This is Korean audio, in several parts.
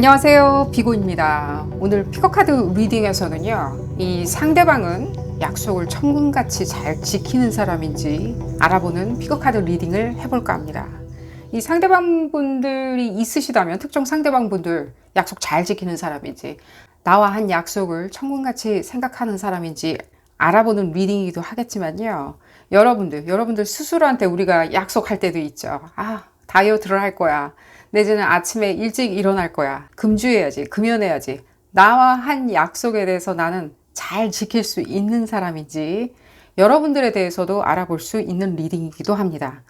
안녕하세요, 비고입니다. 오늘 피거카드 리딩에서는요, 이 상대방은 약속을 천금같이 잘 지키는 사람인지 알아보는 피거카드 리딩을 해볼까 합니다. 이 상대방 분들이 있으시다면 특정 상대방 분들 약속 잘 지키는 사람인지, 나와 한 약속을 천금같이 생각하는 사람인지 알아보는 리딩이기도 하겠지만요, 여러분들 스스로한테 우리가 약속할 때도 있죠. 다이어트를 할 거야. 내지는 아침에 일찍 일어날 거야. 금주해야지. 금연해야지. 나와 한 약속에 대해서 나는 잘 지킬 수 있는 사람인지 여러분들에 대해서도 알아볼 수 있는 리딩이기도 합니다.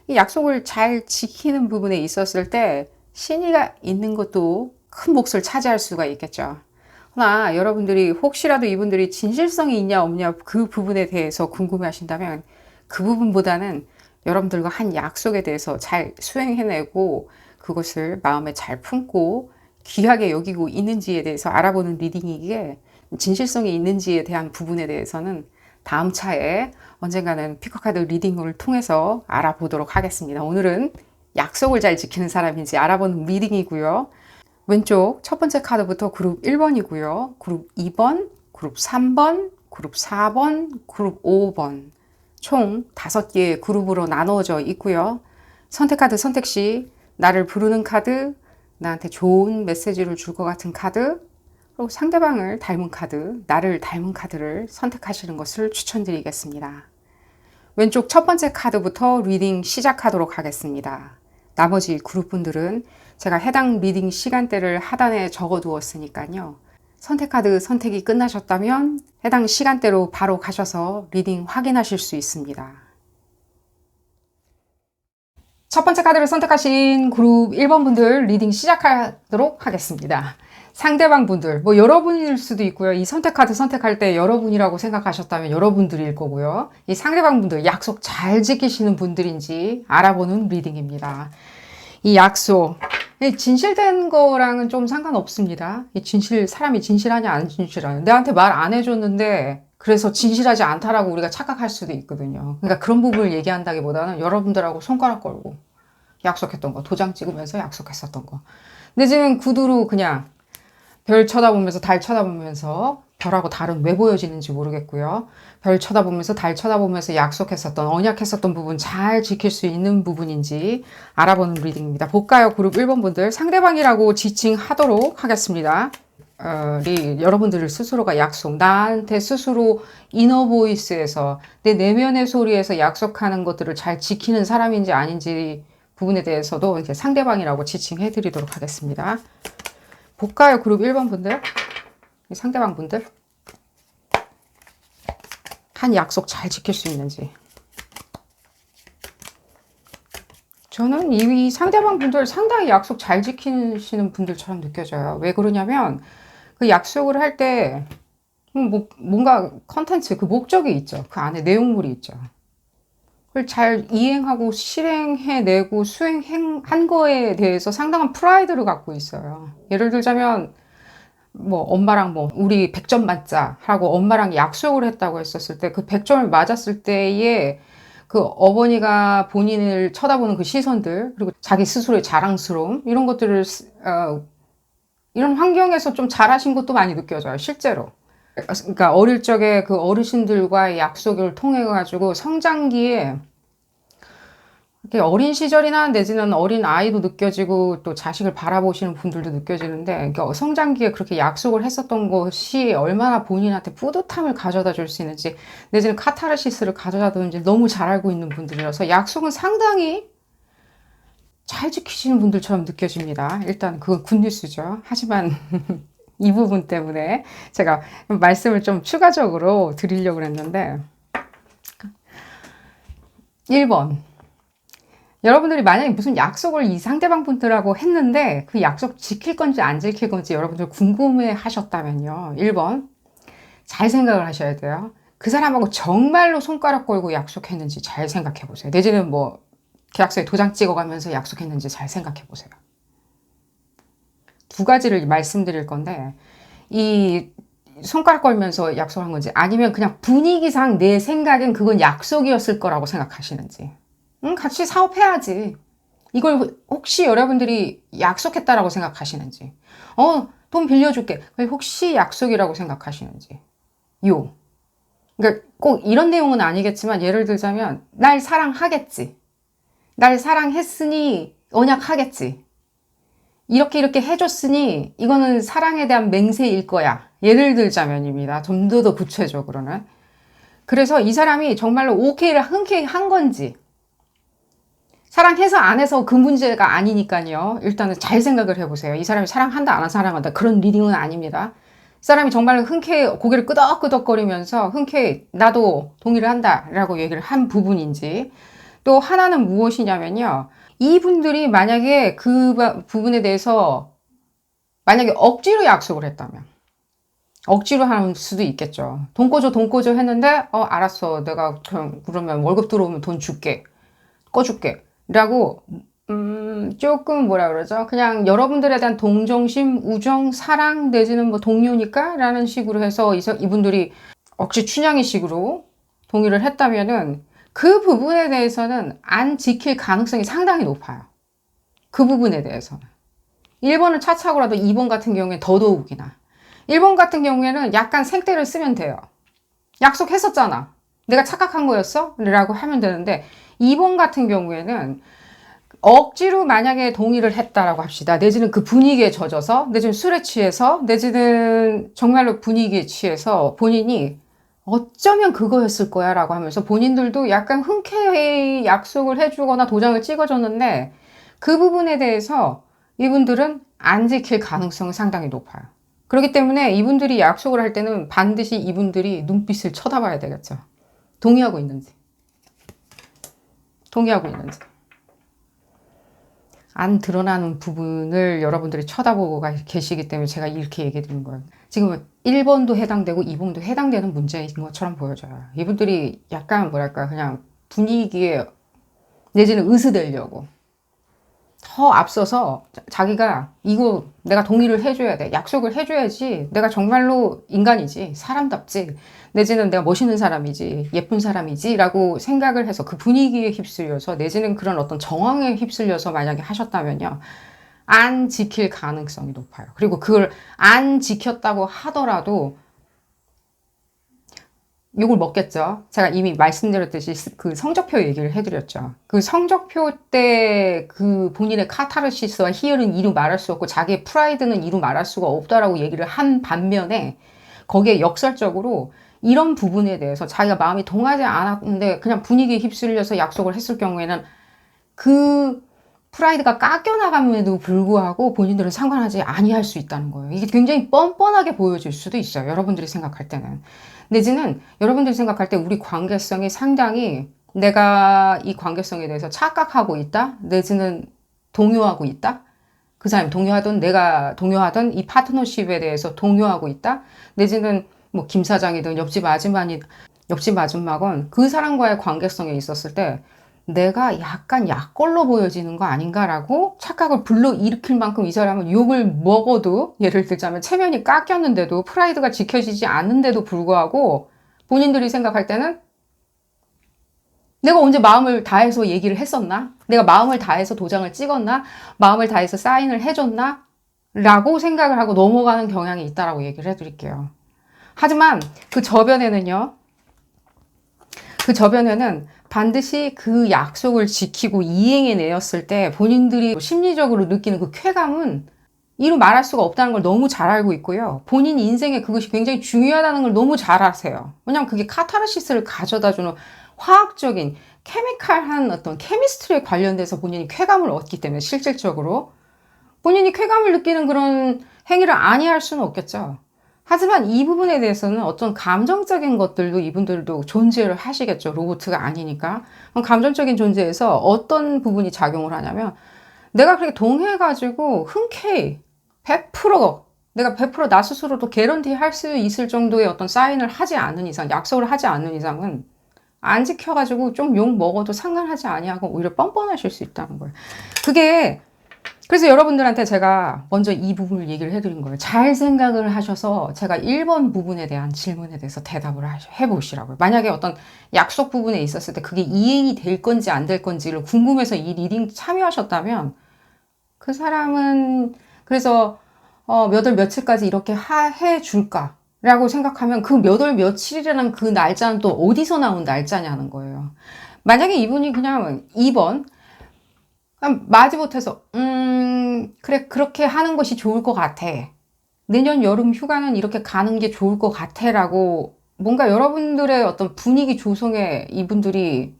이 약속을 잘 지키는 부분에 있었을 때 신의가 있는 것도 큰 몫을 차지할 수가 있겠죠. 그러나 여러분들이 혹시라도 이분들이 진실성이 있냐 없냐 그 부분에 대해서 궁금해 하신다면 그 부분보다는 여러분들과 한 약속에 대해서 잘 수행해내고 그것을 마음에 잘 품고 귀하게 여기고 있는지에 대해서 알아보는 리딩이기에 진실성이 있는지에 대한 부분에 대해서는 다음 차에 언젠가는 피거카드 리딩을 통해서 알아보도록 하겠습니다. 오늘은 약속을 잘 지키는 사람인지 알아보는 리딩이고요. 왼쪽 첫 번째 카드부터 그룹 1번이고요. 그룹 2번, 그룹 3번, 그룹 4번, 그룹 5번 총 5개의 그룹으로 나누어져 있고요. 선택카드 선택시 나를 부르는 카드, 나한테 좋은 메시지를 줄 것 같은 카드, 그리고 상대방을 닮은 카드, 나를 닮은 카드를 선택하시는 것을 추천드리겠습니다. 왼쪽 첫 번째 카드부터 리딩 시작하도록 하겠습니다. 나머지 그룹분들은 제가 해당 리딩 시간대를 하단에 적어 두었으니까요. 선택카드 선택이 끝나셨다면 해당 시간대로 바로 가셔서 리딩 확인하실 수 있습니다. 첫 번째 카드를 선택하신 그룹 1번 분들 리딩 시작하도록 하겠습니다. 상대방 분들, 여러분일 수도 있고요. 이 선택카드 선택할 때 여러분이라고 생각하셨다면 여러분들일 거고요. 이 상대방 분들 약속 잘 지키시는 분들인지 알아보는 리딩입니다. 이 약속, 진실된 거랑은 좀 상관없습니다. 사람이 진실하냐 안 진실하냐. 내한테 말 안 해줬는데 그래서 진실하지 않다라고 우리가 착각할 수도 있거든요. 그러니까 그런 부분을 얘기한다기보다는 여러분들하고 손가락 걸고 약속했던 거, 도장 찍으면서 약속했었던 거. 내지는 구두로 그냥 별 쳐다보면서 달 쳐다보면서 별하고 달은 왜 보여지는지 모르겠고요. 별 쳐다보면서 달 쳐다보면서 약속했었던, 언약했었던 부분 잘 지킬 수 있는 부분인지 알아보는 리딩입니다. 볼까요? 그룹 1번 분들 상대방이라고 지칭하도록 하겠습니다. 여러분들 스스로가 약속, 나한테 스스로 이너보이스에서 내 내면의 소리에서 약속하는 것들을 잘 지키는 사람인지 아닌지 부분에 대해서도 이제 상대방이라고 지칭해 드리도록 하겠습니다. 볼까요? 그룹 1번 분들, 상대방 분들 한 약속 잘 지킬 수 있는지. 저는 이 상대방 분들 상당히 약속 잘 지키시는 분들처럼 느껴져요. 왜 그러냐면 그 약속을 할 때 뭔가 컨텐츠, 그 목적이 있죠. 그 안에 내용물이 있죠. 그걸 잘 이행하고 실행해내고 수행한 거에 대해서 상당한 프라이드를 갖고 있어요. 예를 들자면 엄마랑 우리 100점 맞자 하고 엄마랑 약속을 했다고 했었을 때 그 100점을 맞았을 때에 그 어머니가 본인을 쳐다보는 그 시선들, 그리고 자기 스스로의 자랑스러움, 이런 것들을 이런 환경에서 좀 잘하신 것도 많이 느껴져요, 실제로. 그러니까 어릴 적에 그 어르신들과의 약속을 통해 가지고 성장기에 이렇게 어린 시절이나 내지는 어린 아이도 느껴지고 또 자식을 바라보시는 분들도 느껴지는데, 그러니까 성장기에 그렇게 약속을 했었던 것이 얼마나 본인한테 뿌듯함을 가져다 줄 수 있는지, 내지는 카타르시스를 가져다 주는지 너무 잘 알고 있는 분들이라서 약속은 상당히 잘 지키시는 분들처럼 느껴집니다. 일단 그건 굿뉴스죠. 하지만 이 부분 때문에 제가 말씀을 좀 추가적으로 드리려고 했는데, 1번. 여러분들이 만약에 무슨 약속을 이 상대방 분들하고 했는데 그 약속 지킬 건지 안 지킬 건지 여러분들 궁금해 하셨다면요. 1번. 잘 생각을 하셔야 돼요. 그 사람하고 정말로 손가락 걸고 약속했는지 잘 생각해 보세요. 내지는 계약서에 도장 찍어가면서 약속했는지 잘 생각해 보세요. 두 가지를 말씀드릴 건데, 이 손가락 걸면서 약속한 건지 아니면 그냥 분위기상 내 생각엔 그건 약속이었을 거라고 생각하시는지. 같이 사업해야지. 이걸 혹시 여러분들이 약속했다라고 생각하시는지, 돈 빌려줄게. 그게 혹시 약속이라고 생각하시는지. 그러니까 꼭 이런 내용은 아니겠지만 예를 들자면 날 사랑하겠지. 날 사랑했으니 언약하겠지. 이렇게 해줬으니 이거는 사랑에 대한 맹세일 거야. 예를 들자면입니다. 좀 더 구체적으로는. 그래서 이 사람이 정말로 오케이를 흔쾌히 한 건지, 사랑해서 안 해서 그 문제가 아니니까요. 일단은 잘 생각을 해보세요. 이 사람이 사랑한다, 안 사랑한다. 그런 리딩은 아닙니다. 이 사람이 정말로 흔쾌히 고개를 끄덕끄덕거리면서 흔쾌히 나도 동의를 한다 라고 얘기를 한 부분인지, 또 하나는 무엇이냐면요. 이분들이 만약에 그 부분에 대해서 만약에 억지로 약속을 했다면, 억지로 할 수도 있겠죠. 돈 꿔줘 했는데 알았어, 내가 그러면 월급 들어오면 돈 줄게, 꺼줄게 라고 조금 뭐라 그러죠, 그냥 여러분들에 대한 동정심, 우정, 사랑 내지는 뭐 동료니까 라는 식으로 해서 이분들이 억지 춘향이식으로 동의를 했다면은 그 부분에 대해서는 안 지킬 가능성이 상당히 높아요. 그 부분에 대해서는 1번을 차차고라도 2번 같은 경우에 더더욱이나, 1번 같은 경우에는 약간 생떼를 쓰면 돼요. 약속했었잖아, 내가 착각한 거였어? 라고 하면 되는데, 2번 같은 경우에는 억지로 만약에 동의를 했다라고 합시다. 내지는 그 분위기에 젖어서, 내지는 술에 취해서, 내지는 정말로 분위기에 취해서 본인이 어쩌면 그거였을 거야 라고 하면서 본인들도 약간 흔쾌히 약속을 해주거나 도장을 찍어줬는데 그 부분에 대해서 이분들은 안 지킬 가능성은 상당히 높아요. 그렇기 때문에 이분들이 약속을 할 때는 반드시 이분들이 눈빛을 쳐다봐야 되겠죠. 동의하고 있는지. 안 드러나는 부분을 여러분들이 쳐다보고 계시기 때문에 제가 이렇게 얘기해 드리는 거예요. 지금 1번도 해당되고 2번도 해당되는 문제인 것처럼 보여져요. 이분들이 약간 뭐랄까 그냥 분위기에 내지는 으스대려고 더 앞서서 자기가 이거 내가 동의를 해줘야 돼, 약속을 해줘야지 내가 정말로 인간이지, 사람답지, 내지는 내가 멋있는 사람이지, 예쁜 사람이지 라고 생각을 해서 그 분위기에 휩쓸려서 내지는 그런 어떤 정황에 휩쓸려서 만약에 하셨다면요, 안 지킬 가능성이 높아요. 그리고 그걸 안 지켰다고 하더라도 욕을 먹겠죠. 제가 이미 말씀드렸듯이 그 성적표 얘기를 해드렸죠. 그 성적표 때 그 본인의 카타르시스와 희열은 이루 말할 수 없고 자기의 프라이드는 이루 말할 수가 없다라고 얘기를 한 반면에 거기에 역설적으로 이런 부분에 대해서 자기가 마음이 동하지 않았는데 그냥 분위기에 휩쓸려서 약속을 했을 경우에는 그 프라이드가 깎여나감에도 불구하고 본인들은 상관하지 아니할 수 있다는 거예요. 이게 굉장히 뻔뻔하게 보여질 수도 있어요. 여러분들이 생각할 때는. 내지는 여러분들이 생각할 때 우리 관계성이 상당히 내가 이 관계성에 대해서 착각하고 있다? 내지는 동요하고 있다? 그 사람이 동요하던 내가 동요하던 이 파트너십에 대해서 동요하고 있다? 내지는 뭐 김 사장이든 옆집 아줌마건 그 사람과의 관계성에 있었을 때 내가 약간 약걸로 보여지는 거 아닌가라고 착각을 불러일으킬 만큼 이 사람은 욕을 먹어도, 예를 들자면 체면이 깎였는데도 프라이드가 지켜지지 않는데도 불구하고 본인들이 생각할 때는 내가 언제 마음을 다해서 얘기를 했었나? 내가 마음을 다해서 도장을 찍었나? 마음을 다해서 사인을 해줬나? 라고 생각을 하고 넘어가는 경향이 있다라고 얘기를 해드릴게요. 하지만 그 저변에는 반드시 그 약속을 지키고 이행해내었을 때 본인들이 심리적으로 느끼는 그 쾌감은 이루 말할 수가 없다는 걸 너무 잘 알고 있고요. 본인 인생에 그것이 굉장히 중요하다는 걸 너무 잘 아세요. 왜냐하면 그게 카타르시스를 가져다주는 화학적인 케미칼한 어떤 케미스트리에 관련돼서 본인이 쾌감을 얻기 때문에 실질적으로 본인이 쾌감을 느끼는 그런 행위를 아니할 수는 없겠죠. 하지만 이 부분에 대해서는 어떤 감정적인 것들도 이분들도 존재를 하시겠죠. 로봇가 아니니까. 감정적인 존재에서 어떤 부분이 작용을 하냐면 내가 그렇게 동해가지고 흔쾌히 100% 내가 100% 나 스스로도 개런티 할 수 있을 정도의 어떤 사인을 하지 않는 이상, 약속을 하지 않는 이상은 안 지켜가지고 좀 욕 먹어도 상관하지 아니하고 오히려 뻔뻔하실 수 있다는 거예요. 그게 그래서 여러분들한테 제가 먼저 이 부분을 얘기를 해드린 거예요. 잘 생각을 하셔서 제가 1번 부분에 대한 질문에 대해서 대답을 해보시라고요. 만약에 어떤 약속 부분에 있었을 때 그게 이행이 될 건지 안 될 건지를 궁금해서 이 리딩 참여하셨다면 그 사람은 그래서 몇 월 며칠까지 이렇게 해줄까? 라고 생각하면 그 몇 월 며칠이라는 그 날짜는 또 어디서 나온 날짜냐는 거예요. 만약에 이분이 그냥 2번 마지못해서 그래 그렇게 하는 것이 좋을 것 같아. 내년 여름 휴가는 이렇게 가는 게 좋을 것 같아 라고 뭔가 여러분들의 어떤 분위기 조성에 이분들이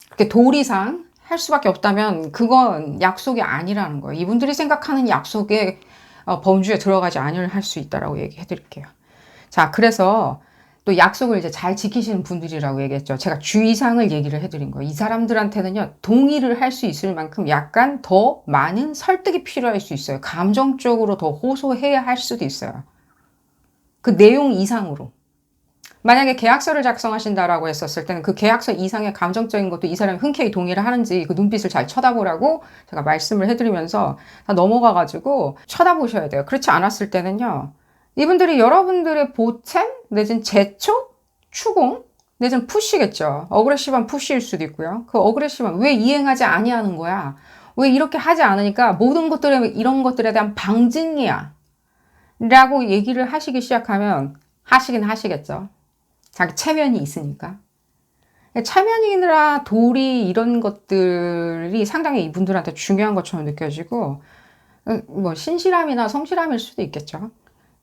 그렇게 도리상 할 수밖에 없다면 그건 약속이 아니라는 거예요. 이분들이 생각하는 약속의 범주에 들어가지 않을 수 있다라고 얘기해 드릴게요. 자, 그래서 또 약속을 이제 잘 지키시는 분들이라고 얘기했죠. 제가 주의사항을 얘기를 해드린 거예요. 이 사람들한테는요, 동의를 할 수 있을 만큼 약간 더 많은 설득이 필요할 수 있어요. 감정적으로 더 호소해야 할 수도 있어요. 그 내용 이상으로. 만약에 계약서를 작성하신다라고 했었을 때는 그 계약서 이상의 감정적인 것도 이 사람이 흔쾌히 동의를 하는지 그 눈빛을 잘 쳐다보라고 제가 말씀을 해드리면서 다 넘어가가지고 쳐다보셔야 돼요. 그렇지 않았을 때는요, 이분들이 여러분들의 보탬, 내지는 제초, 추공, 내지는 푸시겠죠. 어그레시브한 푸시일 수도 있고요. 그 어그레시브한 왜 이행하지 아니하는 거야? 왜 이렇게 하지 않으니까 모든 것들에 이런 것들에 대한 방증이야. 라고 얘기를 하시기 시작하면 하시긴 하시겠죠. 자기 체면이 있으니까. 체면이나 도리 이런 것들이 상당히 이분들한테 중요한 것처럼 느껴지고 뭐 신실함이나 성실함일 수도 있겠죠.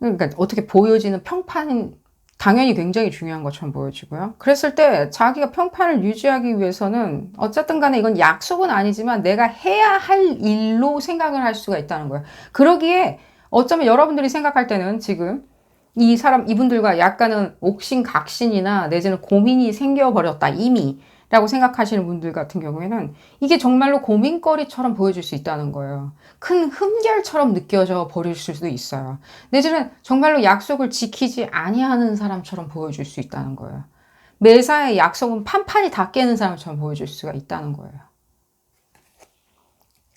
그러니까 어떻게 보여지는 평판은 당연히 굉장히 중요한 것처럼 보여지고요. 그랬을 때 자기가 평판을 유지하기 위해서는 어쨌든 간에 이건 약속은 아니지만 내가 해야 할 일로 생각을 할 수가 있다는 거예요. 그러기에 어쩌면 여러분들이 생각할 때는 지금 이분들과 약간은 옥신각신이나 내지는 고민이 생겨버렸다 이미 라고 생각하시는 분들 같은 경우에는 이게 정말로 고민거리처럼 보여질 수 있다는 거예요. 큰 흠결처럼 느껴져 버릴 수도 있어요. 내지는 정말로 약속을 지키지 아니하는 사람처럼 보여질 수 있다는 거예요. 매사에 약속은 판판이 다 깨는 사람처럼 보여질 수가 있다는 거예요.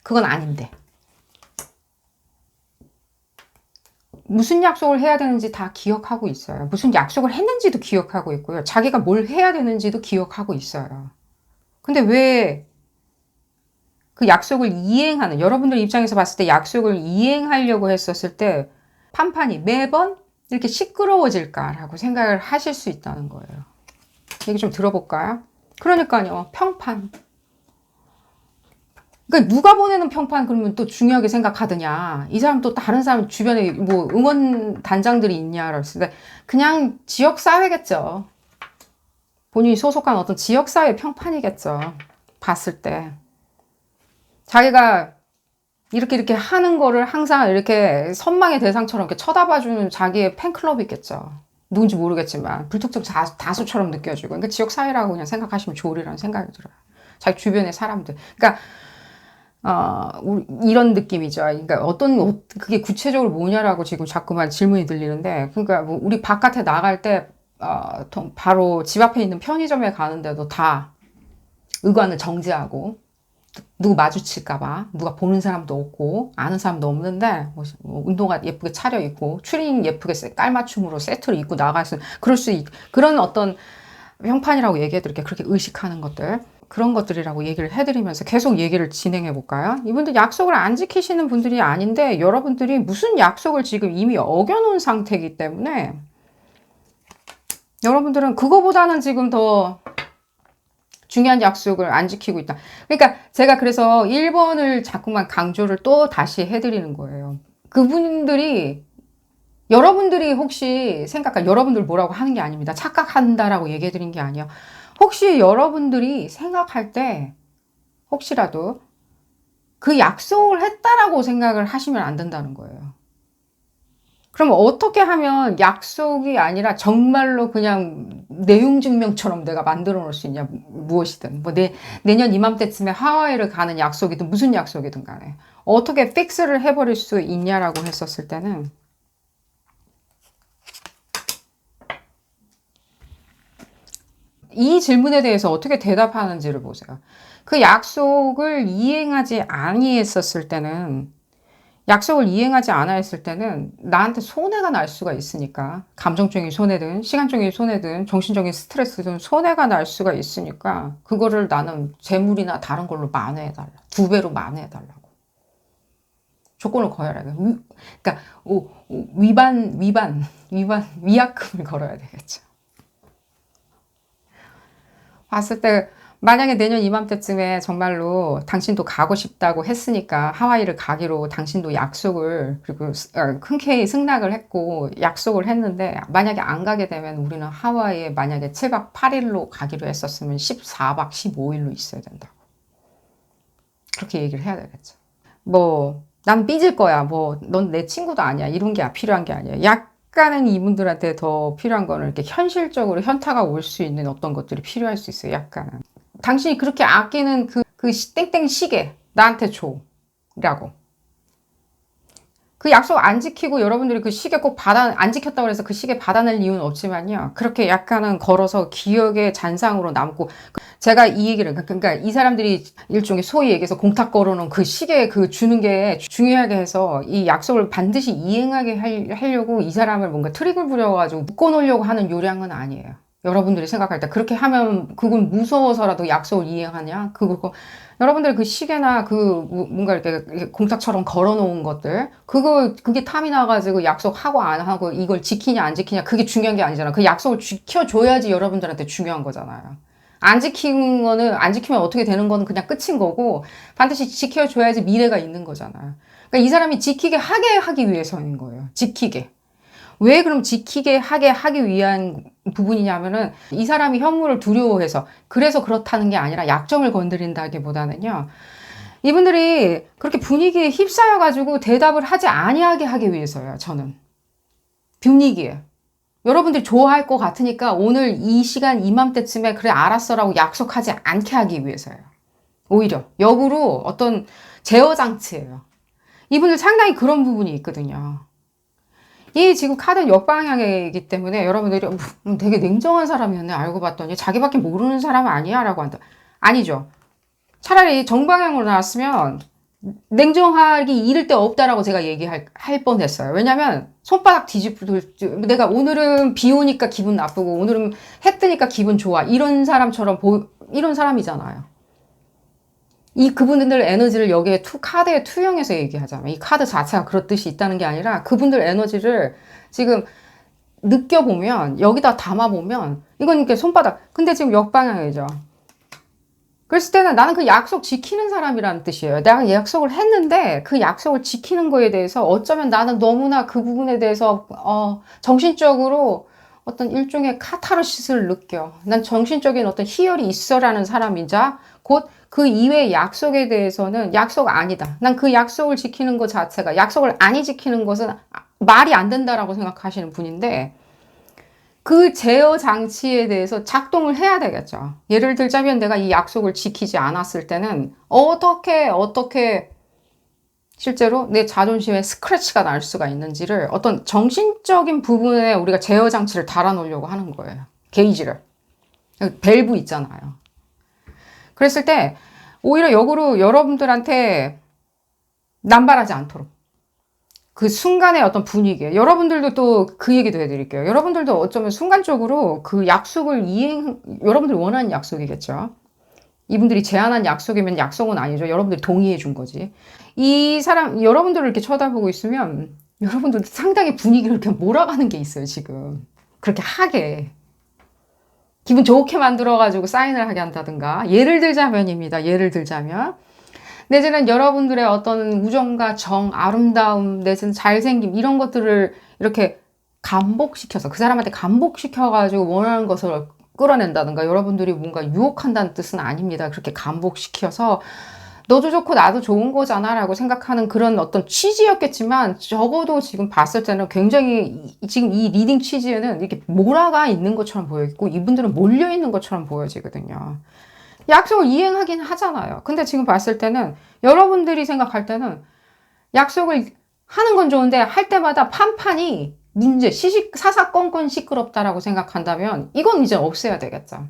그건 아닌데. 무슨 약속을 해야 되는지 다 기억하고 있어요. 무슨 약속을 했는지도 기억하고 있고요. 자기가 뭘 해야 되는지도 기억하고 있어요. 근데 왜 그 약속을 이행하는, 여러분들 입장에서 봤을 때 약속을 이행하려고 했었을 때 판판이 매번 이렇게 시끄러워질까라고 생각을 하실 수 있다는 거예요. 얘기 좀 들어볼까요? 그러니까요, 평판. 그러니까 누가 보내는 평판 그러면 또 중요하게 생각하느냐. 이 사람 또 다른 사람 주변에 뭐 응원 단장들이 있냐. 그랬을 때 그냥 지역사회겠죠. 본인이 소속한 어떤 지역사회 평판이겠죠. 봤을 때. 자기가 이렇게 하는 거를 항상 이렇게 선망의 대상처럼 이렇게 쳐다봐주는 자기의 팬클럽이 있겠죠. 누군지 모르겠지만 불특정 다수처럼 느껴지고. 그러니까 지역사회라고 그냥 생각하시면 좋으리라는 생각이 들어요. 자기 주변의 사람들. 그러니까 이런 느낌이죠. 그러니까 그게 구체적으로 뭐냐라고 지금 자꾸만 질문이 들리는데, 그러니까 뭐 우리 바깥에 나갈 때, 바로 집 앞에 있는 편의점에 가는데도 다 의관을 정지하고, 누구 마주칠까봐, 누가 보는 사람도 없고, 아는 사람도 없는데, 뭐 운동화 예쁘게 차려입고, 추리닝 예쁘게 깔맞춤으로 세트를 입고 나가서, 그런 어떤 평판이라고 얘기해드릴게요. 그렇게 의식하는 것들. 그런 것들이라고 얘기를 해드리면서 계속 얘기를 진행해 볼까요? 이분들 약속을 안 지키시는 분들이 아닌데 여러분들이 무슨 약속을 지금 이미 어겨놓은 상태이기 때문에 여러분들은 그거보다는 지금 더 중요한 약속을 안 지키고 있다. 그러니까 제가 그래서 1번을 자꾸만 강조를 또 다시 해드리는 거예요. 그분들이 여러분들이 혹시 여러분들 뭐라고 하는 게 아닙니다. 착각한다라고 얘기해 드린 게 아니에요. 혹시 여러분들이 생각할 때 혹시라도 그 약속을 했다라고 생각을 하시면 안 된다는 거예요. 그럼 어떻게 하면 약속이 아니라 정말로 그냥 내용 증명처럼 내가 만들어 놓을 수 있냐, 무엇이든. 뭐 내년 이맘때쯤에 하와이를 가는 약속이든 무슨 약속이든 간에. 어떻게 픽스를 해버릴 수 있냐라고 했었을 때는 이 질문에 대해서 어떻게 대답하는지를 보세요. 그 약속을 이행하지 아니했었을 때는, 약속을 이행하지 않아 했을 때는 나한테 손해가 날 수가 있으니까, 감정적인 손해든 시간적인 손해든 정신적인 스트레스든 손해가 날 수가 있으니까 그거를 나는 재물이나 다른 걸로 만회해달라. 2배로 만회해달라고. 조건을 걸어야 돼. 그러니까 위약금을 걸어야 되겠죠. 봤을 때 만약에 내년 이맘때쯤에 정말로 당신도 가고 싶다고 했으니까 하와이를 가기로 당신도 약속을, 그리고 흔쾌히 승낙을 했고 약속을 했는데, 만약에 안 가게 되면 우리는 하와이에 만약에 7박 8일로 가기로 했었으면 14박 15일로 있어야 된다고. 그렇게 얘기를 해야 되겠죠. 뭐 난 삐질 거야, 뭐 넌 내 친구도 아니야, 이런 게 필요한 게 아니에요. 약간은 이분들한테 더 필요한 거는 이렇게 현실적으로 현타가 올 수 있는 어떤 것들이 필요할 수 있어요. 약간은 당신이 그렇게 아끼는 그 땡땡 시계 나한테 줘 라고. 그 약속 안 지키고 여러분들이 그 시계 꼭 안 지켰다고 해서 그 시계 받아낼 이유는 없지만요, 그렇게 약간은 걸어서 기억의 잔상으로 남고. 제가 이 얘기를, 그러니까 이 사람들이 일종의 소위 얘기해서 공탁 걸어놓은 그 시계 그 주는 게 중요하게 해서 이 약속을 반드시 이행하게 하려고 이 사람을 뭔가 트릭을 부려가지고 묶어놓으려고 하는 요량은 아니에요. 여러분들이 생각할 때 그렇게 하면 그건 무서워서라도 약속을 이행하냐? 여러분들 그 시계나 그 뭔가 이렇게 공탁처럼 걸어놓은 것들, 그게 탐이 나가지고 약속하고 안 하고 이걸 지키냐 안 지키냐, 그게 중요한 게 아니잖아. 그 약속을 지켜줘야지 여러분들한테 중요한 거잖아요. 안 지키면 어떻게 되는 거는 그냥 끝인 거고, 반드시 지켜줘야지 미래가 있는 거잖아요. 그러니까 이 사람이 지키게 하기 위해서인 거예요. 지키게. 왜 그럼 지키게 하기 위한 부분이냐면은, 이 사람이 현무를 두려워해서, 그래서 그렇다는 게 아니라 약점을 건드린다기보다는요, 이분들이 그렇게 분위기에 휩싸여가지고 대답을 하지 아니하게 하기 위해서요. 저는 분위기에 여러분들이 좋아할 것 같으니까 오늘 이 시간 이맘때쯤에 그래 알았어라고 약속하지 않게 하기 위해서요. 오히려 역으로 어떤 제어 장치예요. 이분들 상당히 그런 부분이 있거든요. 이 지금 카드는 역방향이기 때문에 여러분들이 되게 냉정한 사람이었네, 알고 봤더니 자기밖에 모르는 사람 아니야 라고 한다. 아니죠. 차라리 정방향으로 나왔으면 냉정하기 이를 데 없다라고 제가 얘기할 뻔했어요. 왜냐면 손바닥 내가 오늘은 비 오니까 기분 나쁘고 오늘은 해 뜨니까 기분 좋아, 이런 사람처럼 이런 사람이잖아요. 그분들 에너지를 여기에 카드에 투영해서 얘기하자면, 이 카드 자체가 그런 뜻이 있다는 게 아니라 그분들 에너지를 지금 느껴보면, 여기다 담아보면 이건 이렇게 손바닥, 근데 지금 역방향이죠. 그랬을 때는 나는 그 약속 지키는 사람이라는 뜻이에요. 내가 약속을 했는데 그 약속을 지키는 거에 대해서 어쩌면 나는 너무나 그 부분에 대해서 정신적으로 어떤 일종의 카타르시스를 느껴. 난 정신적인 어떤 희열이 있어라는 사람이자, 곧 그 이외의 약속에 대해서는 약속 아니다, 난 그 약속을 지키는 것 자체가, 약속을 아니 지키는 것은 말이 안 된다라고 생각하시는 분인데, 그 제어 장치에 대해서 작동을 해야 되겠죠. 예를 들자면 내가 이 약속을 지키지 않았을 때는 어떻게 실제로 내 자존심에 스크래치가 날 수가 있는지를, 어떤 정신적인 부분에 우리가 제어 장치를 달아놓으려고 하는 거예요. 게이지를. 밸브 있잖아요. 그랬을 때 오히려 역으로 여러분들한테 남발하지 않도록, 그 순간의 어떤 분위기에, 여러분들도 또 그 얘기도 해드릴게요. 여러분들도 어쩌면 순간적으로 그 약속을 여러분들이 원하는 약속이겠죠. 이분들이 제안한 약속이면 약속은 아니죠. 여러분들이 동의해 준 거지. 여러분들을 이렇게 쳐다보고 있으면 여러분들도 상당히 분위기를 이렇게 몰아가는 게 있어요, 지금. 그렇게 하게. 기분 좋게 만들어가지고 사인을 하게 한다든가. 예를 들자면. 내지는 여러분들의 어떤 우정과 정, 아름다움, 내지는 잘생김, 이런 것들을 이렇게 감복시켜서, 그 사람한테 감복시켜가지고 원하는 것을 끌어낸다든가, 여러분들이 뭔가 유혹한다는 뜻은 아닙니다. 그렇게 감복시켜서 너도 좋고 나도 좋은 거잖아 라고 생각하는 그런 어떤 취지였겠지만, 적어도 지금 봤을 때는 굉장히 지금 이 리딩 취지에는 이렇게 몰아가 있는 것처럼 보여있고, 이분들은 몰려있는 것처럼 보여지거든요. 약속을 이행하긴 하잖아요. 근데 지금 봤을 때는, 여러분들이 생각할 때는 약속을 하는 건 좋은데 할 때마다 판판이 문제, 사사건건 시끄럽다라고 생각한다면 이건 이제 없애야 되겠죠.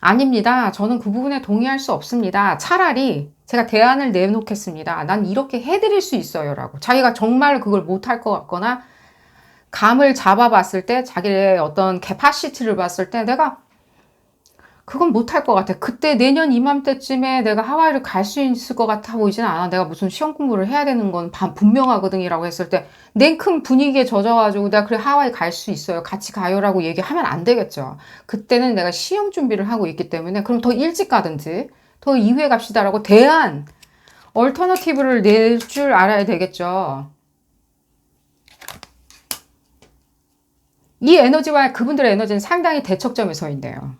아닙니다. 저는 그 부분에 동의할 수 없습니다. 차라리 제가 대안을 내놓겠습니다. 난 이렇게 해드릴 수 있어요. 라고. 자기가 정말 그걸 못할 것 같거나 감을 잡아봤을 때 자기의 어떤 캐파시티를 봤을 때 내가 그건 못할 것 같아. 그때 내년 이맘때쯤에 내가 하와이를 갈 수 있을 것 같아 보이진 않아. 내가 무슨 시험 공부를 해야 되는 건 분명하거든 라고 했을 때 냉큼 분위기에 젖어가지고 내가 그래 하와이 갈 수 있어요. 같이 가요라고 얘기하면 안 되겠죠. 그때는 내가 시험 준비를 하고 있기 때문에 그럼 더 일찍 가든지 더 이후에 갑시다라고 대안, 얼터너티브를 낼 줄 알아야 되겠죠. 이 에너지와 그분들의 에너지는 상당히 대척점에 서 있네요.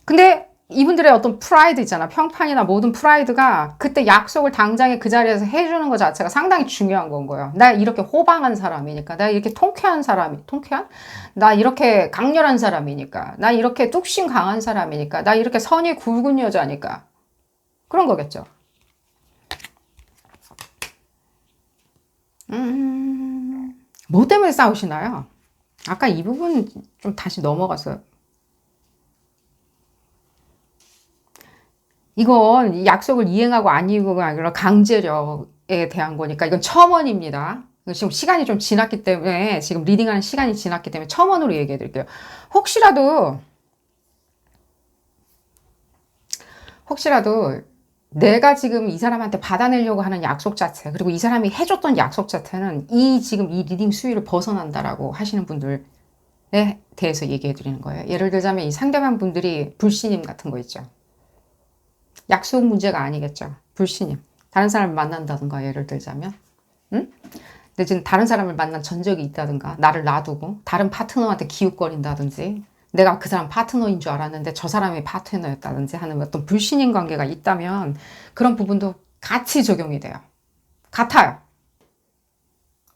근데 이분들의 어떤 프라이드 있잖아. 평판이나 모든 프라이드가 그때 약속을 당장에 그 자리에서 해주는 것 자체가 상당히 중요한 건 거예요. 나 이렇게 호방한 사람이니까. 나 이렇게 통쾌한 사람이, 통쾌한? 나 이렇게 강렬한 사람이니까. 나 이렇게 뚝심 강한 사람이니까. 나 이렇게 선이 굵은 여자니까. 그런 거겠죠. 뭐 때문에 싸우시나요? 아까 이 부분 좀 다시 넘어가서 이건 약속을 이행하고 안 이행하고가 아니라 강제력에 대한 거니까 이건 첨언입니다. 지금 시간이 좀 지났기 때문에 지금 리딩하는 시간이 지났기 때문에 첨언으로 얘기해 드릴게요. 혹시라도 내가 지금 이 사람한테 받아내려고 하는 약속 자체 그리고 이 사람이 해줬던 약속 자체는 지금 이 리딩 수위를 벗어난다라고 하시는 분들에 대해서 얘기해 드리는 거예요. 예를 들자면 이 상대방 분들이 불신임 같은 거 있죠. 약속 문제가 아니겠죠. 불신임. 다른 사람을 만난다든가 예를 들자면 응? 근데 지금 다른 사람을 만난 전적이 있다든가 나를 놔두고 다른 파트너한테 기웃거린다든지 내가 그 사람 파트너인 줄 알았는데 저 사람이 파트너였다든지 하는 어떤 불신임 관계가 있다면 그런 부분도 같이 적용이 돼요. 같아요.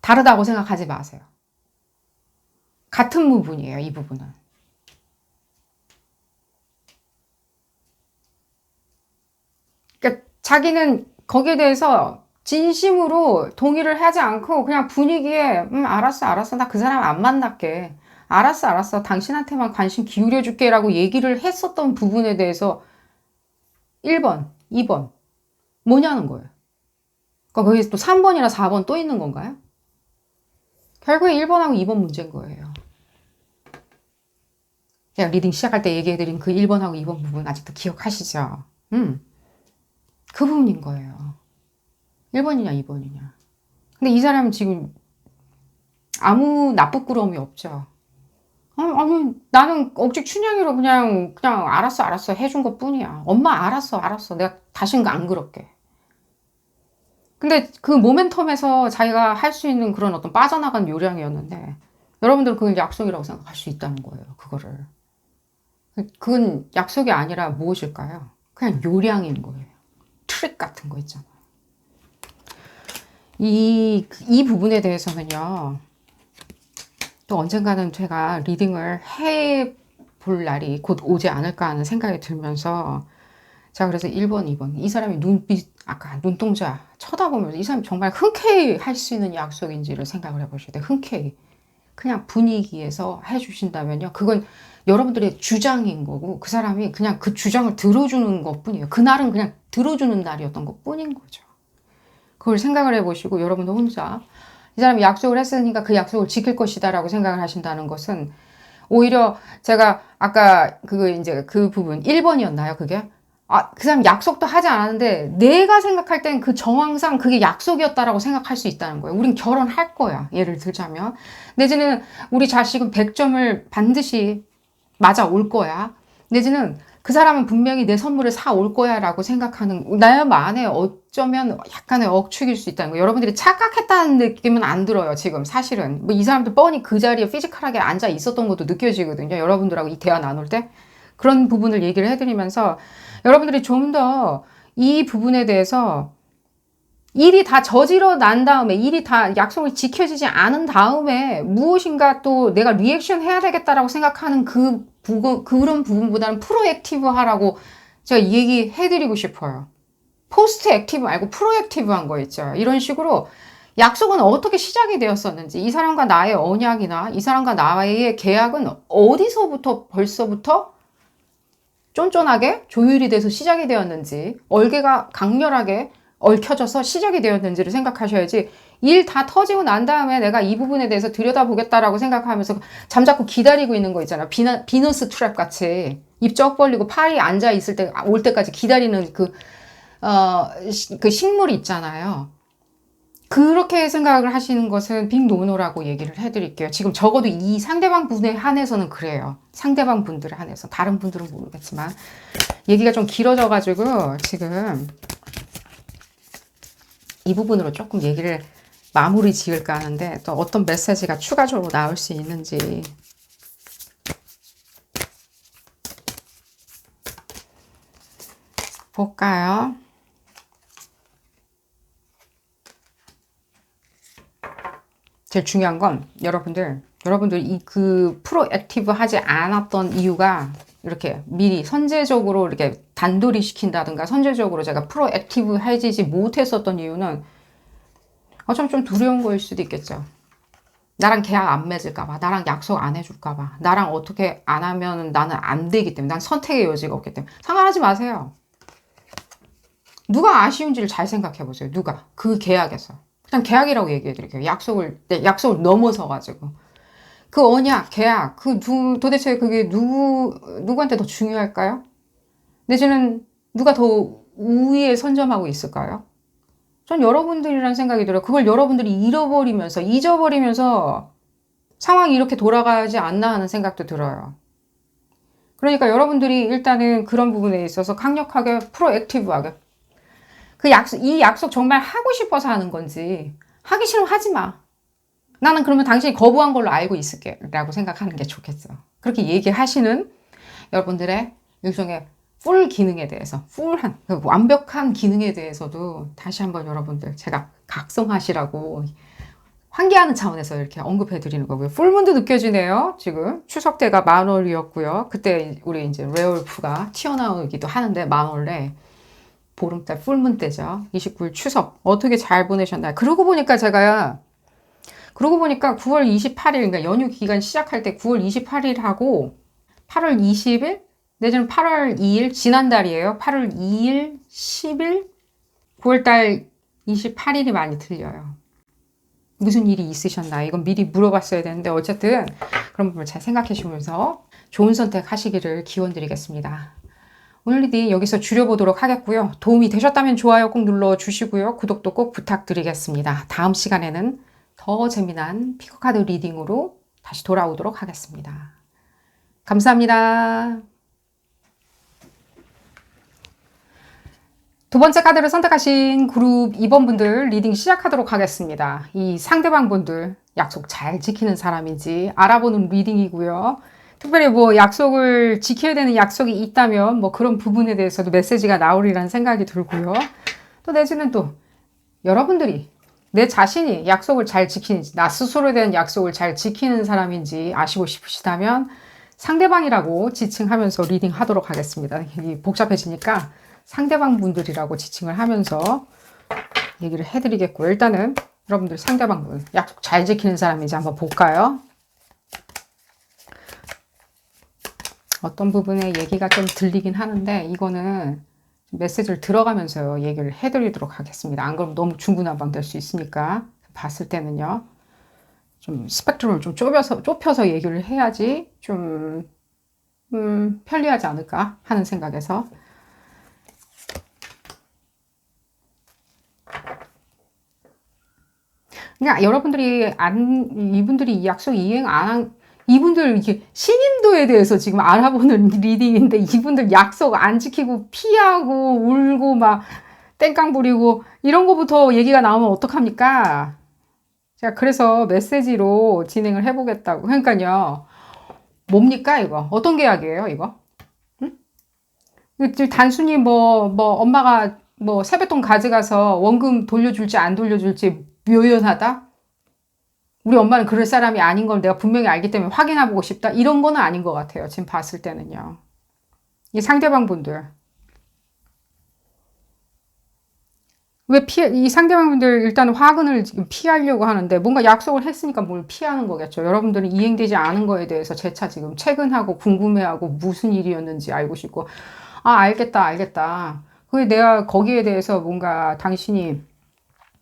다르다고 생각하지 마세요. 같은 부분이에요. 이 부분은. 그러니까 자기는 거기에 대해서 진심으로 동의를 하지 않고 그냥 분위기에 알았어 나 그 사람 안 만날게 알았어 당신한테만 관심 기울여줄게 라고 얘기를 했었던 부분에 대해서 1번 2번 뭐냐는 거예요. 그러니까 거기 또 3번이나 4번 또 있는 건가요? 결국에 1번하고 2번 문제인 거예요. 제가 리딩 시작할 때 얘기해드린 그 1번하고 2번 부분 아직도 기억하시죠? 그 부분인 거예요. 1번이냐 2번이냐. 근데 이 사람은 지금 아무 나쁘꾸러움이 없죠. 아니 나는 억지 춘향이로 그냥 알았어 해준 것 뿐이야. 엄마 알았어 내가 다신 안 그럴게. 근데 그 모멘텀에서 자기가 할 수 있는 그런 어떤 빠져나간 요량이었는데 여러분들은 그걸 약속이라고 생각할 수 있다는 거예요. 그거를. 그건 약속이 아니라 무엇일까요? 그냥 요량인 거예요. 트릭 같은 거 있잖아요. 이 부분에 대해서는요. 또 언젠가는 제가 리딩을 해볼 날이 곧 오지 않을까 하는 생각이 들면서 자 그래서 1번, 2번 이 사람이 눈빛 아까 눈동자 쳐다보면서 이 사람이 정말 흔쾌히 할 수 있는 약속인지를 생각을 해보셔야 돼요. 흔쾌히 그냥 분위기에서 해주신다면요. 그건 여러분들의 주장인 거고 그 사람이 그냥 그 주장을 들어주는 것 뿐이에요. 그날은 그냥 들어주는 날이었던 것 뿐인 거죠. 그걸 생각을 해보시고 여러분도 혼자 이 사람이 약속을 했으니까 그 약속을 지킬 것이다 라고 생각을 하신다는 것은 오히려 제가 아까 그 부분 1번이었나요 그게? 그 사람 약속도 하지 않았는데 내가 생각할 땐 그 정황상 그게 약속이었다라고 생각할 수 있다는 거예요. 우린 결혼할 거야. 예를 들자면. 내지는 우리 자식은 100점을 반드시 맞아 올 거야. 내지는 그 사람은 분명히 내 선물을 사 올 거야 라고 생각하는 나만의 어쩌면 약간의 억측일 수 있다는 거예요. 여러분들이 착각했다는 느낌은 안 들어요. 지금 사실은 뭐 이 사람도 뻔히 그 자리에 피지컬하게 앉아 있었던 것도 느껴지거든요. 여러분들하고 이 대화 나눌 때 그런 부분을 얘기를 해드리면서 여러분들이 좀 더 이 부분에 대해서 일이 다 저지러 난 다음에 일이 다 약속이 지켜지지 않은 다음에 무엇인가 또 내가 리액션 해야 되겠다라고 생각하는 그런 부분보다는 프로액티브 하라고 제가 얘기해 드리고 싶어요. 포스트 액티브 말고 프로액티브 한 거 있죠. 이런 식으로 약속은 어떻게 시작이 되었었는지 이 사람과 나의 언약이나 이 사람과 나의 계약은 어디서부터 벌써부터 쫀쫀하게 조율이 돼서 시작이 되었는지, 얼개가 강렬하게 얽혀져서 시작이 되었는지를 생각하셔야지, 일 다 터지고 난 다음에 내가 이 부분에 대해서 들여다보겠다라고 생각하면서 잠자코 기다리고 있는 거 있잖아. 비너스 트랩 같이 입 쩍 벌리고 팔이 앉아 있을 때 올 때까지 기다리는 그 식물이 있잖아요. 그렇게 생각을 하시는 것은 빅노노라고 얘기를 해드릴게요. 지금 적어도 이 상대방 분에 한해서는 그래요. 상대방 분들에 한해서. 다른 분들은 모르겠지만 얘기가 좀 길어져가지고 지금 이 부분으로 조금 얘기를 마무리 지을까 하는데, 또 어떤 메시지가 추가적으로 나올 수 있는지 볼까요? 제일 중요한 건 여러분들 그 프로액티브 하지 않았던 이유가, 이렇게 미리 선제적으로 이렇게 단돌이 시킨다든가 선제적으로 제가 프로액티브 해지지 못했었던 이유는 좀 두려운 거일 수도 있겠죠. 나랑 계약 안 맺을까봐, 나랑 약속 안 해줄까봐, 나랑 어떻게 안 하면 나는 안 되기 때문에, 난 선택의 여지가 없기 때문에. 상관하지 마세요. 누가 아쉬운지를 잘 생각해 보세요. 누가 그 계약에서. 그냥 계약이라고 얘기해 드릴게요. 약속을 넘어서 가지고. 그 언약, 계약, 도대체 그게 누구한테 더 중요할까요? 내지는 누가 더 우위에 선점하고 있을까요? 전 여러분들이란 생각이 들어요. 그걸 여러분들이 잊어버리면서 상황이 이렇게 돌아가지 않나 하는 생각도 들어요. 그러니까 여러분들이 일단은 그런 부분에 있어서 강력하게 프로액티브하게, 이 약속 정말 하고 싶어서 하는 건지, 하기 싫으면 하지 마. 나는 그러면 당신이 거부한 걸로 알고 있을게 라고 생각하는 게 좋겠어. 그렇게 얘기하시는 여러분들의 일종의 풀 기능에 대해서, 완벽한 기능에 대해서도 다시 한번 여러분들 제가 각성하시라고 환기하는 차원에서 이렇게 언급해 드리는 거고요. 풀문도 느껴지네요. 지금 추석 때가 만월이었고요. 그때 우리 이제 레올프가 튀어나오기도 하는데, 만월에 보름달 풀문 때죠. 29일 추석 어떻게 잘 보내셨나요? 그러고 보니까 9월 28일, 그러니까 연휴 기간 시작할 때 9월 28일하고 8월 20일, 내지는 8월 2일, 지난달이에요. 8월 2일, 10일, 9월달 28일이 많이 틀려요. 무슨 일이 있으셨나요? 이건 미리 물어봤어야 되는데, 어쨌든 그런 부분을 잘 생각해 주면서 좋은 선택 하시기를 기원 드리겠습니다. 오늘 리딩 여기서 줄여보도록 하겠고요. 도움이 되셨다면 좋아요 꼭 눌러주시고요. 구독도 꼭 부탁드리겠습니다. 다음 시간에는 더 재미난 피커카드 리딩으로 다시 돌아오도록 하겠습니다. 감사합니다. 두 번째 카드를 선택하신 그룹 2번 분들 리딩 시작하도록 하겠습니다. 이 상대방 분들 약속 잘 지키는 사람인지 알아보는 리딩이고요. 특별히 약속을 지켜야 되는 약속이 있다면 그런 부분에 대해서도 메시지가 나오리라는 생각이 들고요. 또 내지는 또 여러분들이 내 자신이 약속을 잘 지키는지, 나 스스로에 대한 약속을 잘 지키는 사람인지 아시고 싶으시다면 상대방이라고 지칭하면서 리딩 하도록 하겠습니다. 복잡해지니까 상대방 분들이라고 지칭을 하면서 얘기를 해드리겠고요. 일단은 여러분들 상대방 분, 약속 잘 지키는 사람인지 한번 볼까요? 어떤 부분에 얘기가 좀 들리긴 하는데, 이거는 메시지를 들어가면서 얘기를 해드리도록 하겠습니다. 안 그러면 너무 중구난방 될 수 있으니까. 봤을 때는요, 좀 스펙트럼을 좀 좁혀서 얘기를 해야지 좀 편리하지 않을까 하는 생각에서. 그러니까 여러분들이 이분들이 이 약속 이행 안 한, 이분들 이게 신인도에 대해서 지금 알아보는 리딩인데, 이분들 약속 안 지키고 피하고 울고 막 땡깡 부리고 이런 거부터 얘기가 나오면 어떡합니까? 제가 그래서 메시지로 진행을 해보겠다고. 그러니까요, 뭡니까 이거? 어떤 계약이에요 이거? 응? 단순히 엄마가 세뱃돈 가져가서 원금 돌려줄지 안 돌려줄지 묘연하다? 우리 엄마는 그럴 사람이 아닌 걸 내가 분명히 알기 때문에 확인해보고 싶다? 이런 거는 아닌 것 같아요. 지금 봤을 때는요. 이 상대방 분들. 이 상대방분들 일단 화근을 지금 피하려고 하는데 뭔가 약속을 했으니까 뭘 피하는 거겠죠. 여러분들은 이행되지 않은 거에 대해서 재차 지금 퇴근하고 궁금해하고 무슨 일이었는지 알고 싶고, 아, 알겠다, 알겠다. 그게 내가 거기에 대해서 뭔가 당신이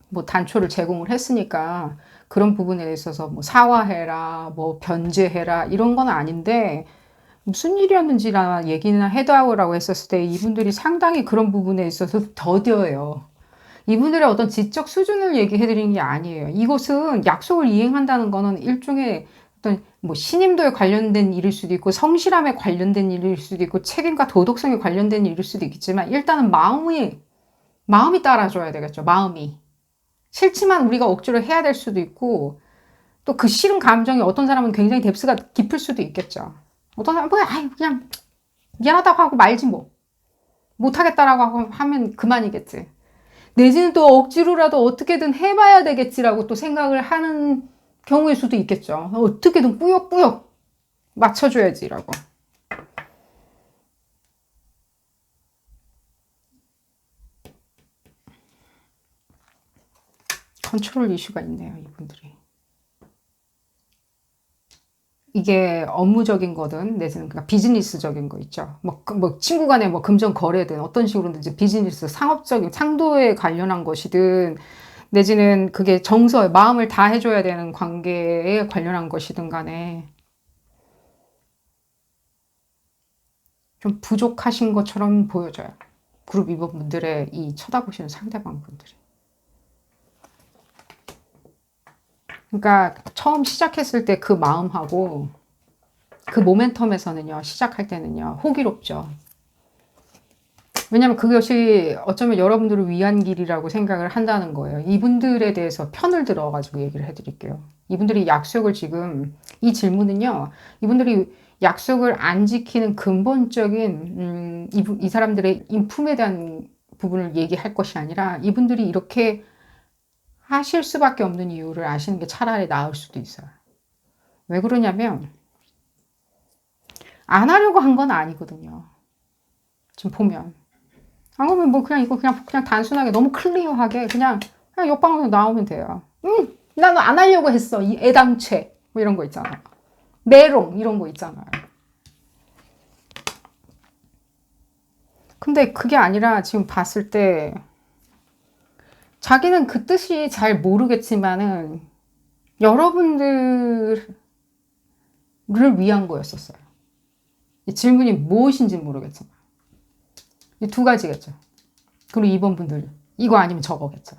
뭐 단초를 제공을 했으니까 그런 부분에 있어서 뭐 사과해라, 뭐 변제해라, 이런 건 아닌데, 무슨 일이었는지나 얘기나 해달라고 했었을 때 이분들이 상당히 그런 부분에 있어서 더뎌요. 이분들의 어떤 지적 수준을 얘기해 드리는 게 아니에요. 이것은 약속을 이행한다는 거는 일종의 어떤 뭐 신임도에 관련된 일일 수도 있고 성실함에 관련된 일일 수도 있고 책임과 도덕성에 관련된 일일 수도 있겠지만 일단은 마음이 따라줘야 되겠죠. 마음이. 싫지만 우리가 억지로 해야 될 수도 있고 또 그 싫은 감정이 어떤 사람은 굉장히 뎁스가 깊을 수도 있겠죠. 어떤 사람은 뭐 아이 그냥 미안하다고 하고 말지 뭐. 못하겠다라고 하면 그만이겠지. 내지는 또 억지로라도 어떻게든 해봐야 되겠지라고 또 생각을 하는 경우일 수도 있겠죠. 어떻게든 꾸역꾸역 맞춰줘야지라고. 컨트롤 이슈가 있네요, 이분들이. 이게 업무적인 거든 내지는 그냥 비즈니스적인 거 있죠. 뭐 친구 간에 뭐 금전 거래든 어떤 식으로든지 비즈니스, 상업적인 상도에 관련한 것이든 내지는 그게 정서, 마음을 다 해줘야 되는 관계에 관련한 것이든 간에 좀 부족하신 것처럼 보여져요. 그룹 2번 분들의 이 쳐다보시는 상대방 분들이. 그러니까 처음 시작했을 때 그 마음하고 그 모멘텀에서는요, 시작할 때는요, 호기롭죠. 왜냐면 그것이 어쩌면 여러분들을 위한 길이라고 생각을 한다는 거예요. 이분들에 대해서 편을 들어가지고 얘기를 해드릴게요. 이분들이 약속을 지금, 이 질문은요, 이분들이 약속을 안 지키는 근본적인, 이 사람들의 인품에 대한 부분을 얘기할 것이 아니라 이분들이 이렇게 하실 수밖에 없는 이유를 아시는 게 차라리 나을 수도 있어요. 왜 그러냐면, 안 하려고 한 건 아니거든요. 지금 보면. 안 그러면 뭐 그냥 이거 그냥 단순하게 너무 클리어하게 그냥 옆방으로 나오면 돼요. 나는 안 하려고 했어. 이 애당최. 뭐 이런 거 있잖아요. 메롱 이런 거 있잖아요. 근데 그게 아니라 지금 봤을 때 자기는 그 뜻이 잘 모르겠지만은 여러분들을 위한 거였었어요. 이 질문이 무엇인지 모르겠지만. 이 두 가지겠죠. 그리고 2번 분들 이거 아니면 저거겠죠.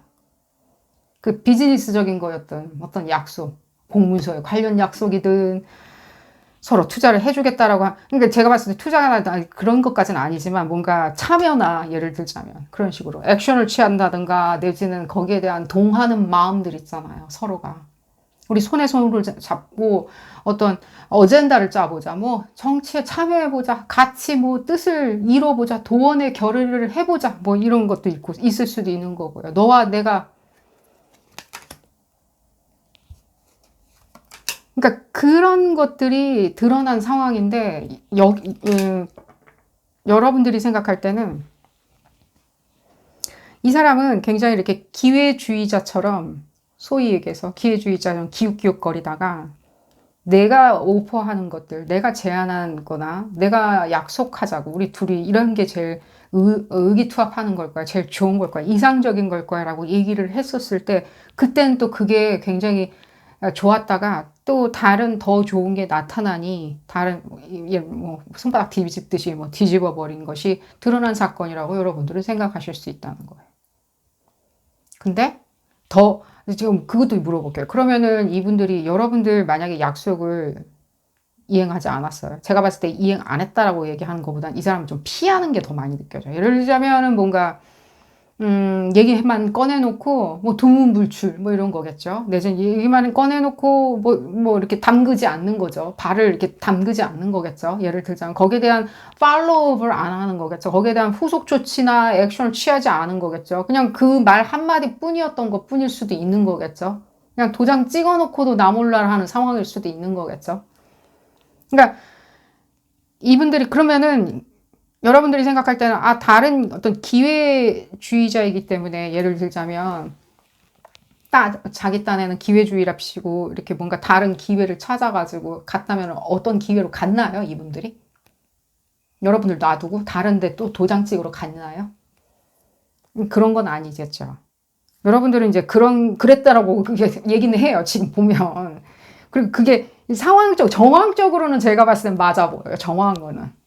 그 비즈니스적인 거였던 어떤 약속, 공문서에 관련 약속이든 서로 투자를 해주겠다라고 그러니까 제가 봤을 때 투자나 그런 것까지는 아니지만 뭔가 참여나 예를 들자면 그런 식으로 액션을 취한다든가 내지는 거기에 대한 동하는 마음들 있잖아요. 서로가. 우리 손에 손을 잡고 어떤 어젠다를 짜보자. 뭐 정치에 참여해보자. 같이 뭐 뜻을 이뤄보자. 도원의 결의를 해보자. 뭐 이런 것도 있고 있을 수도 있는 거고요. 너와 내가 그러니까 그런 것들이 드러난 상황인데 여러분들이 생각할 때는 이 사람은 굉장히 이렇게 기회주의자처럼 소위 얘기해서 기회주의자처럼 기웃기웃거리다가 내가 오퍼하는 것들, 내가 제안한 거나 내가 약속하자고 우리 둘이 이런 게 제일 의기투합하는 걸 거야. 제일 좋은 걸 거야. 이상적인 걸 거야 라고 얘기를 했었을 때 그때는 또 그게 굉장히 좋았다가 또 다른 더 좋은 게 나타나니 다른 뭐 손바닥 뒤집듯이 뭐 뒤집어 버린 것이 드러난 사건이라고 여러분들은 생각하실 수 있다는 거예요. 근데 더 지금 그것도 물어볼게요. 그러면은 이분들이 여러분들 만약에 약속을 이행하지 않았어요. 제가 봤을 때 이행 안 했다라고 얘기하는 것보단 이 사람은 좀 피하는 게 더 많이 느껴져요. 예를 들자면은 뭔가 얘기만 꺼내놓고, 뭐, 두문불출, 뭐, 이런 거겠죠. 내지는 얘기만 꺼내놓고, 뭐, 이렇게 담그지 않는 거죠. 발을 이렇게 담그지 않는 거겠죠. 예를 들자면, 거기에 대한 팔로우업을 안 하는 거겠죠. 거기에 대한 후속 조치나 액션을 취하지 않은 거겠죠. 그냥 그 말 한마디 뿐이었던 것 뿐일 수도 있는 거겠죠. 그냥 도장 찍어 놓고도 나 몰라 하는 상황일 수도 있는 거겠죠. 그러니까, 이분들이 그러면은, 여러분들이 생각할 때는 다른 어떤 기회주의자이기 때문에 예를 들자면 자기 딴에는 기회주의랍시고 이렇게 뭔가 다른 기회를 찾아가지고 갔다면 어떤 기회로 갔나요, 이분들이? 여러분들 놔두고 다른데 또 도장 찍으러 갔나요? 그런 건 아니겠죠. 여러분들은 이제 그랬다라고 그게 얘기는 해요, 지금 보면. 그리고 그게 정황적으로는 제가 봤을 땐 맞아 보여요, 정황은.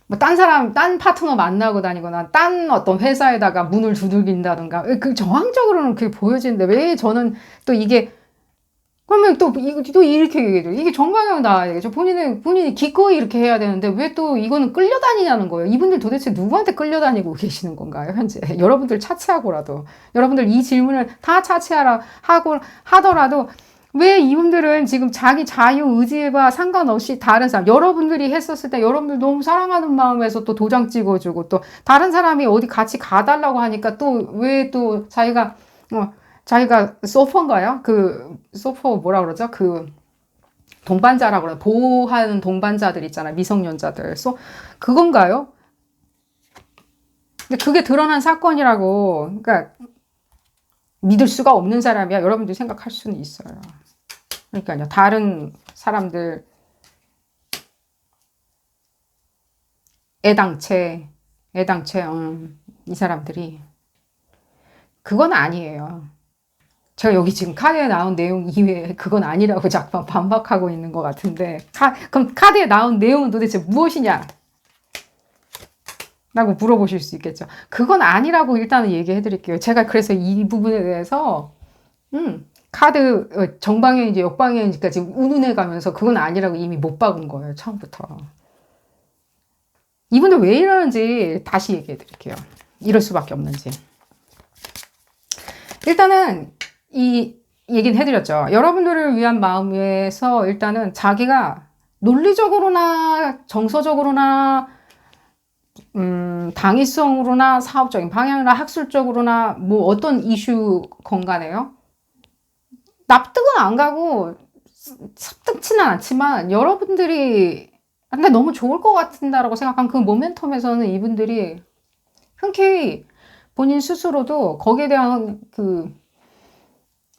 뭐, 딴 파트너 만나고 다니거나, 딴 어떤 회사에다가 문을 두들긴다든가, 그 정황적으로는 그게 보여지는데, 왜 저는 또 이게, 그러면 또 이렇게 얘기해요. 이게 정방향 나와야겠죠. 본인이 기꺼이 이렇게 해야 되는데, 왜 또 이거는 끌려다니냐는 거예요. 이분들 도대체 누구한테 끌려다니고 계시는 건가요, 현재? 여러분들 차치하고라도. 여러분들 이 질문을 다 하더라도, 왜 이분들은 지금 자기 자유 의지와 상관없이 다른 사람, 여러분들이 했었을 때 여러분들 너무 사랑하는 마음에서 또 도장 찍어주고 또 다른 사람이 어디 같이 가달라고 하니까 또 왜 또 자기가 소퍼인가요? 소퍼 뭐라 그러죠? 동반자라고 그러죠. 보호하는 동반자들 있잖아요. 미성년자들. 그건가요? 근데 그게 드러난 사건이라고, 그러니까 믿을 수가 없는 사람이야. 여러분들이 생각할 수는 있어요. 그러니까요. 다른 사람들 애당채 이 사람들이 그건 아니에요. 제가 여기 지금 카드에 나온 내용 이외에 그건 아니라고 자꾸 반박하고 있는 것 같은데 그럼 카드에 나온 내용은 도대체 무엇이냐? 라고 물어보실 수 있겠죠. 그건 아니라고 일단은 얘기해 드릴게요. 제가 그래서 이 부분에 대해서 카드 정방향인지 역방향인지까지 지금 운운해 가면서 그건 아니라고 이미 못 박은 거예요. 처음부터. 이분들 왜 이러는지 다시 얘기해 드릴게요. 이럴 수밖에 없는지. 일단은 이 얘기는 해드렸죠. 여러분들을 위한 마음에서 일단은 자기가 논리적으로나 정서적으로나 당위성으로나 사업적인 방향이나 학술적으로나 뭐 어떤 이슈 건가네요. 납득은 안 가고 섭득치는 않지만 여러분들이 근데 너무 좋을 것 같은다라고 생각한 그 모멘텀에서는 이분들이 흔쾌히 본인 스스로도 거기에 대한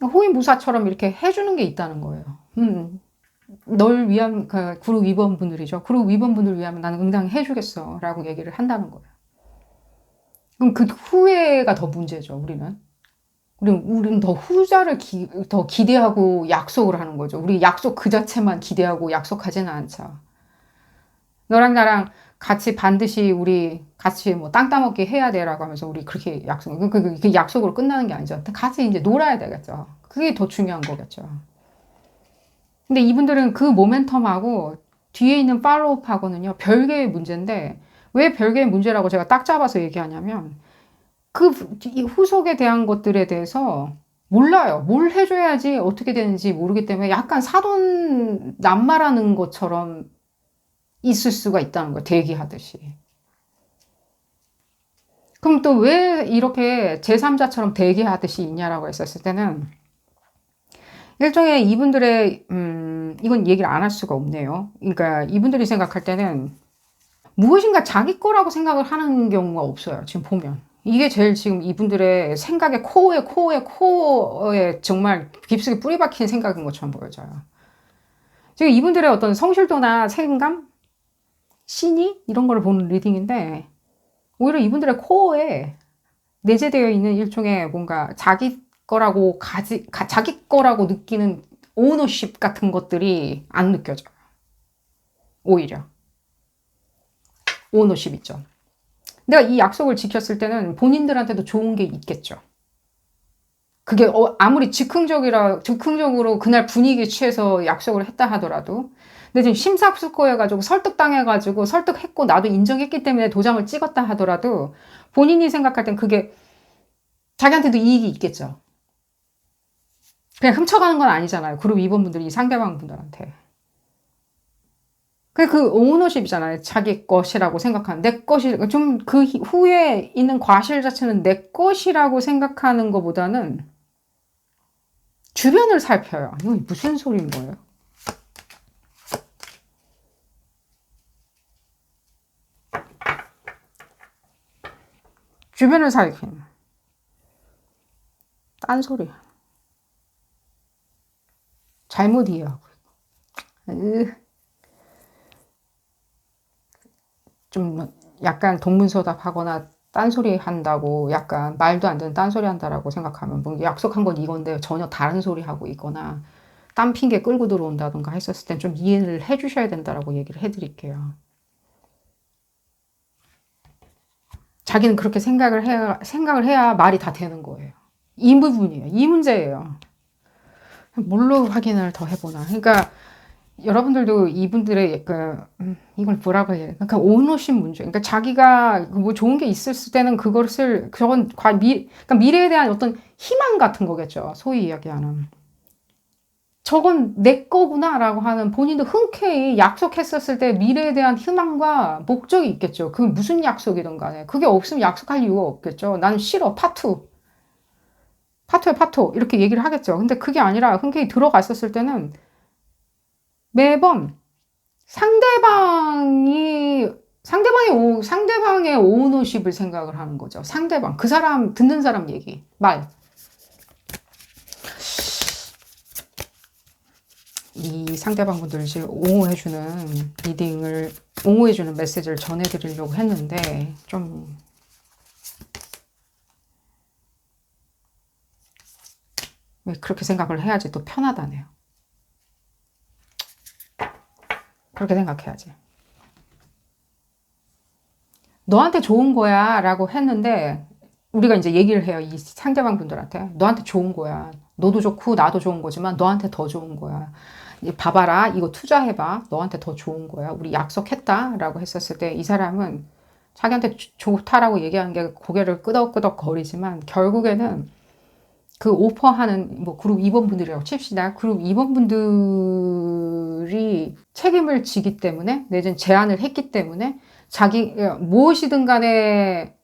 호위무사처럼 이렇게 해주는 게 있다는 거예요. 널 위한 그룹 위원분들이죠. 그룹 위원분들 위하면 나는 응당히 해주겠어 라고 얘기를 한다는 거예요. 그럼 그 후회가 더 문제죠. 우리는 더 후자를 더 기대하고 약속을 하는 거죠. 우리 약속 그 자체만 기대하고 약속하지는 않죠. 너랑 나랑 같이 반드시 우리 같이 뭐 땅 따먹기 해야 돼라고 하면서 우리 그렇게 그 약속으로 끝나는 게 아니죠. 같이 이제 놀아야 되겠죠. 그게 더 중요한 거겠죠. 근데 이분들은 그 모멘텀하고 뒤에 있는 팔로우업하고는요 별개의 문제인데 왜 별개의 문제라고 제가 딱 잡아서 얘기하냐면 그 후속에 대한 것들에 대해서 몰라요. 뭘 해줘야지 어떻게 되는지 모르기 때문에 약간 사돈 낱말하는 것처럼 있을 수가 있다는 거예요. 대기하듯이. 그럼 또 왜 이렇게 제3자처럼 대기하듯이 있냐라고 했었을 때는 일종의 이분들의 이건 얘기를 안 할 수가 없네요. 그러니까 이분들이 생각할 때는 무엇인가 자기 거라고 생각을 하는 경우가 없어요. 지금 보면. 이게 제일 지금 이분들의 생각의 코어에 정말 깊숙이 뿌리 박힌 생각인 것처럼 보여져요. 지금 이분들의 어떤 성실도나 책임감, 신이 이런 걸 보는 리딩인데 오히려 이분들의 코어에 내재되어 있는 일종의 뭔가 자기 거라고 느끼는 오너십 같은 것들이 안 느껴져요. 오히려. 오너십 있죠. 내가 이 약속을 지켰을 때는 본인들한테도 좋은 게 있겠죠. 그게 아무리 즉흥적으로 그날 분위기에 취해서 약속을 했다 하더라도 근데 지금 심사숙고해가지고 설득당해가지고 설득했고 나도 인정했기 때문에 도장을 찍었다 하더라도 본인이 생각할 땐 그게 자기한테도 이익이 있겠죠. 그냥 훔쳐가는 건 아니잖아요. 그룹 2번분들이 상대방 분들한테. 그 오너십이잖아요. 자기 것이라고 생각하는 내 것이 좀 그 후에 있는 과실 자체는 내 것이라고 생각하는 것보다는 주변을 살펴요. 이거 무슨 소리인 거예요? 주변을 살긴. 딴소리. 잘못 이해하고. 좀 약간 동문서답하거나 딴소리 한다고 약간 말도 안 되는 딴소리 한다라고 생각하면 뭐 약속한 건 이건데 전혀 다른 소리 하고 있거나 딴 핑계 끌고 들어온다던가 했었을 땐 좀 이해를 해주셔야 된다라고 얘기를 해드릴게요. 자기는 그렇게 생각을 해야 말이 다 되는 거예요. 이 부분이에요. 이 문제예요. 뭘로 확인을 더 해보나. 그러니까 여러분들도 이분들의 이걸 뭐라고 해야 돼? 그러니까 오너십 문제. 그러니까 자기가 뭐 좋은 게 있을 때는 그것을 그러니까 미래에 대한 어떤 희망 같은 거겠죠. 소위 이야기하는. 저건 내 거구나라고 하는 본인도 흔쾌히 약속했었을 때 미래에 대한 희망과 목적이 있겠죠. 그게 무슨 약속이든 간에. 그게 없으면 약속할 이유가 없겠죠. 나는 싫어. 파투. 파토야, 파토. 이렇게 얘기를 하겠죠. 근데 그게 아니라 흔쾌히 들어갔었을 때는 매번 상대방의 오너십을 생각을 하는 거죠. 상대방. 그 사람, 듣는 사람 얘기. 말. 이 상대방 분들을 지금 옹호해주는 리딩을, 옹호해주는 메시지를 전해드리려고 했는데, 좀, 왜 그렇게 생각을 해야지 또 편하다네요. 그렇게 생각해야지. 너한테 좋은 거야 라고 했는데 우리가 이제 얘기를 해요. 이 상대방 분들한테. 너한테 좋은 거야. 너도 좋고 나도 좋은 거지만 너한테 더 좋은 거야. 봐봐라. 이거 투자해봐. 너한테 더 좋은 거야. 우리 약속했다 라고 했었을 때 이 사람은 자기한테 좋다라고 얘기하는 게 고개를 끄덕끄덕 거리지만 결국에는 그 오퍼하는 뭐 그룹 임원분들이라고 칩시다. 그룹 임원분들이 책임을 지기 때문에 내지는 제안을 했기 때문에 자기 무엇이든 간에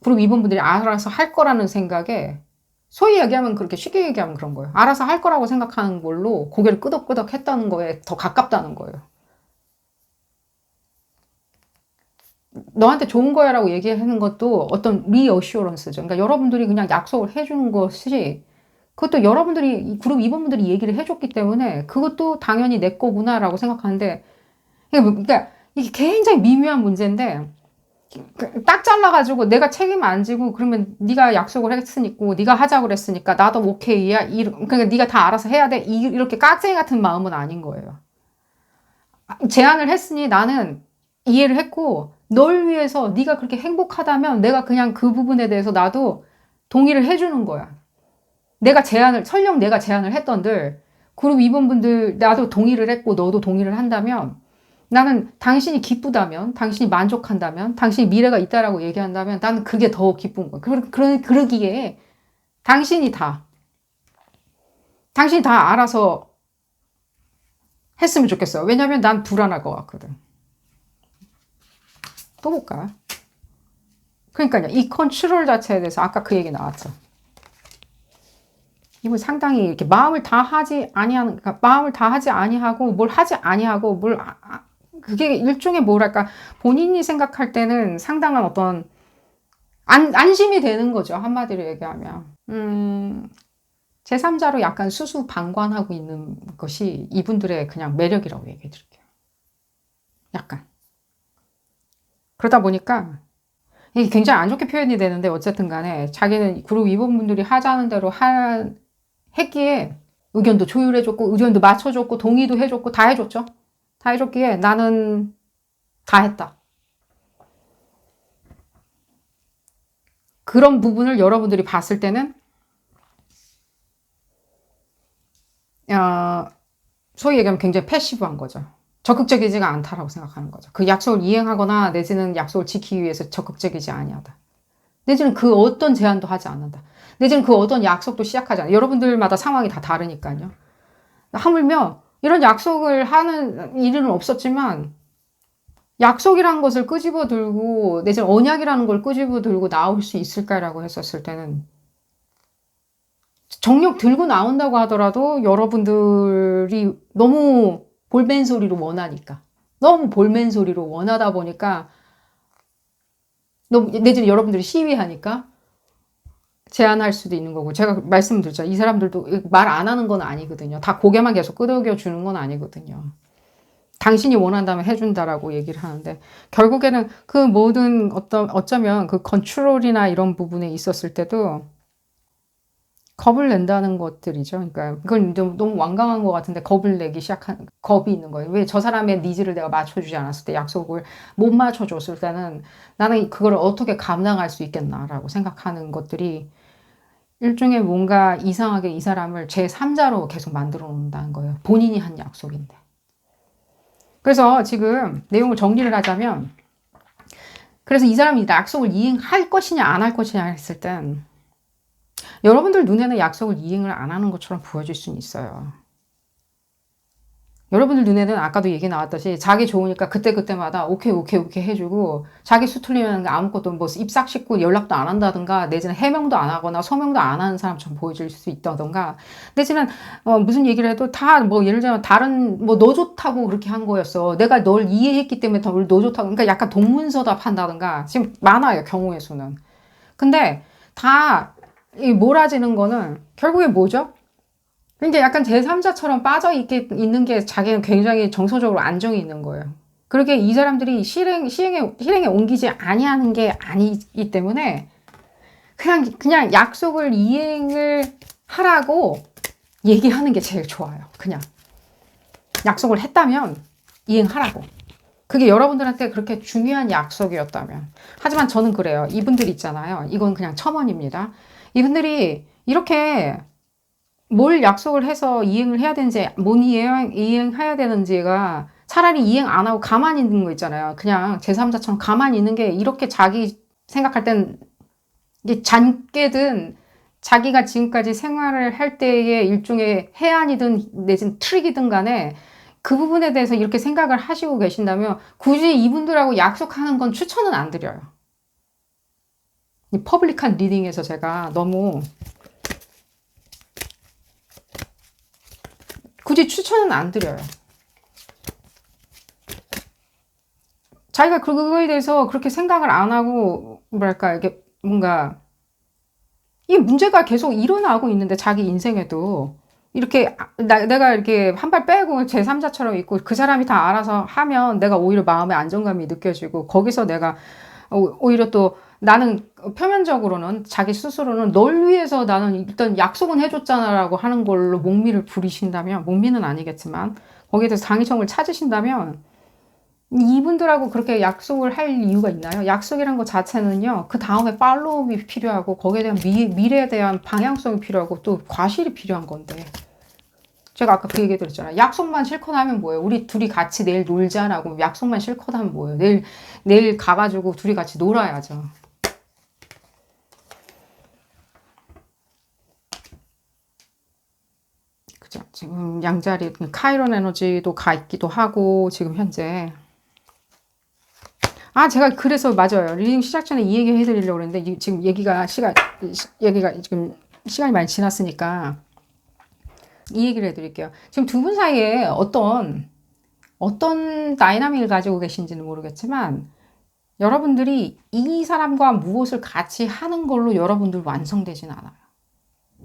그룹 임원분들이 알아서 할 거라는 생각에 소위 얘기하면 그렇게 쉽게 얘기하면 그런 거예요. 알아서 할 거라고 생각하는 걸로 고개를 끄덕끄덕 했다는 거에 더 가깝다는 거예요. 너한테 좋은 거야 라고 얘기하는 것도 어떤 리어슈런스죠. 그러니까 여러분들이 그냥 약속을 해주는 것이 그것도 여러분들이 그룹 임원분들이 얘기를 해줬기 때문에 그것도 당연히 내 거구나라고 생각하는데 그러니까 이게 굉장히 미묘한 문제인데 딱 잘라가지고 내가 책임 안 지고 그러면 네가 약속을 했으니까 네가 하자고 그랬으니까 나도 오케이야. 그러니까 네가 다 알아서 해야 돼. 이렇게 깍쟁이 같은 마음은 아닌 거예요. 제안을 했으니 나는 이해를 했고 널 위해서 네가 그렇게 행복하다면 내가 그냥 그 부분에 대해서 나도 동의를 해주는 거야. 설령 내가 제안을 했던들 그룹 임원분들 나도 동의를 했고 너도 동의를 한다면 나는 당신이 기쁘다면, 당신이 만족한다면, 당신이 미래가 있다라고 얘기한다면 나는 그게 더 기쁜 거야. 그러기에 당신이 다 알아서 했으면 좋겠어. 왜냐면 난 불안할 것 같거든. 또 볼까? 그러니까요. 이 컨트롤 자체에 대해서 아까 그 얘기 나왔죠. 이분 상당히 이렇게 마음을 다 하지 아니하고 뭘 하지 아니하고 그게 일종의 뭐랄까 본인이 생각할 때는 상당한 어떤 안심이 되는 거죠. 한마디로 얘기하면 제3자로 약간 수수방관하고 있는 것이 이분들의 그냥 매력이라고 얘기해 드릴게요. 약간 그러다 보니까 이게 굉장히 안 좋게 표현이 되는데 어쨌든 간에 자기는 그룹 임원분들이 하자는 대로 했기에 의견도 조율해줬고 의견도 맞춰줬고 동의도 해줬고 다 해줬죠. 다 해줬기에 나는 다 했다. 그런 부분을 여러분들이 봤을 때는 소위 얘기하면 굉장히 패시브한 거죠. 적극적이지가 않다라고 생각하는 거죠. 그 약속을 이행하거나 내지는 약속을 지키기 위해서 적극적이지 아니하다. 내지는 그 어떤 제안도 하지 않는다. 내지는 그 어떤 약속도 시작하지 않는다. 여러분들마다 상황이 다 다르니까요. 하물며 이런 약속을 하는 일은 없었지만 약속이라는 것을 끄집어 들고 내지는 언약이라는 걸 끄집어 들고 나올 수 있을까라고 했었을 때는 정력 들고 나온다고 하더라도 여러분들이 너무 볼멘소리로 원하니까 너무 볼멘소리로 원하다 보니까 내지는 여러분들이 시위하니까 제한할 수도 있는 거고, 제가 말씀드렸죠. 이 사람들도 말 안 하는 건 아니거든요. 다 고개만 계속 끄덕여 주는 건 아니거든요. 당신이 원한다면 해준다라고 얘기를 하는데, 결국에는 그 모든 어쩌면 그 컨트롤이나 이런 부분에 있었을 때도 겁을 낸다는 것들이죠. 그러니까 그건 너무 완강한 것 같은데 겁을 내기 시작한 겁이 있는 거예요. 왜 저 사람의 니즈를 내가 맞춰주지 않았을 때, 약속을 못 맞춰줬을 때는 나는 그걸 어떻게 감당할 수 있겠나라고 생각하는 것들이 일종의 뭔가 이상하게 이 사람을 제3자로 계속 만들어 놓는다는 거예요. 본인이 한 약속인데. 그래서 지금 내용을 정리를 하자면, 그래서 이 사람이 약속을 이행할 것이냐 안 할 것이냐 했을 땐 여러분들 눈에는 약속을 이행을 안 하는 것처럼 보여질 수는 있어요. 여러분들 눈에는 아까도 얘기 나왔듯이 자기 좋으니까 그때그때마다 오케이 해주고, 자기 수틀리면 아무것도 뭐 입 싹 씻고 연락도 안 한다든가, 내지는 해명도 안 하거나 서명도 안 하는 사람처럼 보여질 수 있다든가, 내지는 무슨 얘기를 해도 다 뭐 예를 들면 다른 뭐 너 좋다고 그렇게 한 거였어, 내가 널 이해했기 때문에 너 좋다고, 그러니까 약간 동문서답 한다든가 지금 많아요, 경우의 수는. 근데 다 이 몰아지는 거는 결국에 뭐죠? 그러니까 약간 제3자처럼 있는 게 자기는 굉장히 정서적으로 안정이 있는 거예요. 그렇게 이 사람들이 실행에 옮기지 아니하는 게 아니기 때문에 그냥 약속을 이행을 하라고 얘기하는 게 제일 좋아요. 그냥 약속을 했다면 이행하라고. 그게 여러분들한테 그렇게 중요한 약속이었다면. 하지만 저는 그래요. 이분들 있잖아요. 이건 그냥 첨언입니다. 이분들이 이렇게 뭘 약속을 해서 이행을 해야 되는지, 못 이행해야 되는지가, 차라리 이행 안 하고 가만히 있는 거 있잖아요. 그냥 제3자처럼 가만히 있는 게, 이렇게 자기 생각할 땐 이게 잔깨든 자기가 지금까지 생활을 할 때의 일종의 해안이든 내지는 트릭이든 간에 그 부분에 대해서 이렇게 생각을 하시고 계신다면 굳이 이분들하고 약속하는 건 추천은 안 드려요. 이 퍼블릭한 리딩에서 제가 너무 굳이 추천은 안 드려요. 자기가 그거에 대해서 그렇게 생각을 안 하고, 뭐랄까, 이게 뭔가, 이 문제가 계속 일어나고 있는데, 자기 인생에도, 이렇게, 내가 이렇게 한 발 빼고 제3자처럼 있고, 그 사람이 다 알아서 하면 내가 오히려 마음의 안정감이 느껴지고, 거기서 내가 오히려 또 나는 표면적으로는, 자기 스스로는 널 위해서 나는 일단 약속은 해줬잖아라고 하는 걸로 목미를 부리신다면, 목미는 아니겠지만 거기에 대해서 당위성을 찾으신다면, 이분들하고 그렇게 약속을 할 이유가 있나요? 약속이란 것 자체는요, 그 다음에 팔로우업이 필요하고, 거기에 대한 미래에 대한 방향성이 필요하고, 또 과실이 필요한 건데, 제가 아까 그 얘기 드렸잖아요. 약속만 실컷 하면 뭐예요? 우리 둘이 같이 내일 놀자라고 약속만 실컷 하면 뭐예요? 내일 가가지고 둘이 같이 놀아야죠. 그죠? 지금 양자리, 카이론 에너지도 가 있기도 하고, 지금 현재. 제가 그래서 맞아요. 리딩 시작 전에 이 얘기 해드리려고 그랬는데, 지금 얘기가 지금 시간이 많이 지났으니까, 이 얘기를 해드릴게요. 지금 두 분 사이에 어떤 다이나믹을 가지고 계신지는 모르겠지만, 여러분들이 이 사람과 무엇을 같이 하는 걸로 여러분들 완성되진 않아요.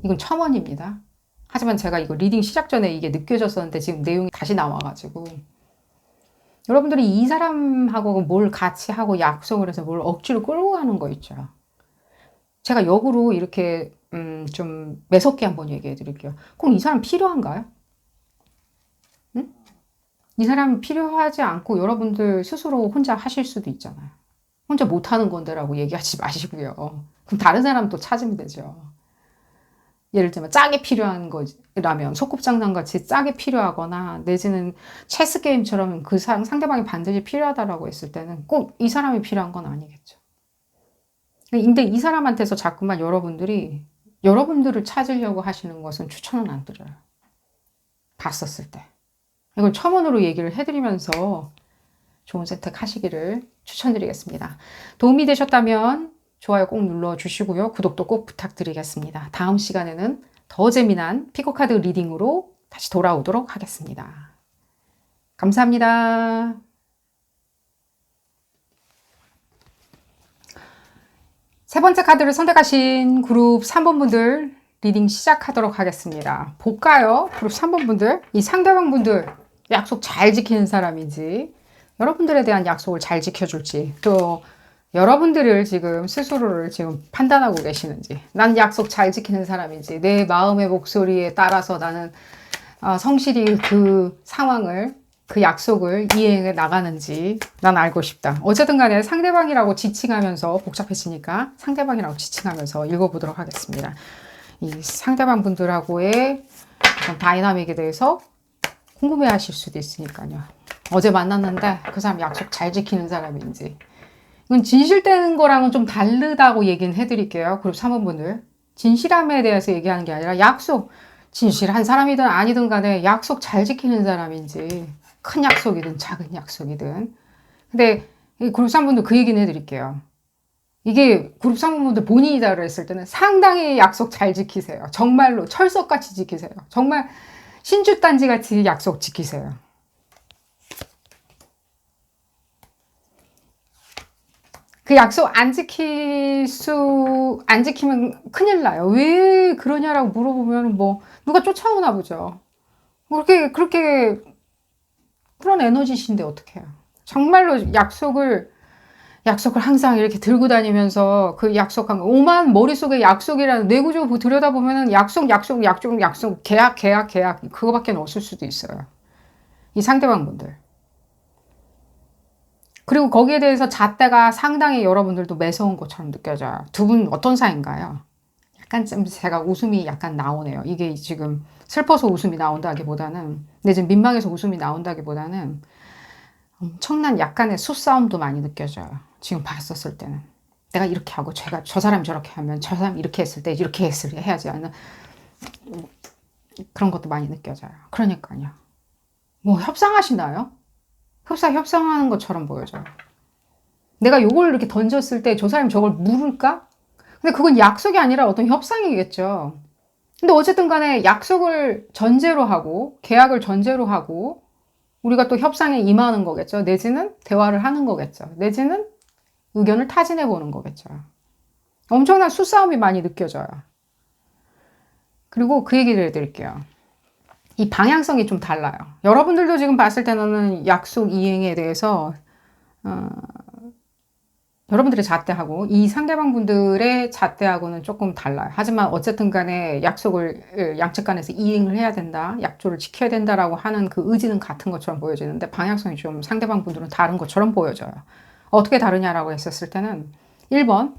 이건 첨언입니다. 하지만 제가 이거 리딩 시작 전에 이게 느껴졌었는데 지금 내용이 다시 나와가지고, 여러분들이 이 사람하고 뭘 같이 하고 약속을 해서 뭘 억지로 끌고 가는 거 있죠. 제가 역으로 이렇게 좀 매섭게 한번 얘기해 드릴게요. 꼭 이 사람 필요한가요? 응? 이 사람이 필요하지 않고 여러분들 스스로 혼자 하실 수도 있잖아요. 혼자 못하는 건데라고 얘기하지 마시고요. 그럼 다른 사람 또 찾으면 되죠. 예를 들면 짝이 필요한 거라면, 소꿉장난같이 짝이 필요하거나, 내지는 체스게임처럼 그 상대방이 반드시 필요하다라고 했을 때는 꼭 이 사람이 필요한 건 아니겠죠. 근데 이 사람한테서 자꾸만 여러분들을 찾으려고 하시는 것은 추천은 안 드려요. 봤었을 때. 이건 첨언으로 얘기를 해드리면서 좋은 선택 하시기를 추천드리겠습니다. 도움이 되셨다면 좋아요 꼭 눌러주시고요. 구독도 꼭 부탁드리겠습니다. 다음 시간에는 더 재미난 피코카드 리딩으로 다시 돌아오도록 하겠습니다. 감사합니다. 세 번째 카드를 선택하신 그룹 3번 분들 리딩 시작하도록 하겠습니다. 볼까요? 그룹 3번 분들, 이 상대방 분들 약속 잘 지키는 사람인지, 여러분들에 대한 약속을 잘 지켜줄지, 또 여러분들을 지금 스스로를 지금 판단하고 계시는지, 난 약속 잘 지키는 사람인지, 내 마음의 목소리에 따라서 나는 성실히 그 상황을, 그 약속을 이행해 나가는지 난 알고 싶다. 어쨌든 간에 상대방이라고 지칭하면서, 복잡해지니까 상대방이라고 지칭하면서 읽어보도록 하겠습니다. 이 상대방 분들하고의 다이나믹에 대해서 궁금해 하실 수도 있으니까요. 어제 만났는데 그 사람 약속 잘 지키는 사람인지. 이건 진실되는 거랑은 좀 다르다고 얘기는 해드릴게요. 그리고 3번 분들. 진실함에 대해서 얘기하는 게 아니라 약속, 진실한 사람이든 아니든 간에 약속 잘 지키는 사람인지, 큰 약속이든 작은 약속이든. 근데 이 그룹 3분들 그 얘기는 해드릴게요. 이게 그룹 3분들 본인이다 그랬을 때는 상당히 약속 잘 지키세요. 정말로 철석같이 지키세요. 정말 신주단지 같이 약속 지키세요. 그 약속 안 지키면 큰일 나요. 왜 그러냐라고 물어보면 뭐 누가 쫓아오나 보죠. 그렇게 그런 에너지신데 어떡해요. 정말로 약속을 항상 이렇게 들고 다니면서 그 약속한 거, 오만 머릿속에 약속이라는 뇌구조 들여다보면은 약속, 계약, 그거밖에 없을 수도 있어요. 이 상대방 분들. 그리고 거기에 대해서 잣대가 상당히 여러분들도 매서운 것처럼 느껴져요. 두 분 어떤 사이인가요? 약간 좀 제가 웃음이 약간 나오네요. 이게 지금 슬퍼서 웃음이 나온다기보다는, 지금 민망해서 웃음이 나온다기보다는 엄청난 약간의 수싸움도 많이 느껴져요. 지금 봤었을 때는. 내가 이렇게 하고 저 사람이 저렇게 하면 저 사람이 이렇게 했을 때 이렇게 해야지 않는 그런 것도 많이 느껴져요. 그러니까요. 뭐 협상하시나요? 협상하는 것처럼 보여져요. 내가 요걸 이렇게 던졌을 때 저 사람이 저걸 물을까? 근데 그건 약속이 아니라 어떤 협상이겠죠. 근데 어쨌든 간에 약속을 전제로 하고, 계약을 전제로 하고, 우리가 또 협상에 임하는 거겠죠. 내지는 대화를 하는 거겠죠. 내지는 의견을 타진해 보는 거겠죠. 엄청난 수싸움이 많이 느껴져요. 그리고 그 얘기를 해드릴게요. 이 방향성이 좀 달라요. 여러분들도 지금 봤을 때는 약속 이행에 대해서 여러분들의 잣대하고 이 상대방 분들의 잣대하고는 조금 달라요. 하지만 어쨌든 간에 약속을 양측 간에서 이행을 해야 된다, 약조를 지켜야 된다라고 하는 그 의지는 같은 것처럼 보여지는데 방향성이 좀 상대방 분들은 다른 것처럼 보여져요. 어떻게 다르냐라고 했었을 때는 1번,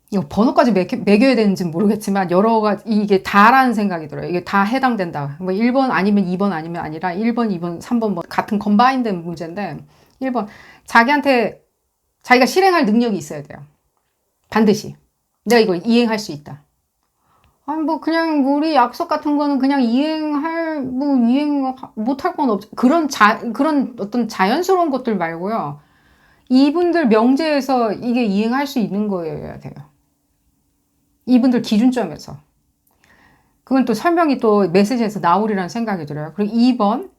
이거 번호까지 매겨야 되는지 모르겠지만 여러 가지 이게 다라는 생각이 들어요. 이게 다 해당된다. 뭐 1번 아니면 2번 아니면 아니라 1번, 2번, 3번 뭐 같은 컨바인된 문제인데 1번, 자기가 실행할 능력이 있어야 돼요. 반드시. 내가 이걸 이행할 수 있다. 아니, 뭐, 그냥, 우리 약속 같은 거는 그냥 이행 못할 건 없죠. 그런 어떤 자연스러운 것들 말고요. 이분들 명제에서 이게 이행할 수 있는 거여야 돼요. 이분들 기준점에서. 그건 또 설명이 또 메시지에서 나오리라는 생각이 들어요. 그리고 2번,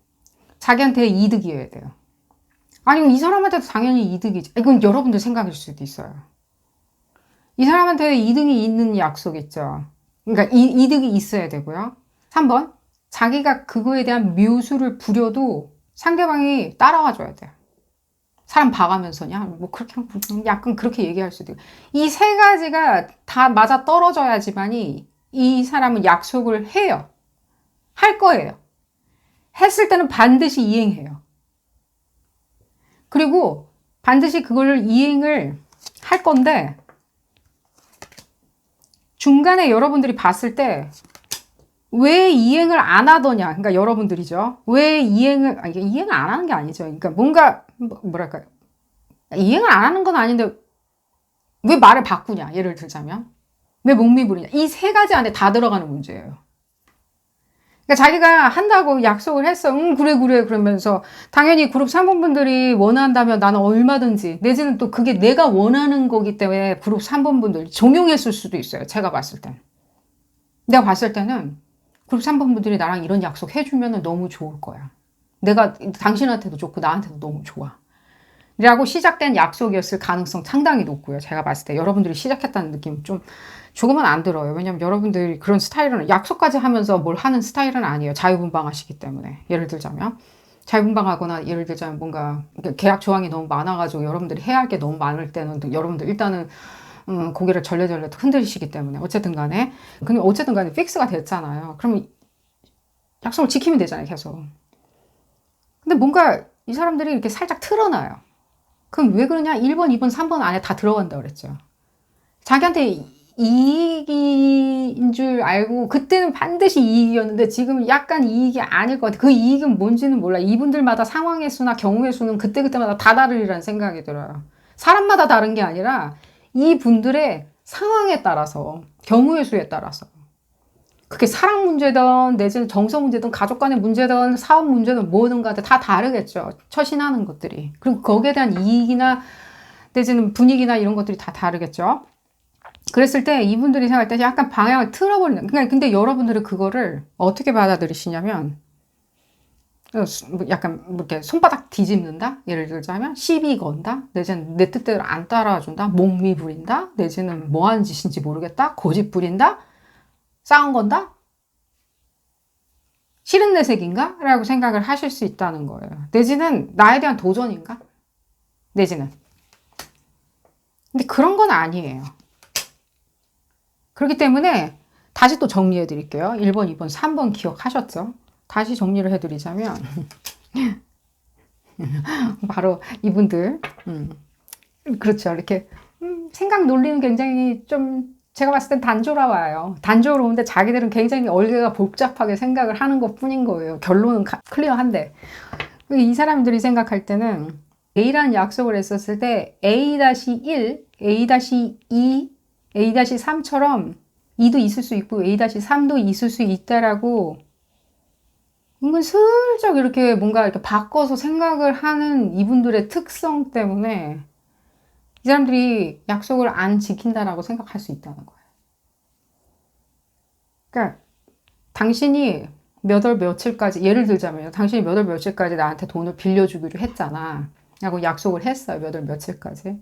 자기한테 이득이어야 돼요. 아니, 이 사람한테도 당연히 이득이지. 이건 여러분들 생각일 수도 있어요. 이 사람한테 이득이 있는 약속 있죠. 그러니까 이득이 있어야 되고요. 3번, 자기가 그거에 대한 묘수를 부려도 상대방이 따라와 줘야 돼요. 사람 봐가면서냐? 뭐 그렇게 약간 그렇게 얘기할 수도 있고. 이 세 가지가 다 맞아 떨어져야지만이 이 사람은 약속을 해요. 할 거예요. 했을 때는 반드시 이행해요. 그리고 반드시 그걸 이행을 할 건데 중간에 여러분들이 봤을 때 왜 이행을 안 하더냐. 그러니까 여러분들이죠. 왜 이행을 안 하는 게 아니죠. 그러니까 뭔가 뭐랄까요. 이행을 안 하는 건 아닌데 왜 말을 바꾸냐. 예를 들자면 왜 목미부리냐. 이 세 가지 안에 다 들어가는 문제예요. 그러니까 자기가 한다고 약속을 했어. 그래 그러면서 당연히 그룹 3번 분들이 원한다면 나는 얼마든지, 내지는 또 그게 내가 원하는 거기 때문에 그룹 3번 분들 종용했을 수도 있어요. 제가 봤을 땐. 내가 봤을 때는 그룹 3번 분들이 나랑 이런 약속 해주면 너무 좋을 거야. 내가 당신한테도 좋고 나한테도 너무 좋아. 라고 시작된 약속이었을 가능성 상당히 높고요. 제가 봤을 때 여러분들이 시작했다는 느낌 좀 조금은 안 들어요. 왜냐면 여러분들이 그런 스타일은 약속까지 하면서 뭘 하는 스타일은 아니에요. 자유분방하시기 때문에. 예를 들자면 자유분방하거나 예를 들자면 뭔가 계약 조항이 너무 많아가지고 여러분들이 해야 할 게 너무 많을 때는 여러분들 일단은 고개를 절레절레 흔들리시기 때문에 어쨌든 간에 근데 어쨌든 간에 픽스가 됐잖아요. 그러면 약속을 지키면 되잖아요. 계속. 근데 뭔가 이 사람들이 이렇게 살짝 틀어놔요. 그럼 왜 그러냐? 1번, 2번, 3번 안에 다 들어간다 그랬죠. 자기한테 이익인 줄 알고 그때는 반드시 이익이었는데 지금은 약간 이익이 아닐 것 같아. 그 이익은 뭔지는 몰라. 이분들마다 상황의 수나 경우의 수는 그때그때마다 다 다르리라는 생각이 들어요. 사람마다 다른 게 아니라 이분들의 상황에 따라서 경우의 수에 따라서 그게 사랑 문제든 내지는 정서 문제든 가족 간의 문제든 사업 문제든 뭐든 간에 다 다르겠죠. 처신하는 것들이. 그리고 거기에 대한 이익이나 내지는 분위기나 이런 것들이 다 다르겠죠. 그랬을 때 이분들이 생각할 때 약간 방향을 틀어버리는. 그러니까 근데 여러분들은 그거를 어떻게 받아들이시냐면 약간 이렇게 손바닥 뒤집는다? 예를 들자면 시비 건다? 내지는 내 뜻대로 안 따라준다? 목미 부린다? 내지는 뭐 하는 짓인지 모르겠다? 고집 부린다? 싸운 건다? 싫은 내색인가? 라고 생각을 하실 수 있다는 거예요. 내지는 나에 대한 도전인가? 내지는. 근데 그런 건 아니에요. 그렇기 때문에 다시 또 정리해 드릴게요. 1번, 2번, 3번 기억하셨죠? 다시 정리를 해 드리자면 바로 이분들 그렇죠. 이렇게 생각 논리는 굉장히 좀 제가 봤을 땐 단조로워요. 단조로운데 자기들은 굉장히 얼개가 복잡하게 생각을 하는 것 뿐인 거예요. 결론은 클리어한데 이 사람들이 생각할 때는 A라는 약속을 했었을 때 A-1, A-2, A-3처럼 2도 있을 수 있고 A-3도 있을 수 있다라고 은근슬쩍 이렇게 뭔가 이렇게 바꿔서 생각을 하는 이분들의 특성 때문에 이 사람들이 약속을 안 지킨다라고 생각할 수 있다는 거예요. 그러니까 당신이 몇 월 며칠까지 예를 들자면 당신이 몇 월 며칠까지 나한테 돈을 빌려주기로 했잖아 라고 약속을 했어요. 몇 월 며칠까지.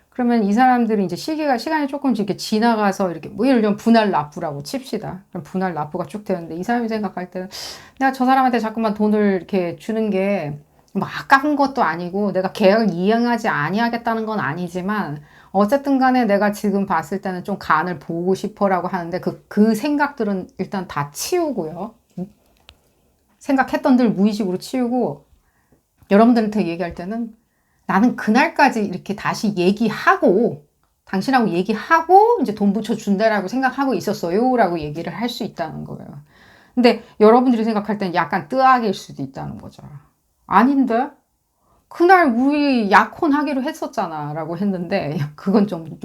그러면 이 사람들이 이제 시간이 조금씩 이렇게 지나가서 이렇게, 뭐 예를 들면 분할 납부라고 칩시다. 그럼 분할 납부가 쭉 되는데 이 사람이 생각할 때는 내가 저 사람한테 자꾸만 돈을 이렇게 주는 게 뭐 아까운 것도 아니고 내가 계약을 이행하지 아니하겠다는 건 아니지만 어쨌든 간에 내가 지금 봤을 때는 좀 간을 보고 싶어라고 하는데 그 생각들은 일단 다 치우고요. 생각했던 들 무의식으로 치우고 여러분들한테 얘기할 때는 나는 그날까지 이렇게 다시 얘기하고 당신하고 얘기하고 이제 돈 붙여준다라고 생각하고 있었어요 라고 얘기를 할 수 있다는 거예요. 근데 여러분들이 생각할 때는 약간 뜨악일 수도 있다는 거죠. 아닌데? 그날 우리 약혼하기로 했었잖아 라고 했는데 그건 좀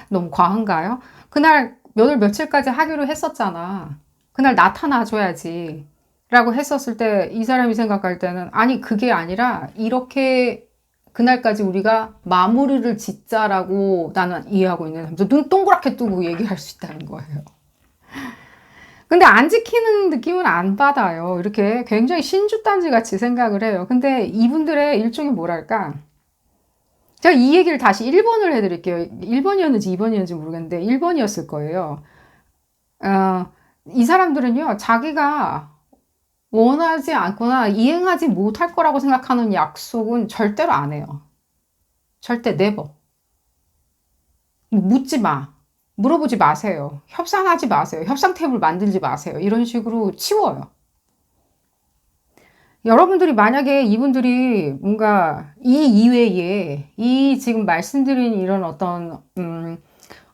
너무 과한가요? 그날 몇 월 며칠까지 하기로 했었잖아. 그날 나타나줘야지 라고 했었을 때 이 사람이 생각할 때는 아니 그게 아니라 이렇게 그날까지 우리가 마무리를 짓자라고 나는 이해하고 있는 하면서 눈 동그랗게 뜨고 얘기할 수 있다는 거예요. 근데 안 지키는 느낌은 안 받아요. 이렇게 굉장히 신주단지 같이 생각을 해요. 근데 이분들의 일종의 뭐랄까. 제가 이 얘기를 다시 1번을 해드릴게요. 1번이었는지 2번이었는지 모르겠는데 1번이었을 거예요. 이 사람들은요, 자기가 원하지 않거나 이행하지 못할 거라고 생각하는 약속은 절대로 안 해요. 절대 never. 묻지 마. 물어보지 마세요. 협상하지 마세요. 협상 탭을 만들지 마세요. 이런 식으로 치워요. 여러분들이 만약에 이분들이 뭔가 이 이외에 이 지금 말씀드린 이런 어떤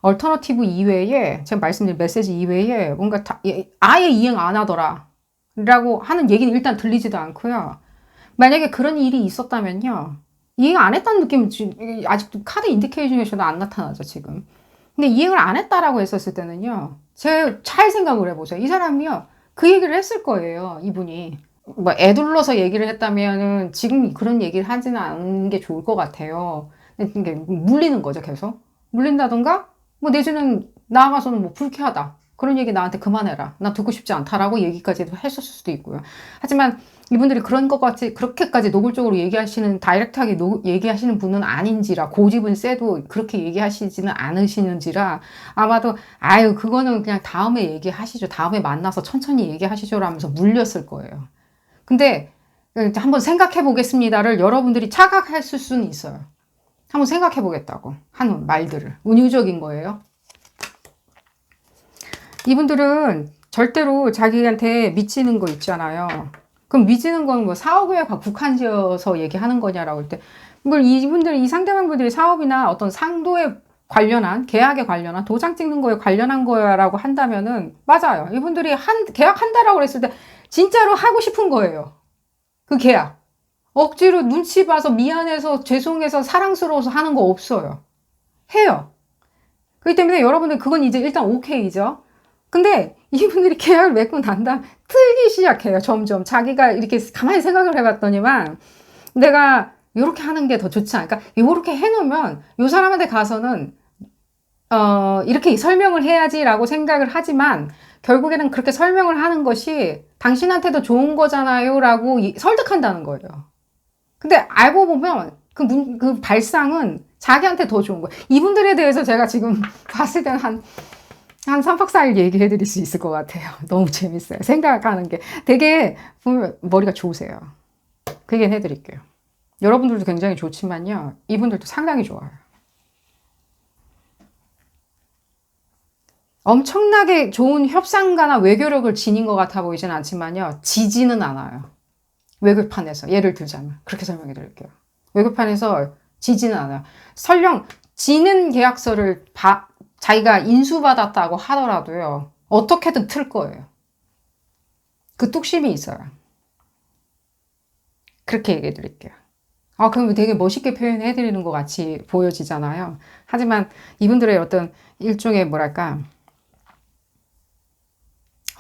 얼터너티브 이외에 제가 말씀드린 메시지 이외에 뭔가 아예 이행 안 하더라 라고 하는 얘기는 일단 들리지도 않고요. 만약에 그런 일이 있었다면요. 이행 안 했다는 느낌은 아직도 카드 인디케이션에서도 안 나타나죠, 지금. 근데 이행을 안 했다라고 했었을 때는요. 잘 생각을 해보세요. 이 사람이요. 그 얘기를 했을 거예요, 이분이. 뭐 애둘러서 얘기를 했다면은 지금 그런 얘기를 하지는 않는 게 좋을 것 같아요. 이게 물리는 거죠, 계속. 물린다던가, 뭐 내지는 나아가서는 뭐 불쾌하다. 그런 얘기 나한테 그만해라. 나 듣고 싶지 않다라고 얘기까지도 했었을 수도 있고요. 하지만 이분들이 그런 것 같이 그렇게까지 노골적으로 얘기하시는 다이렉트하게 얘기하시는 분은 아닌지라 고집은 세도 그렇게 얘기하시지는 않으시는지라 아마도 아유 그거는 그냥 다음에 얘기하시죠. 다음에 만나서 천천히 얘기하시죠 라면서 물렸을 거예요. 근데 한번 생각해 보겠습니다를 여러분들이 착각했을 수는 있어요. 한번 생각해 보겠다고 하는 말들을 운유적인 거예요. 이분들은 절대로 자기한테 미치는 거 있잖아요. 그럼 미치는 건 뭐 사업에 국한지어서 얘기하는 거냐라고 할 때, 이분들, 이 상대방분들이 사업이나 어떤 상도에 관련한, 계약에 관련한, 도장 찍는 거에 관련한 거야라고 한다면은, 맞아요. 이분들이 계약한다라고 그랬을 때, 진짜로 하고 싶은 거예요. 그 계약. 억지로 눈치 봐서 미안해서, 죄송해서, 사랑스러워서 하는 거 없어요. 해요. 그렇기 때문에 여러분들 그건 이제 일단 오케이죠. 근데 이분들이 계약을 맺고 난 다음 틀기 시작해요. 점점 자기가 이렇게 가만히 생각을 해봤더니만 내가 이렇게 하는 게 더 좋지 않을까? 이렇게 해놓으면 이 사람한테 가서는 이렇게 설명을 해야지라고 생각을 하지만 결국에는 그렇게 설명을 하는 것이 당신한테도 좋은 거잖아요 라고 설득한다는 거예요. 근데 알고 보면 그 발상은 자기한테 더 좋은 거예요. 이분들에 대해서 제가 지금 봤을 때는 한 3박 4일 얘기해 드릴 수 있을 것 같아요. 너무 재밌어요. 생각하는 게 되게 머리가 좋으세요. 그 얘기는 해드릴게요. 여러분들도 굉장히 좋지만요. 이분들도 상당히 좋아요. 엄청나게 좋은 협상가나 외교력을 지닌 것 같아 보이진 않지만요. 지지는 않아요. 외교판에서. 예를 들자면. 그렇게 설명해 드릴게요. 외교판에서 지지는 않아요. 설령 지는 계약서를 자기가 인수받았다고 하더라도요. 어떻게든 틀 거예요. 그 뚝심이 있어요. 그렇게 얘기해 드릴게요. 그럼 되게 멋있게 표현해 드리는 것 같이 보여지잖아요. 하지만 이분들의 어떤 일종의 뭐랄까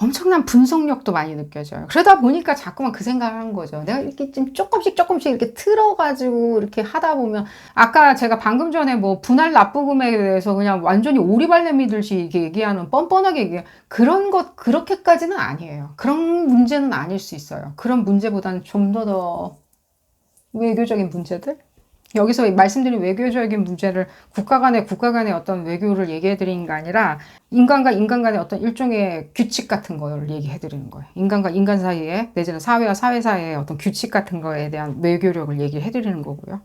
엄청난 분석력도 많이 느껴져요. 그러다 보니까 자꾸만 그 생각을 하는 거죠. 내가 이렇게 좀 조금씩 이렇게 틀어가지고 이렇게 하다 보면 아까 제가 방금 전에 뭐 분할 납부금에 대해서 그냥 완전히 오리발냄 미듯이 이렇게 얘기하는 뻔뻔하게 얘기해 그런 것 그렇게까지는 아니에요. 그런 문제는 아닐 수 있어요. 그런 문제보다는 좀 더 외교적인 문제들? 여기서 말씀드린 외교적인 문제를 국가 간의 어떤 외교를 얘기해 드리는 게 아니라 인간과 인간 간의 어떤 일종의 규칙 같은 걸 얘기해 드리는 거예요. 인간과 인간 사이에 내지는 사회와 사회 사이의 어떤 규칙 같은 거에 대한 외교력을 얘기해 드리는 거고요.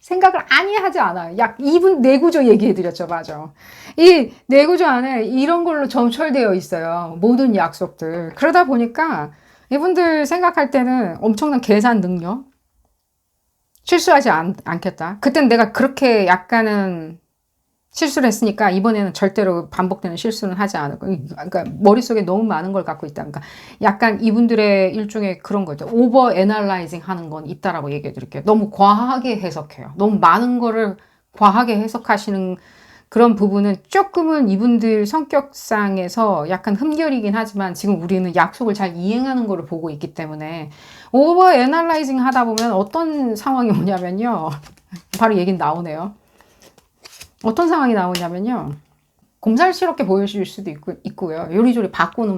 생각을 아니 하지 않아요. 약 2분 내구조 얘기해 드렸죠. 맞아. 이 내구조 안에 이런 걸로 점철되어 있어요. 모든 약속들. 그러다 보니까 이분들 생각할 때는 엄청난 계산 능력, 실수하지 않겠다. 그땐 내가 그렇게 약간은 실수를 했으니까 이번에는 절대로 반복되는 실수는 하지 않을 거예요. 그러니까 머릿속에 너무 많은 걸 갖고 있다. 그러니까 약간 이분들의 일종의 그런 거죠. 오버 애널라이징 하는 건 있다라고 얘기해 드릴게요. 너무 과하게 해석해요. 너무 많은 거를 과하게 해석하시는 그런 부분은 조금은 이분들 성격상에서 약간 흠결이긴 하지만 지금 우리는 약속을 잘 이행하는 거를 보고 있기 때문에 오버 애널라이징 하다 보면 어떤 상황이 오냐면요. 바로 얘기는 나오네요. 어떤 상황이 나오냐면요. 곰살스럽게 보여질 수도 있고요. 요리조리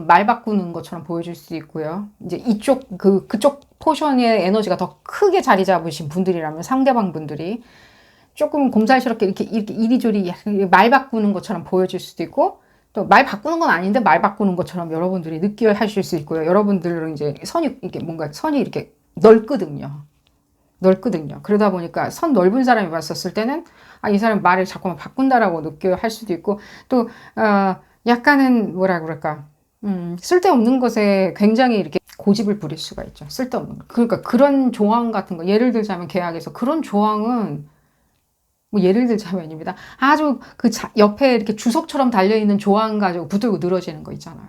말 바꾸는 것처럼 보여질 수도 있고요. 이제 그쪽 포션의 에너지가 더 크게 자리 잡으신 분들이라면 상대방 분들이 조금 곰살스럽게 이렇게 이리저리 말 바꾸는 것처럼 보여질 수도 있고 또 말 바꾸는 건 아닌데 말 바꾸는 것처럼 여러분들이 느껴하실 수 있고요. 여러분들은 이제 선이 이렇게 넓거든요. 그러다 보니까 선 넓은 사람이 봤었을 때는 이 사람 말을 자꾸만 바꾼다라고 느껴 할 수도 있고 또 약간은 뭐라 그럴까 쓸데없는 것에 굉장히 이렇게 고집을 부릴 수가 있죠. 쓸데없는 거. 그러니까 그런 조항 같은 거 예를 들자면 계약에서 그런 조항은 뭐 예를 들자면입니다. 아주 옆에 이렇게 주석처럼 달려있는 조항 가지고 붙들고 늘어지는 거 있잖아요.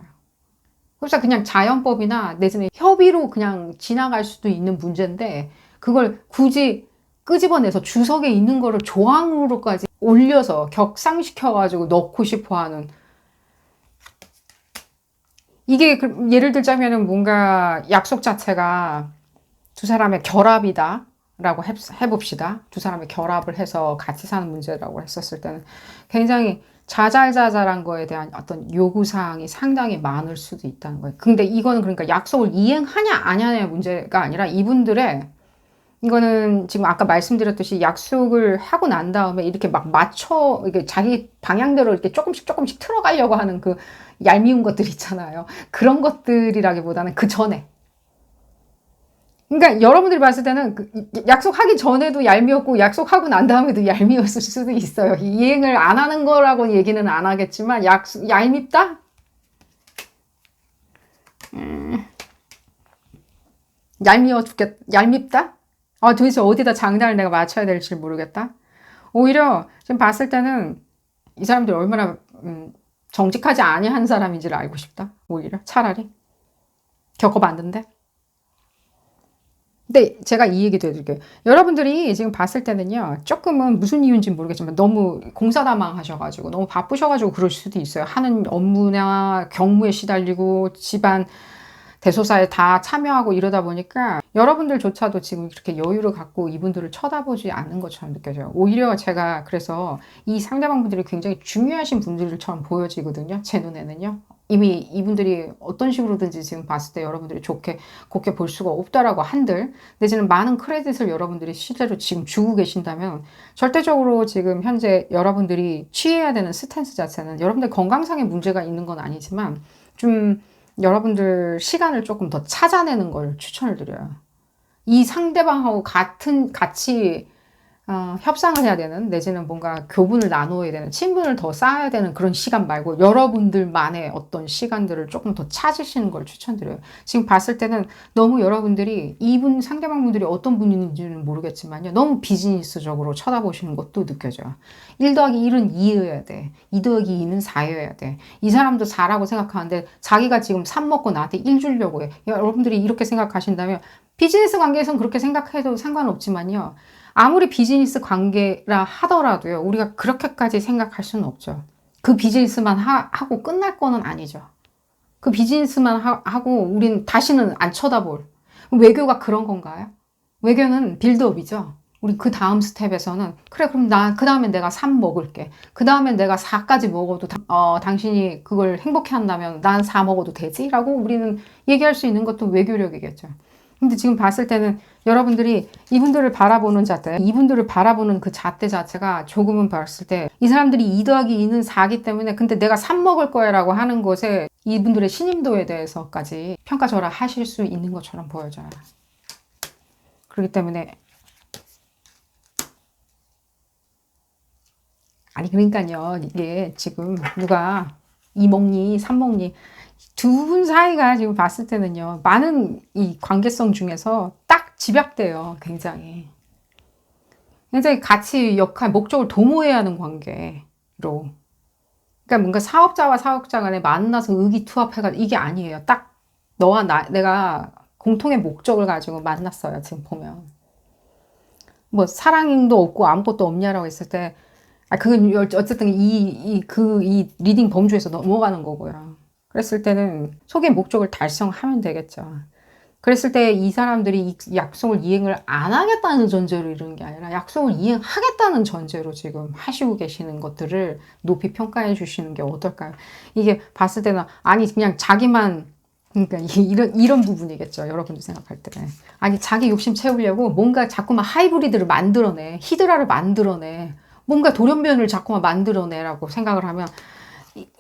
그래서 그냥 자연법이나 내지는 협의로 그냥 지나갈 수도 있는 문제인데 그걸 굳이 끄집어내서 주석에 있는 거를 조항으로까지 올려서 격상시켜가지고 넣고 싶어 하는 이게 예를 들자면은 뭔가 약속 자체가 두 사람의 결합이다. 문제라고 해봅시다. 두 사람이 결합을 해서 같이 사는 문제라고 했었을 때는 굉장히 자잘자잘한 거에 대한 어떤 요구사항이 상당히 많을 수도 있다는 거예요. 근데 이거는 그러니까 약속을 이행하냐 안 하냐의 문제가 아니라 이분들의 이거는 지금 아까 말씀드렸듯이 약속을 하고 난 다음에 이렇게 막 맞춰, 이게 자기 방향대로 이렇게 조금씩 틀어가려고 하는 그 얄미운 것들 있잖아요. 그런 것들이라기보다는 그 전에. 그러니까 여러분들이 봤을 때는 약속하기 전에도 얄미웠고 약속하고 난 다음에도 얄미웠을 수도 있어요. 이행을 안 하는 거라고 얘기는 안 하겠지만 얄밉다? 얄밉다? 도대체 어디다 장단을 내가 맞춰야 될지 모르겠다. 오히려 지금 봤을 때는 이 사람들이 얼마나 정직하지 아니한 사람인지를 알고 싶다. 오히려 차라리 겪어봤는데. 근데 제가 이 얘기도 해드릴게요. 여러분들이 지금 봤을 때는요, 조금은 무슨 이유인지 모르겠지만 너무 공사다망 하셔가지고 너무 바쁘셔가지고 그럴 수도 있어요. 하는 업무나 경무에 시달리고 집안 대소사에 다 참여하고 이러다 보니까 여러분들조차도 지금 이렇게 여유를 갖고 이분들을 쳐다보지 않는 것처럼 느껴져요. 오히려 제가 그래서 이 상대방 분들이 굉장히 중요하신 분들처럼 보여지거든요. 제 눈에는요. 이미 이분들이 어떤 식으로든지 지금 봤을 때 여러분들이 곱게 볼 수가 없다라고 한들, 내지는 많은 크레딧을 여러분들이 실제로 지금 주고 계신다면 절대적으로 지금 현재 여러분들이 취해야 되는 스탠스 자체는 여러분들 건강상의 문제가 있는 건 아니지만 좀 여러분들 시간을 조금 더 찾아내는 걸 추천을 드려요. 이 상대방하고 같이 협상을 해야 되는, 내지는 뭔가 교분을 나누어야 되는, 친분을 더 쌓아야 되는 그런 시간 말고 여러분들만의 어떤 시간들을 조금 더 찾으시는 걸 추천드려요. 지금 봤을 때는 너무 여러분들이 상대방분들이 어떤 분인지는 모르겠지만요. 너무 비즈니스적으로 쳐다보시는 것도 느껴져요. 1 더하기 1은 2여야 돼. 2 더하기 2는 4여야 돼. 이 사람도 4라고 생각하는데 자기가 지금 3 먹고 나한테 1 주려고 해. 여러분들이 이렇게 생각하신다면 비즈니스 관계에서는 그렇게 생각해도 상관없지만요. 아무리 비즈니스 관계라 하더라도요, 우리가 그렇게까지 생각할 수는 없죠. 그 비즈니스만 하고 끝날 거는 아니죠. 그 비즈니스만 하고 우린 다시는 안 쳐다볼. 외교가 그런 건가요? 외교는 빌드업이죠. 우리 그 다음 스텝에서는 그래, 그럼 그 다음에 내가 3 먹을게. 그 다음에 내가 4까지 먹어도 당신이 그걸 행복해 한다면 난 4 먹어도 되지? 라고 우리는 얘기할 수 있는 것도 외교력이겠죠. 근데 지금 봤을 때는 여러분들이 이분들을 바라보는 그 잣대 자체가 조금은 봤을 때 이 사람들이 2 더하기 2는 4기 때문에 근데 내가 3 먹을 거야 라고 하는 것에 이분들의 신임도에 대해서까지 평가절하 하실 수 있는 것처럼 보여져요. 그렇기 때문에 그러니까요, 이게 지금 누가 2 먹니 3 먹니 두 분 사이가 지금 봤을 때는요, 많은 이 관계성 중에서 딱 집약돼요. 굉장히 같이 목적을 도모해야 하는 관계로. 그러니까 뭔가 사업자와 사업자 간에 만나서 의기투합해가지고 이게 아니에요. 딱 너와 내가 공통의 목적을 가지고 만났어요. 지금 보면 뭐 사랑도 없고 아무것도 없냐라고 했을 때 그건 어쨌든 이 리딩 범주에서 넘어가는 거고요. 그랬을 때는 소개의 목적을 달성하면 되겠죠. 그랬을 때 이 사람들이 이 약속을 이행을 안 하겠다는 전제로 이러는 게 아니라 약속을 이행하겠다는 전제로 지금 하시고 계시는 것들을 높이 평가해 주시는 게 어떨까요? 이게 봤을 때는 그냥 자기만, 그러니까 이런 부분이겠죠. 여러분들 생각할 때. 자기 욕심 채우려고 뭔가 자꾸만 하이브리드를 만들어내. 히드라를 만들어내. 뭔가 돌연변을 자꾸만 만들어내라고 생각을 하면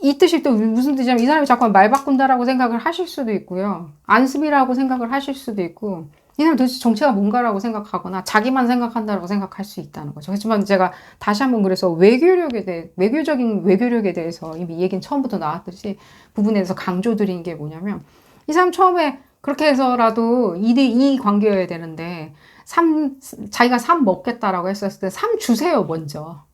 이 뜻이 또 무슨 뜻이냐면 이 사람이 자꾸만 말 바꾼다라고 생각을 하실 수도 있고요. 안습이라고 생각을 하실 수도 있고, 이 사람 도대체 정체가 뭔가라고 생각하거나 자기만 생각한다라고 생각할 수 있다는 거죠. 하지만 제가 다시 한번 그래서 외교적인 외교력에 대해서 이미 얘기는 처음부터 나왔듯이 부분에 대해서 강조드린 게 뭐냐면, 이 사람 처음에 그렇게 해서라도 2대2 관계여야 되는데 자기가 3 먹겠다라고 했었을 때 3 주세요, 먼저.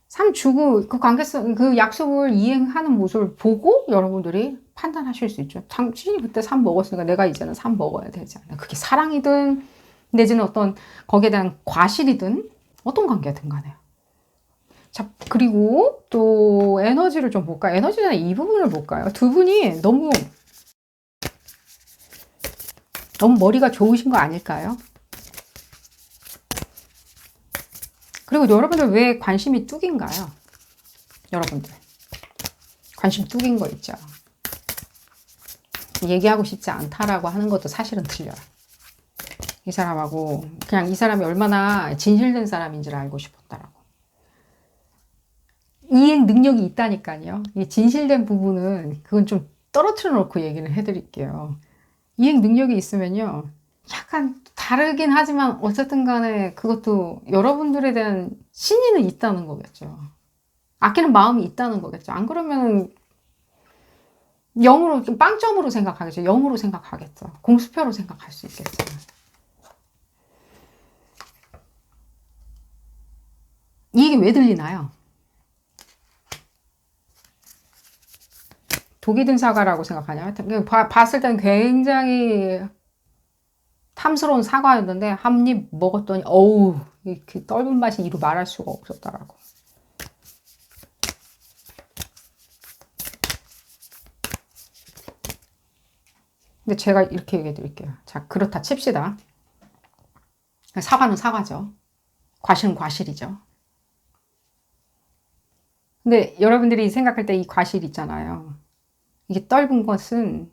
3 주고 그 약속을 이행하는 모습을 보고 여러분들이 판단하실 수 있죠. 당신이 그때 3 먹었으니까 내가 이제는 3 먹어야 되지 않나. 그게 사랑이든 내지는 어떤 거기에 대한 과실이든 어떤 관계든 간에요. 자, 그리고 또 에너지를 좀 볼까요? 에너지 전에 이 부분을 볼까요? 두 분이 너무 머리가 좋으신 거 아닐까요? 그리고 여러분들 왜 관심이 뚝인가요? 여러분들. 관심 뚝인 거 있죠. 얘기하고 싶지 않다라고 하는 것도 사실은 틀려요. 이 사람하고 그냥 이 사람이 얼마나 진실된 사람인지를 알고 싶었다라고. 이행 능력이 있다니까요. 이 진실된 부분은 그건 좀 떨어뜨려 놓고 얘기를 해드릴게요. 이행 능력이 있으면요. 약간 다르긴 하지만 어쨌든 간에 그것도 여러분들에 대한 신의는 있다는 거겠죠. 아끼는 마음이 있다는 거겠죠. 안 그러면 0으로, 빵점으로 생각하겠죠. 0으로 생각하겠죠. 공수표로 생각할 수 있겠죠. 이게 왜 들리나요? 독이 든 사과라고 생각하냐? 봤을 땐 굉장히 탐스러운 사과였는데 한 입 먹었더니 어우, 그 떫은 맛이 이루 말할 수가 없었더라고. 근데 제가 이렇게 얘기해 드릴게요. 자, 그렇다 칩시다. 사과는 사과죠. 과실은 과실이죠. 근데 여러분들이 생각할 때 이 과실 있잖아요. 이게 떫은 것은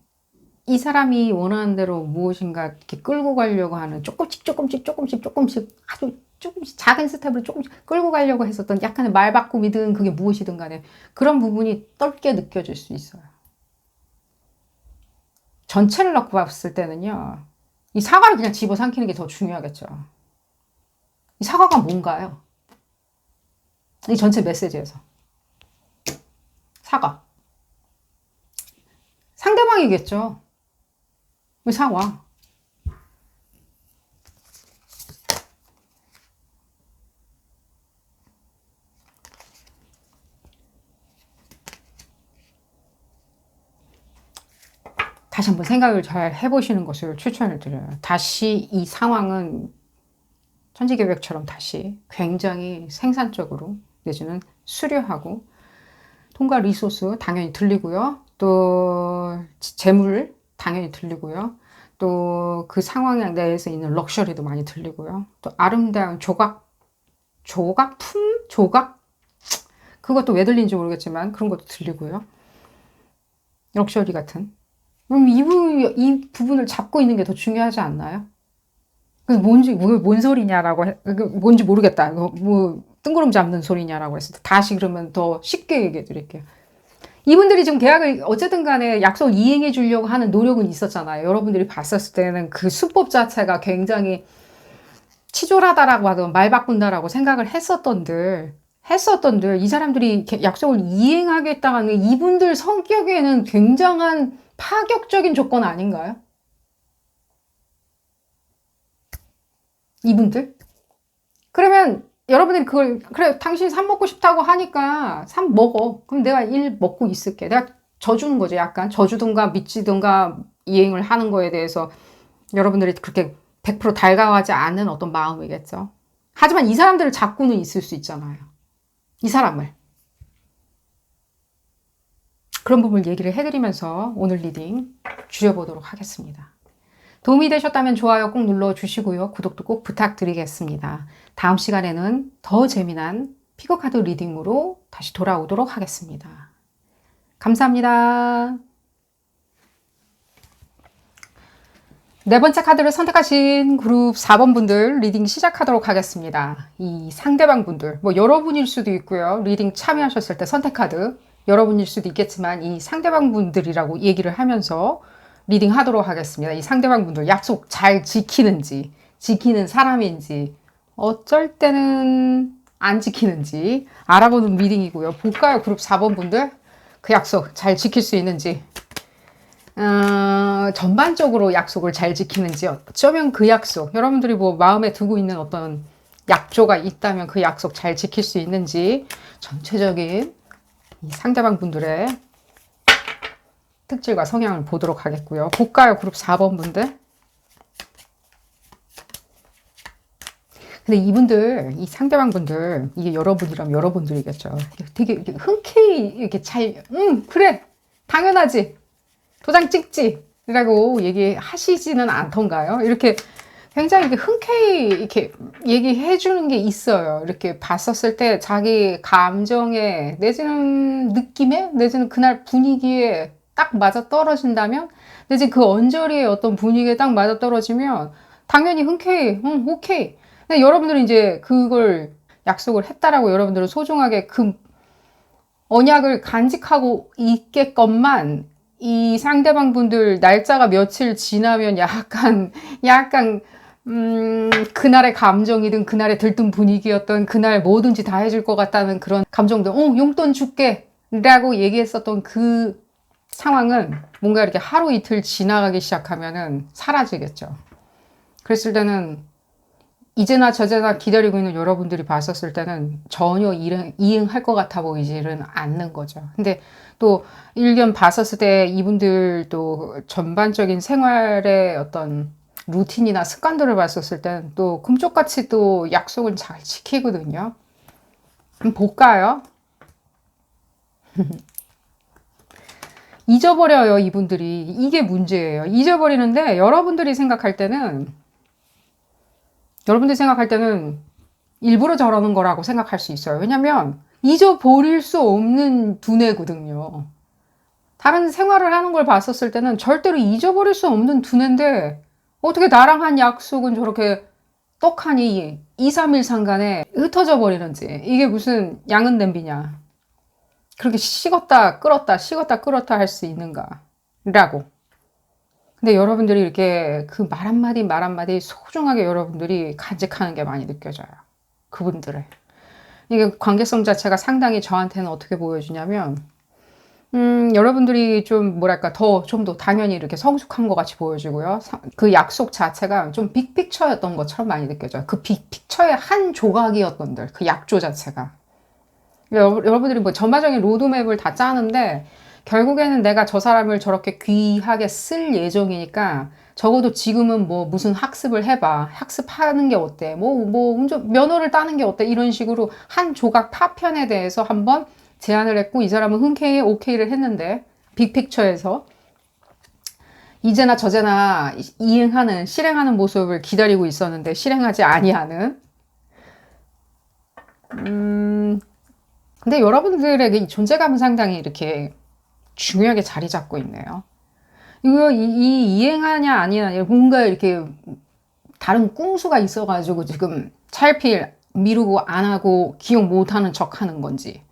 이 사람이 원하는 대로 무엇인가 이렇게 끌고 가려고 하는 조금씩 아주 조금씩 작은 스텝으로 조금씩 끌고 가려고 했었던 약간의 말바꿈이든 그게 무엇이든 간에 그런 부분이 떫게 느껴질 수 있어요. 전체를 놓고 봤을 때는요. 이 사과를 그냥 집어삼키는 게 더 중요하겠죠. 이 사과가 뭔가요? 이 전체 메시지에서. 사과. 상대방이겠죠. 사과. 다시 한번 생각을 잘 해보시는 것을 추천을 드려요. 다시 이 상황은 천지개벽처럼 다시 굉장히 생산적으로 내지는 수려하고 돈과 리소스 당연히 들리고요. 또 재물 당연히 들리고요. 또 그 상황 내에서 있는 럭셔리도 많이 들리고요. 또 아름다운 조각? 그것도 왜 들리는지 모르겠지만 그런 것도 들리고요. 럭셔리 같은. 그럼 이 부분을 잡고 있는 게 더 중요하지 않나요? 그래서 뭔 소리냐라고, 뭔지 모르겠다. 뭐, 뜬구름 잡는 소리냐라고 했을 때 다시 그러면 더 쉽게 얘기해 드릴게요. 이분들이 지금 계약을 어쨌든 간에 약속을 이행해 주려고 하는 노력은 있었잖아요. 여러분들이 봤었을 때는 그 수법 자체가 굉장히 치졸하다라고 하든 말 바꾼다라고 생각을 했었던들 이 사람들이 약속을 이행하겠다는 이분들 성격에는 굉장한 파격적인 조건 아닌가요? 이분들? 그러면 여러분들이 그걸 그래 당신 삽 먹고 싶다고 하니까 삽 먹어. 그럼 내가 1 먹고 있을게. 내가 져주는 거죠. 약간 져주든가 믿지든가 이행을 하는 거에 대해서 여러분들이 그렇게 100% 달가워하지 않는 어떤 마음이겠죠. 하지만 이 사람들을 잡고는 있을 수 있잖아요. 이 사람을. 그런 부분을 얘기를 해드리면서 오늘 리딩 줄여보도록 하겠습니다. 도움이 되셨다면 좋아요 꼭 눌러주시고요. 구독도 꼭 부탁드리겠습니다. 다음 시간에는 더 재미난 피거카드 리딩으로 다시 돌아오도록 하겠습니다. 감사합니다. 네 번째 카드를 선택하신 그룹 4번 분들 리딩 시작하도록 하겠습니다. 이 상대방 분들, 뭐 여러분일 수도 있고요. 리딩 참여하셨을 때 선택 카드 여러분일 수도 있겠지만 이 상대방 분들이라고 얘기를 하면서 리딩 하도록 하겠습니다. 이 상대방 분들 약속 잘 지키는지, 지키는 사람인지, 어쩔 때는 안 지키는지 알아보는 리딩이고요. 볼까요? 그룹 4번 분들 그 약속 잘 지킬 수 있는지, 전반적으로 약속을 잘 지키는지, 어쩌면 그 약속, 여러분들이 뭐 마음에 두고 있는 어떤 약조가 있다면 그 약속 잘 지킬 수 있는지, 전체적인 이 상대방 분들의 특질과 성향을 보도록 하겠고요. 볼까요? 그룹 4번 분들. 근데 이분들, 이 상대방 분들, 이게 여러분이라면 여러분들이겠죠. 되게 흔쾌히 이렇게 그래. 당연하지. 도장 찍지. 라고 얘기하시지는 않던가요? 이렇게 굉장히 이렇게 흔쾌히 이렇게 얘기해 주는 게 있어요. 이렇게 봤었을 때 자기 감정에 내지는 느낌에 내지는 그날 분위기에 딱 맞아 떨어진다면 내지 그 언저리의 어떤 분위기에 딱 맞아 떨어지면 당연히 흔쾌히 응, 오케이. 근데 여러분들은 이제 그걸 약속을 했다라고 여러분들은 소중하게 그 언약을 간직하고 있겠건만 이 상대방 분들 날짜가 며칠 지나면 약간 그날의 감정이든 그날의 들뜬 분위기였던 그날 뭐든지 다 해줄 것 같다는 그런 감정도 용돈 줄게 라고 얘기했었던 그 상황은 뭔가 이렇게 하루 이틀 지나가기 시작하면은 사라지겠죠. 그랬을 때는 이제나 저제나 기다리고 있는 여러분들이 봤었을 때는 전혀 이행할 것 같아 보이지는 않는 거죠. 근데 또 일견 봤었을 때 이분들도 전반적인 생활의 어떤 루틴이나 습관들을 봤었을 때는 또 금쪽같이 또 약속을 잘 지키거든요. 그럼 볼까요? 잊어버려요, 이분들이. 이게 문제예요. 잊어버리는데 여러분들이 생각할 때는 일부러 저러는 거라고 생각할 수 있어요. 왜냐면 잊어버릴 수 없는 두뇌거든요. 다른 생활을 하는 걸 봤었을 때는 절대로 잊어버릴 수 없는 두뇌인데 어떻게 나랑 한 약속은 저렇게 떡하니 2, 3일 상간에 흩어져 버리는지. 이게 무슨 양은 냄비냐. 그렇게 식었다 끓었다 할 수 있는가 라고. 근데 여러분들이 이렇게 그 말 한마디 소중하게 여러분들이 간직하는 게 많이 느껴져요. 그분들의. 이게 관계성 자체가 상당히 저한테는 어떻게 보여주냐면, 여러분들이 좀 뭐랄까 좀 더 당연히 이렇게 성숙한 것 같이 보여지고요. 그 약속 자체가 좀 빅픽처였던 것처럼 많이 느껴져요. 그 빅픽처의 한 조각이었던들, 그 약조 자체가. 여러분들이 뭐 전반적인 로드맵을 다 짜는데 결국에는 내가 저 사람을 저렇게 귀하게 쓸 예정이니까 적어도 지금은 뭐 무슨 학습을 해봐. 학습하는 게 어때? 운전, 면허를 따는 게 어때? 이런 식으로 한 조각 파편에 대해서 한번 제안을 했고 이 사람은 흔쾌히 오케이를 했는데 빅픽처에서 이제나 저제나 실행하는 모습을 기다리고 있었는데 실행하지 아니하는 근데 여러분들에게 이 존재감은 상당히 이렇게 중요하게 자리 잡고 있네요. 이거 이행하냐 아니냐 뭔가 이렇게 다른 꿍수가 있어가지고 지금 차일피일 미루고 안 하고 기억 못하는 척 하는 건지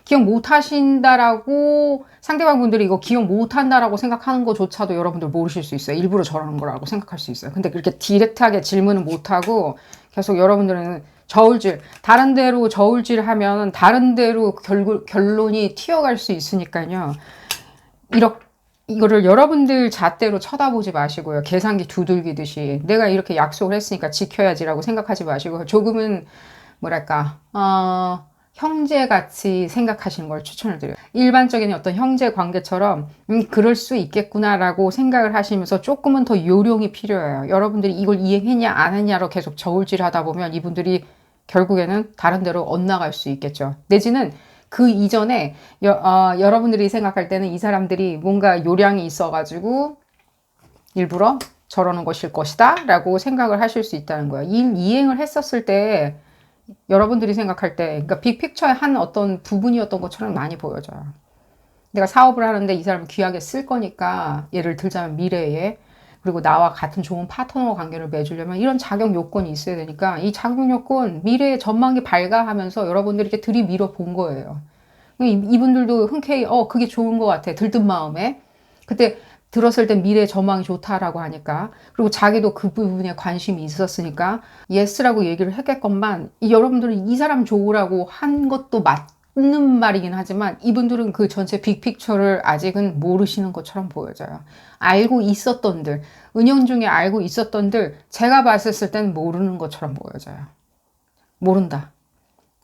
기억 못하신다라고 상대방 분들이 이거 기억 못한다라고 생각하는 것조차도 여러분들 모르실 수 있어요. 일부러 저러는 거라고 생각할 수 있어요. 근데 그렇게 디렉트하게 질문을 못하고 계속 여러분들은 다른 데로 저울질하면 다른 데로 결론이 튀어갈 수 있으니까요. 이거를 여러분들 잣대로 쳐다보지 마시고요. 계산기 두들기듯이 내가 이렇게 약속을 했으니까 지켜야지라고 생각하지 마시고 조금은 뭐랄까 형제같이 생각하시는 걸 추천을 드려요. 일반적인 어떤 형제 관계처럼 그럴 수 있겠구나라고 생각을 하시면서 조금은 더 요령이 필요해요. 여러분들이 이걸 이행했냐 안 했냐로 계속 저울질 하다 보면 이분들이 결국에는 다른 데로 엇나갈 수 있겠죠. 내지는 그 이전에 여러분들이 생각할 때는 이 사람들이 뭔가 요량이 있어가지고 일부러 저러는 것일 것이다 라고 생각을 하실 수 있다는 거예요. 이행을 했었을 때 여러분들이 생각할 때 그러니까 빅픽처의 한 어떤 부분이었던 것처럼 많이 보여져요. 내가 사업을 하는데 이 사람을 귀하게 쓸 거니까 예를 들자면 미래에 그리고 나와 같은 좋은 파트너 관계를 맺으려면 이런 자격 요건이 있어야 되니까 이 자격 요건 미래의 전망이 밝아하면서 여러분들이 이렇게 들이밀어 본 거예요. 이분들도 흔쾌히 그게 좋은 것 같아 들뜬 마음에 그때 들었을 때 미래의 전망이 좋다라고 하니까 그리고 자기도 그 부분에 관심이 있었으니까 예스라고 얘기를 했겠건만 여러분들은 이 사람 좋으라고 한 것도 맞는 말이긴 하지만 이분들은 그 전체 빅픽처를 아직은 모르시는 것처럼 보여져요. 알고 있었던들 은연중에 알고 있었던들 제가 봤을 땐 모르는 것처럼 보여져요. 모른다.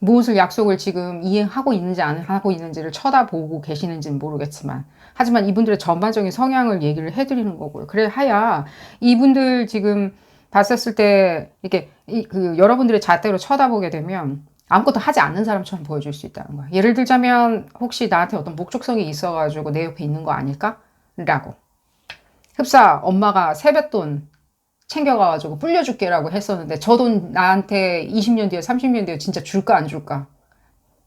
무엇을 약속을 지금 이행하고 있는지 안 하고 있는지를 쳐다보고 계시는지는 모르겠지만 하지만 이분들의 전반적인 성향을 얘기를 해드리는 거고요. 그래 하야 이분들 지금 봤었을 때 이렇게 여러분들의 잣대로 쳐다보게 되면 아무것도 하지 않는 사람처럼 보여줄 수 있다는 거예요. 예를 들자면 혹시 나한테 어떤 목적성이 있어가지고 내 옆에 있는 거 아닐까? 라고 흡사 엄마가 세뱃돈 챙겨가가지고 불려줄게라고 했었는데 저 돈 나한테 20년 뒤에 30년 뒤에 진짜 줄까 안 줄까?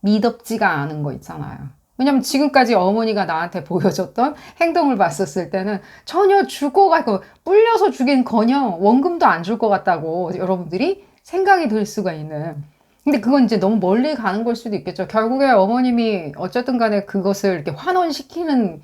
미덥지가 않은 거 있잖아요. 왜냐면 지금까지 어머니가 나한테 보여줬던 행동을 봤었을 때는 전혀 줄 것 같고 불려서 주긴커녕 원금도 안 줄 것 같다고 여러분들이 생각이 들 수가 있는. 근데 그건 이제 너무 멀리 가는 걸 수도 있겠죠. 결국에 어머님이 어쨌든 간에 그것을 이렇게 환원시키는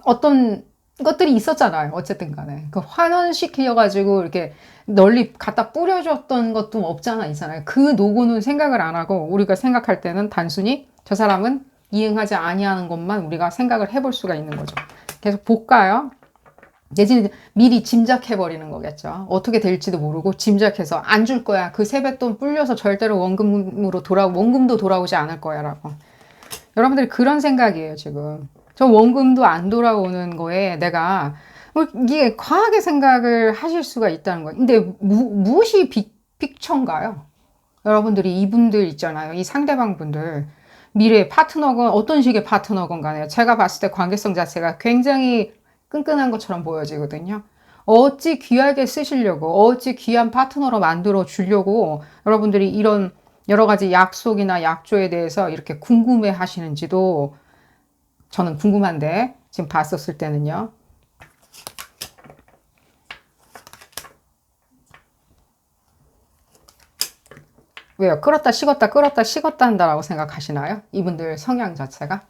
어떤 것들이 있었잖아요. 어쨌든 간에. 그 환원시켜가지고 이렇게 널리 갖다 뿌려줬던 것도 없잖아, 있잖아요. 그 노고는 생각을 안 하고 우리가 생각할 때는 단순히 저 사람은 이행하지 아니하는 것만 우리가 생각을 해볼 수가 있는 거죠. 계속 볼까요? 내지는 미리 짐작해버리는 거겠죠. 어떻게 될지도 모르고 짐작해서 안 줄 거야. 그 세뱃돈 불려서 절대로 원금도 돌아오지 않을 거야. 라고. 여러분들이 그런 생각이에요, 지금. 저 원금도 안 돌아오는 거에 내가 이게 과하게 생각을 하실 수가 있다는 거예요. 근데 무엇이 픽처인가요? 여러분들이 이분들 있잖아요. 이 상대방 분들. 미래의 파트너건 어떤 식의 파트너건 간에 제가 봤을 때 관계성 자체가 굉장히 끈끈한 것처럼 보여지거든요. 어찌 귀하게 쓰시려고, 어찌 귀한 파트너로 만들어 주려고 여러분들이 이런 여러 가지 약속이나 약조에 대해서 이렇게 궁금해 하시는지도 저는 궁금한데 지금 봤었을 때는요. 왜요? 끌었다 식었다 끌었다 식었다 한다라고 생각하시나요? 이분들 성향 자체가?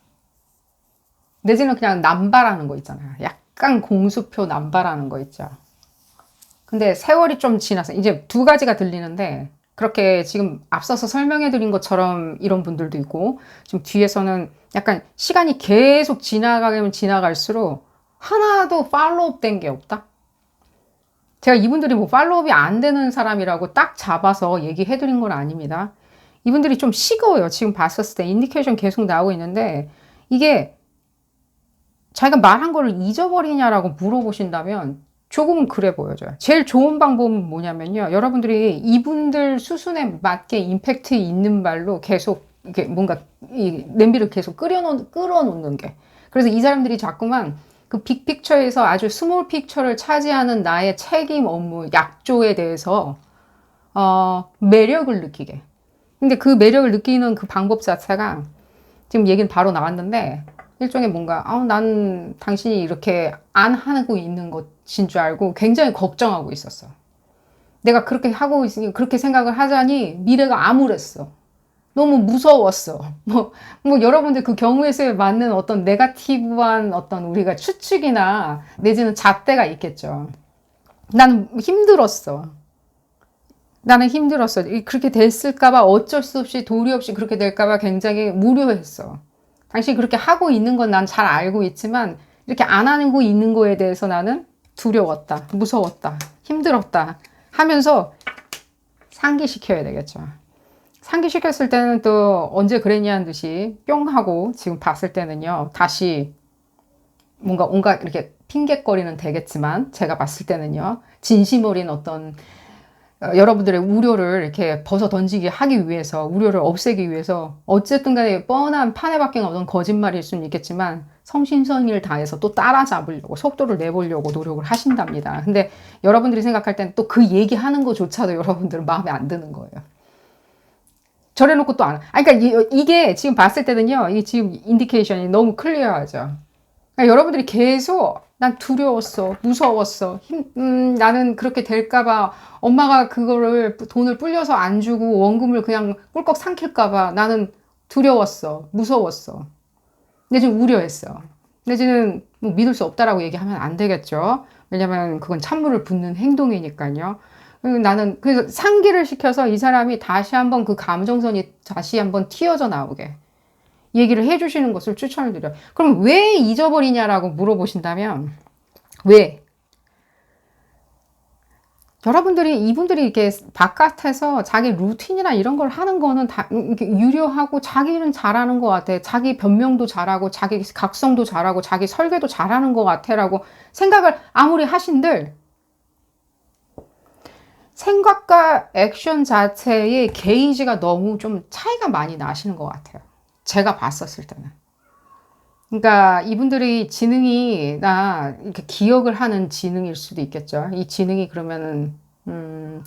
내지는 그냥 남발하는 거 있잖아요. 약간 공수표 남발하는 거 있죠. 근데 세월이 좀 지나서 이제 두 가지가 들리는데 그렇게 지금 앞서서 설명해 드린 것처럼 이런 분들도 있고 좀 뒤에서는 약간 시간이 계속 지나가면 지나갈수록 하나도 팔로우업 된 게 없다? 제가 이분들이 뭐 팔로우업이 안 되는 사람이라고 딱 잡아서 얘기해 드린 건 아닙니다. 이분들이 좀 식어요. 지금 봤었을 때 인디케이션 계속 나오고 있는데 이게 자기가 말한 거를 잊어버리냐라고 물어보신다면 조금은 그래 보여져요. 제일 좋은 방법은 뭐냐면요. 여러분들이 이분들 수순에 맞게 임팩트 있는 말로 계속 이렇게 뭔가 이 냄비를 계속 끌어놓는 게. 그래서 이 사람들이 자꾸만 그 빅픽처에서 아주 스몰 픽처를 차지하는 나의 책임 업무, 약조에 대해서 매력을 느끼게. 근데 그 매력을 느끼는 그 방법 자체가 지금 얘기는 바로 나왔는데 일종의 뭔가 난 당신이 이렇게 안 하고 있는 것인 줄 알고 굉장히 걱정하고 있었어. 내가 그렇게 하고 있으니 그렇게 생각을 하자니 미래가 암울했어. 너무 무서웠어. 뭐 여러분들 그 경우의 수에 맞는 어떤 네거티브한 어떤 우리가 추측이나 내지는 잣대가 있겠죠. 나는 힘들었어. 나는 힘들었어. 그렇게 됐을까봐 어쩔 수 없이 도리 없이 그렇게 될까봐 굉장히 우려했어. 당신이 그렇게 하고 있는 건 난 잘 알고 있지만 이렇게 안 하고 있는 거에 대해서 나는 두려웠다. 무서웠다. 힘들었다. 하면서 상기시켜야 되겠죠. 상기시켰을 때는 또 언제 그랬냐는 듯이 뿅 하고 지금 봤을 때는요. 다시 뭔가 온갖 이렇게 핑계거리는 되겠지만 제가 봤을 때는요. 진심 어린 어떤 여러분들의 우려를 이렇게 벗어 던지게 하기 위해서 우려를 없애기 위해서 어쨌든 간에 뻔한 판에 박힌 어떤 거짓말일 수는 있겠지만 성심성의를 다해서 또 따라잡으려고 속도를 내보려고 노력을 하신답니다. 근데 여러분들이 생각할 때는 또 그 얘기하는 것조차도 여러분들은 마음에 안 드는 거예요. 저래놓고 또 안. 그러니까 이게 지금 봤을 때는요. 이게 지금 인디케이션이 너무 클리어하죠. 그러니까 여러분들이 계속 난 두려웠어. 무서웠어. 나는 그렇게 될까봐 엄마가 그거를 돈을 불려서 안 주고 원금을 그냥 꿀꺽 삼킬까봐 나는 두려웠어. 무서웠어. 내지는 우려했어. 내지는 뭐 믿을 수 없다라고 얘기하면 안 되겠죠. 왜냐면 그건 찬물을 붓는 행동이니까요. 나는 그래서 상기를 시켜서 이 사람이 다시 한번 그 감정선이 다시 한번 튀어져 나오게 얘기를 해주시는 것을 추천을 드려요. 그럼 왜 잊어버리냐라고 물어보신다면 왜? 여러분들이 이분들이 이렇게 바깥에서 자기 루틴이나 이런 걸 하는 거는 다 이렇게 유려하고 자기는 잘하는 것 같아. 자기 변명도 잘하고 자기 각성도 잘하고 자기 설계도 잘하는 것 같아라고 생각을 아무리 하신들 생각과 액션 자체의 게이지가 너무 좀 차이가 많이 나시는 것 같아요. 제가 봤었을 때는. 그러니까 이분들이 지능이 이렇게 기억을 하는 지능일 수도 있겠죠. 이 지능이 그러면은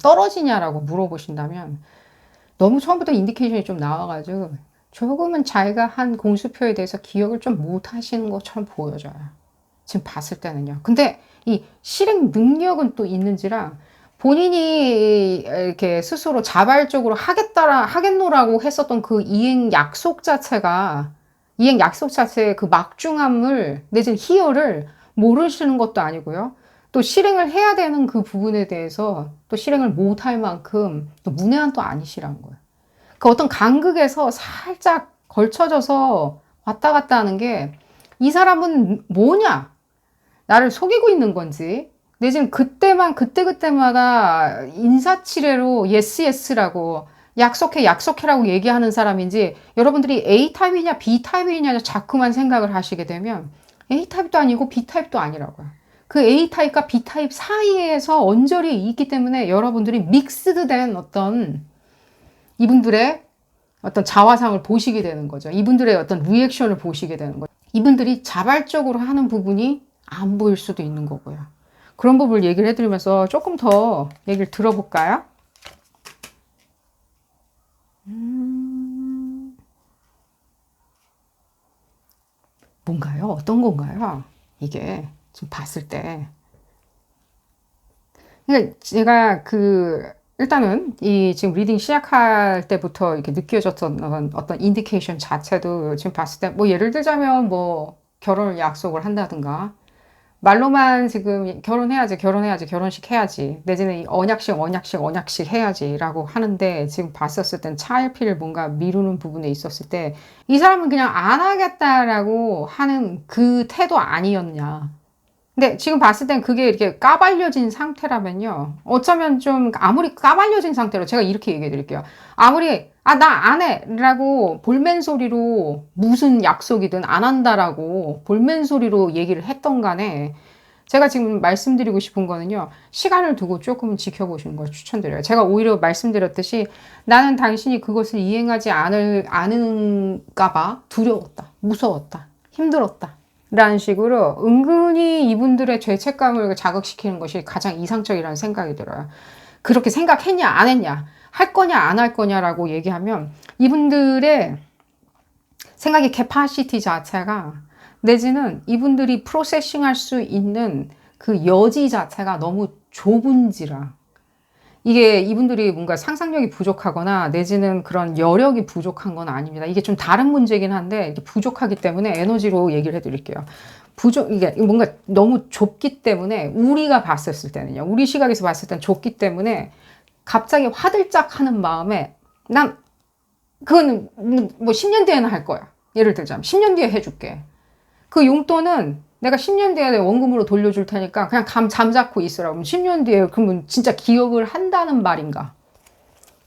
떨어지냐라고 물어보신다면 너무 처음부터 인디케이션이 좀 나와가지고 조금은 자기가 한 공수표에 대해서 기억을 좀 못하시는 것처럼 보여져요. 지금 봤을 때는요. 근데 이 실행 능력은 또 있는지라 본인이 이렇게 스스로 자발적으로 하겠노라고 했었던 그 이행 약속 자체의 그 막중함을 내지는 희열을 모르시는 것도 아니고요. 또 실행을 해야 되는 그 부분에 대해서 또 실행을 못할 만큼 또 문외한 또 아니시라는 거예요. 그 어떤 간극에서 살짝 걸쳐져서 왔다 갔다 하는 게 이 사람은 뭐냐? 나를 속이고 있는 건지 내지는 그때마다 인사치레로 예스 예스라고 약속해라고 얘기하는 사람인지 여러분들이 A타입이냐 B타입이냐 자꾸만 생각을 하시게 되면 A타입도 아니고 B타입도 아니라고요. 그 A타입과 B타입 사이에서 언저리에 있기 때문에 여러분들이 믹스드된 어떤 이분들의 어떤 자화상을 보시게 되는 거죠. 이분들의 어떤 리액션을 보시게 되는 거죠. 이분들이 자발적으로 하는 부분이 안 보일 수도 있는 거고요. 그런 부분을 얘기를 해드리면서 조금 더 얘기를 들어볼까요? 뭔가요? 어떤 건가요? 이게 지금 봤을 때. 그러니까 제가 일단은 이 지금 리딩 시작할 때부터 이렇게 느껴졌던 어떤 인디케이션 자체도 지금 봤을 때 뭐 예를 들자면 뭐 결혼을 약속을 한다든가 말로만 지금 결혼해야지 결혼식 해야지 내지는 언약식 해야지 라고 하는데 지금 봤었을 땐 차일피일 뭔가 미루는 부분에 있었을 때 이 사람은 그냥 안 하겠다라고 하는 그 태도 아니었냐. 근데 지금 봤을 땐 그게 이렇게 까발려진 상태라면요. 어쩌면 좀 아무리 까발려진 상태로 제가 이렇게 얘기해 드릴게요. 아무리 나 안 해 라고 볼멘 소리로 무슨 약속이든 안 한다라고 볼멘 소리로 얘기를 했던 간에 제가 지금 말씀드리고 싶은 거는요. 시간을 두고 조금 지켜보시는 걸 추천드려요. 제가 오히려 말씀드렸듯이 나는 당신이 그것을 이행하지 않을까 봐 두려웠다. 무서웠다. 힘들었다. 라는 식으로 은근히 이분들의 죄책감을 자극시키는 것이 가장 이상적이라는 생각이 들어요. 그렇게 생각했냐 안 했냐 할 거냐 안 할 거냐라고 얘기하면 이분들의 생각의 캐파시티 자체가 내지는 이분들이 프로세싱할 수 있는 그 여지 자체가 너무 좁은지라 이게 이분들이 뭔가 상상력이 부족하거나 내지는 그런 여력이 부족한 건 아닙니다. 이게 좀 다른 문제긴 한데 부족하기 때문에 에너지로 얘기를 해드릴게요. 이게 뭔가 너무 좁기 때문에 우리가 봤었을 때는요. 우리 시각에서 봤을 땐 좁기 때문에 갑자기 화들짝 하는 마음에 난 그거는 뭐 10년 뒤에는 할 거야. 예를 들자면 10년 뒤에 해줄게. 그 용돈은 내가 10년 뒤에 원금으로 돌려줄 테니까 그냥 잠자코 있으라고. 10년 뒤에 그러면 진짜 기억을 한다는 말인가?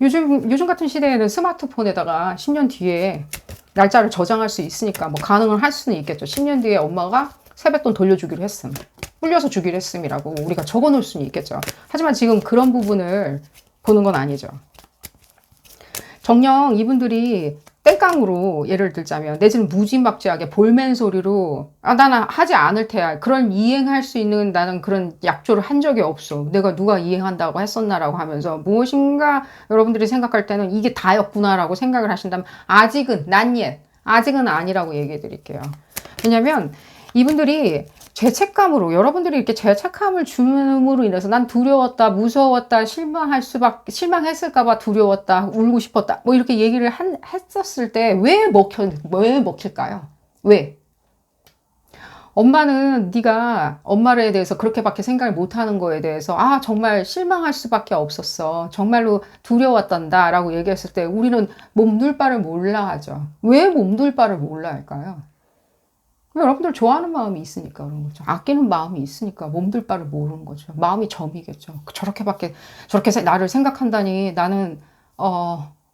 요즘 같은 시대에는 스마트폰에다가 10년 뒤에 날짜를 저장할 수 있으니까 뭐 가능을 할 수는 있겠죠. 10년 뒤에 엄마가 세뱃돈 돌려주기로 했음. 불려서 주기로 했음이라고 우리가 적어 놓을 수는 있겠죠. 하지만 지금 그런 부분을 보는 건 아니죠. 정녕 이분들이 땡깡으로 예를 들자면 내지는 무지막지하게 볼멘 소리로 나는 하지 않을 테야. 그런 이행할 수 있는 나는 그런 약조를 한 적이 없어. 내가 누가 이행한다고 했었나라고 하면서 무엇인가 여러분들이 생각할 때는 이게 다였구나라고 생각을 하신다면 아직은 아직은 아니라고 얘기해 드릴게요. 왜냐면 이분들이 죄책감으로 여러분들이 이렇게 죄책감을 줌으로 인해서 난 두려웠다, 무서웠다, 실망했을까봐 두려웠다, 울고 싶었다, 뭐 이렇게 얘기를 했었을 때 왜 먹힐까요? 왜? 엄마는 네가 엄마에 대해서 그렇게밖에 생각을 못하는 거에 대해서 정말 실망할 수밖에 없었어. 정말로 두려웠단다 라고 얘기했을 때 우리는 몸둘 바를 몰라 하죠. 왜 몸둘 바를 몰라 할까요? 여러분들 좋아하는 마음이 있으니까 그런 거죠. 아끼는 마음이 있으니까 몸둘 바를 모르는 거죠. 마음이 점이겠죠. 저렇게 나를 생각한다니 나는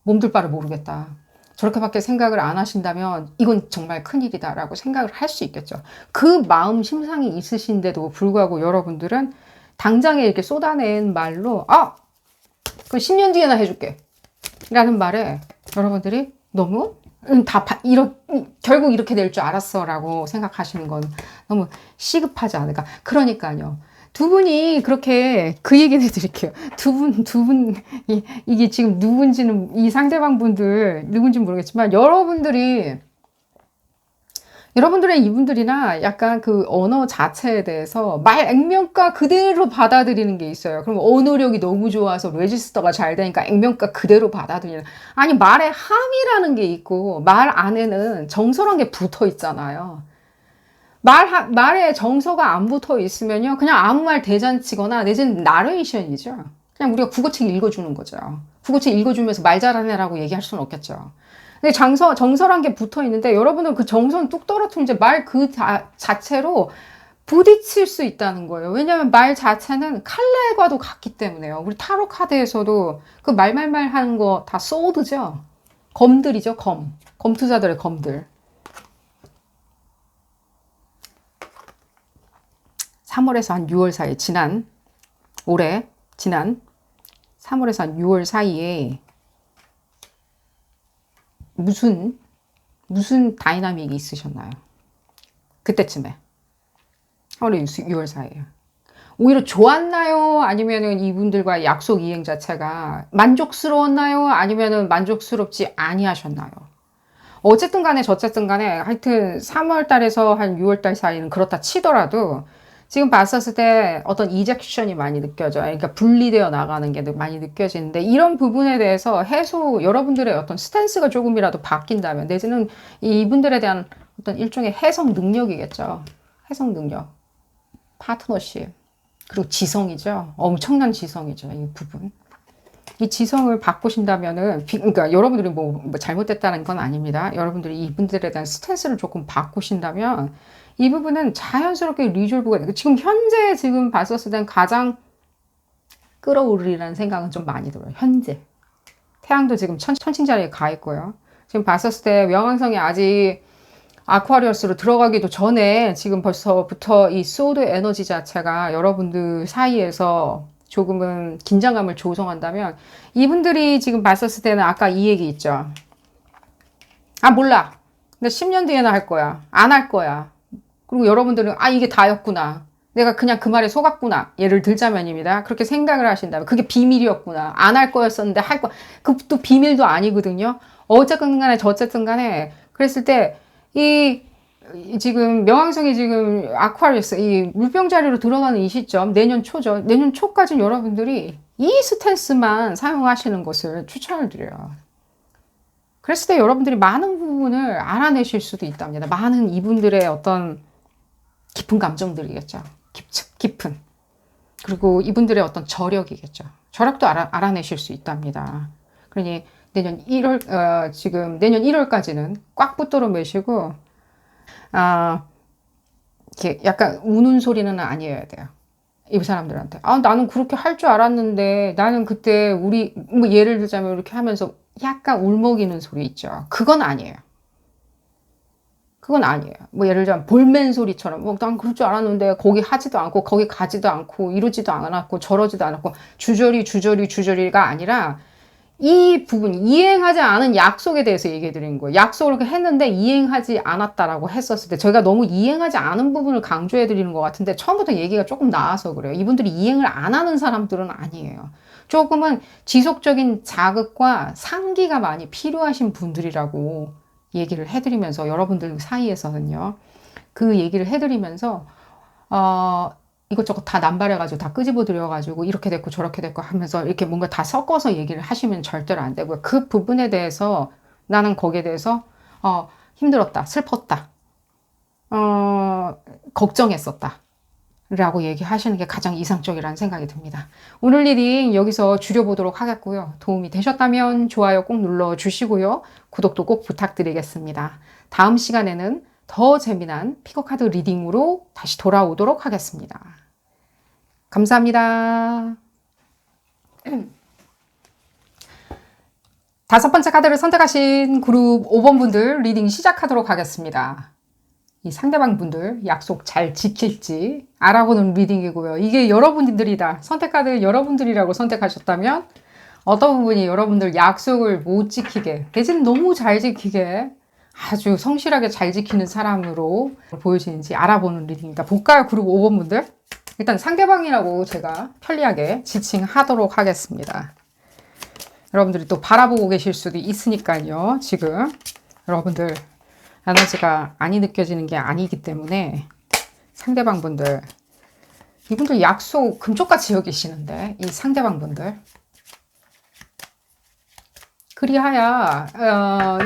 몸둘 바를 모르겠다. 저렇게밖에 생각을 안 하신다면 이건 정말 큰일이다 라고 생각을 할 수 있겠죠. 그 마음 심상이 있으신데도 불구하고 여러분들은 당장에 이렇게 쏟아낸 말로 그 10년 뒤에나 해줄게 라는 말에 여러분들이 너무 결국 이렇게 될 줄 알았어 라고 생각하시는 건 너무 시급하지 않을까. 그러니까요. 두 분이 그렇게 그 얘기를 해드릴게요. 이게 지금 누군지는, 이 상대방 분들 누군지 모르겠지만, 여러분들의 이분들이나 약간 그 언어 자체에 대해서 말 액면가 그대로 받아들이는 게 있어요. 그럼 언어력이 너무 좋아서 레지스터가 잘 되니까 액면가 그대로 받아들이는. 아니, 말에 함이라는 게 있고, 말 안에는 정서란 게 붙어 있잖아요. 말에 정서가 안 붙어 있으면요, 그냥 아무 말 대잔치거나 내지는 나레이션이죠. 그냥 우리가 국어책 읽어주는 거죠. 국어책 읽어주면서 말 잘하는 애라고 얘기할 수는 없겠죠. 근데 정서란 게 붙어 있는데, 여러분은 그 정서는 뚝 떨어뜨리면 이제 말 그 자체로 부딪힐 수 있다는 거예요. 왜냐하면 말 자체는 칼날과도 같기 때문에요. 우리 타로 카드에서도 그 말말말 하는 거 다 소드죠. 검들이죠, 검. 검투자들의 검들. 3월에서 한 6월 사이, 올해 지난 3월에서 한 6월 사이에 무슨 다이나믹이 있으셨나요? 그때쯤에. 3월에 6월 사이에. 오히려 좋았나요? 아니면은 이분들과의 약속 이행 자체가 만족스러웠나요? 아니면은 만족스럽지 아니하셨나요? 어쨌든 간에 저쨌든 간에 하여튼 3월 달에서 한 6월 달 사이는 그렇다 치더라도 지금 봤었을 때 어떤 이젝션이 많이 느껴져요. 그러니까 분리되어 나가는 게 많이 느껴지는데, 이런 부분에 대해서 여러분들의 어떤 스탠스가 조금이라도 바뀐다면, 내지는 이분들에 대한 어떤 일종의 해석 능력이겠죠. 해석 능력. 파트너십. 그리고 지성이죠. 엄청난 지성이죠. 이 부분. 이 지성을 바꾸신다면은, 그러니까 여러분들이 뭐 잘못됐다는 건 아닙니다. 여러분들이 이분들에 대한 스탠스를 조금 바꾸신다면, 이 부분은 자연스럽게 리졸브가 되고, 지금 봤었을 땐 가장 끌어오르리라는 생각은 좀 많이 들어요. 현재. 태양도 지금 천칭자리에 가 있고요. 지금 봤었을 때 명왕성이 아직 아쿠아리어스로 들어가기도 전에 지금 벌써부터 이 소드 에너지 자체가 여러분들 사이에서 조금은 긴장감을 조성한다면, 이분들이 지금 봤었을 때는 아까 이 얘기 있죠. 아, 몰라. 근데 10년 뒤에는 할 거야. 안 할 거야. 그리고 여러분들은 이게 다였구나. 내가 그냥 그 말에 속았구나. 예를 들자면입니다. 그렇게 생각을 하신다면 그게 비밀이었구나. 안 할 거였었는데 할 거. 그것도 비밀도 아니거든요. 어쨌든 간에 저쨌든 간에 그랬을 때 지금 명왕성이 지금 아쿠아리우스 이 물병자리로 들어가는 이 시점, 내년 초죠. 내년 초까지는 여러분들이 이 스탠스만 사용하시는 것을 추천을 드려요. 그랬을 때 여러분들이 많은 부분을 알아내실 수도 있답니다. 많은 이분들의 어떤 깊은 감정들이겠죠. 깊은. 그리고 이분들의 어떤 저력이겠죠. 저력도 알아내실 수 있답니다. 그러니 내년 1월까지는 꽉 붙들어 매시고, 이렇게 약간 우는 소리는 아니어야 돼요. 이 사람들한테. 나는 그렇게 할 줄 알았는데, 나는 그때 뭐 예를 들자면 이렇게 하면서 약간 울먹이는 소리 있죠. 그건 아니에요. 뭐 예를 들자면 볼멘 소리처럼 난 그럴 줄 알았는데 거기 하지도 않고 거기 가지도 않고 이러지도 않았고 저러지도 않았고 주저리가 아니라, 이 부분 이행하지 않은 약속에 대해서 얘기해 드린 거예요. 약속을 이렇게 했는데 이행하지 않았다라고 했었을 때 저희가 너무 이행하지 않은 부분을 강조해 드리는 것 같은데, 처음부터 얘기가 조금 나와서 그래요. 이분들이 이행을 안 하는 사람들은 아니에요. 조금은 지속적인 자극과 상기가 많이 필요하신 분들이라고 얘기를 해드리면서, 여러분들 사이에서는요, 그 얘기를 해드리면서 이것저것 다 남발해가지고 다 끄집어들여가지고 이렇게 됐고 저렇게 됐고 하면서 이렇게 뭔가 다 섞어서 얘기를 하시면 절대로 안 되고요. 그 부분에 대해서 나는 거기에 대해서 힘들었다, 슬펐다, 걱정했었다 라고 얘기하시는 게 가장 이상적이라는 생각이 듭니다. 오늘 리딩 여기서 줄여보도록 하겠고요. 도움이 되셨다면 좋아요 꼭 눌러주시고요. 구독도 꼭 부탁드리겠습니다. 다음 시간에는 더 재미난 피거카드 리딩으로 다시 돌아오도록 하겠습니다. 감사합니다. 5번째 카드를 선택하신 그룹 5번 분들 리딩 시작하도록 하겠습니다. 이 상대방 분들 약속 잘 지킬지 알아보는 리딩이고요. 이게 여러분들이다. 선택 카드 여러분들이라고 선택하셨다면 어떤 부분이 여러분들 약속을 못 지키게, 내지는 너무 잘 지키게, 아주 성실하게 잘 지키는 사람으로 보여지는지 알아보는 리딩입니다. 볼까요? 그룹 5번 분들? 일단 상대방이라고 제가 편리하게 지칭하도록 하겠습니다. 여러분들이 또 바라보고 계실 수도 있으니까요. 지금 여러분들 에너지가 많이 느껴지는 게 아니기 때문에 상대방 분들, 이분들 약속 금쪽같이 여기시는데, 이 상대방 분들, 그리하여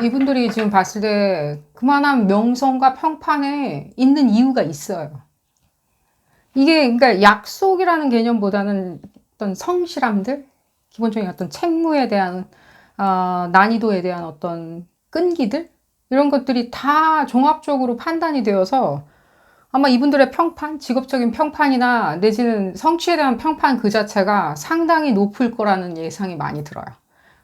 이분들이 지금 봤을 때 그만한 명성과 평판에 있는 이유가 있어요. 이게 그러니까 약속이라는 개념보다는 어떤 성실함들, 기본적인 어떤 책무에 대한 난이도에 대한 어떤 끈기들, 이런 것들이 다 종합적으로 판단이 되어서 아마 이분들의 평판, 직업적인 평판이나 내지는 성취에 대한 평판 그 자체가 상당히 높을 거라는 예상이 많이 들어요.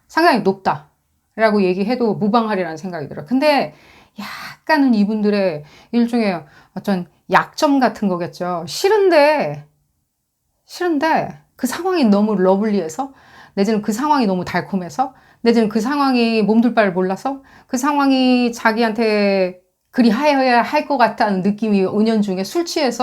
상당히 높다라고 얘기해도 무방하리라는 생각이 들어요. 근데 약간은 이분들의 일종의 어떤 약점 같은 거겠죠. 싫은데 그 상황이 너무 러블리해서, 내지는 그 상황이 너무 달콤해서, 내지는 그 상황이 몸둘 바를 몰라서, 그 상황이 자기한테 그리하여야 할 것 같다는 느낌이 은연중에 술 취한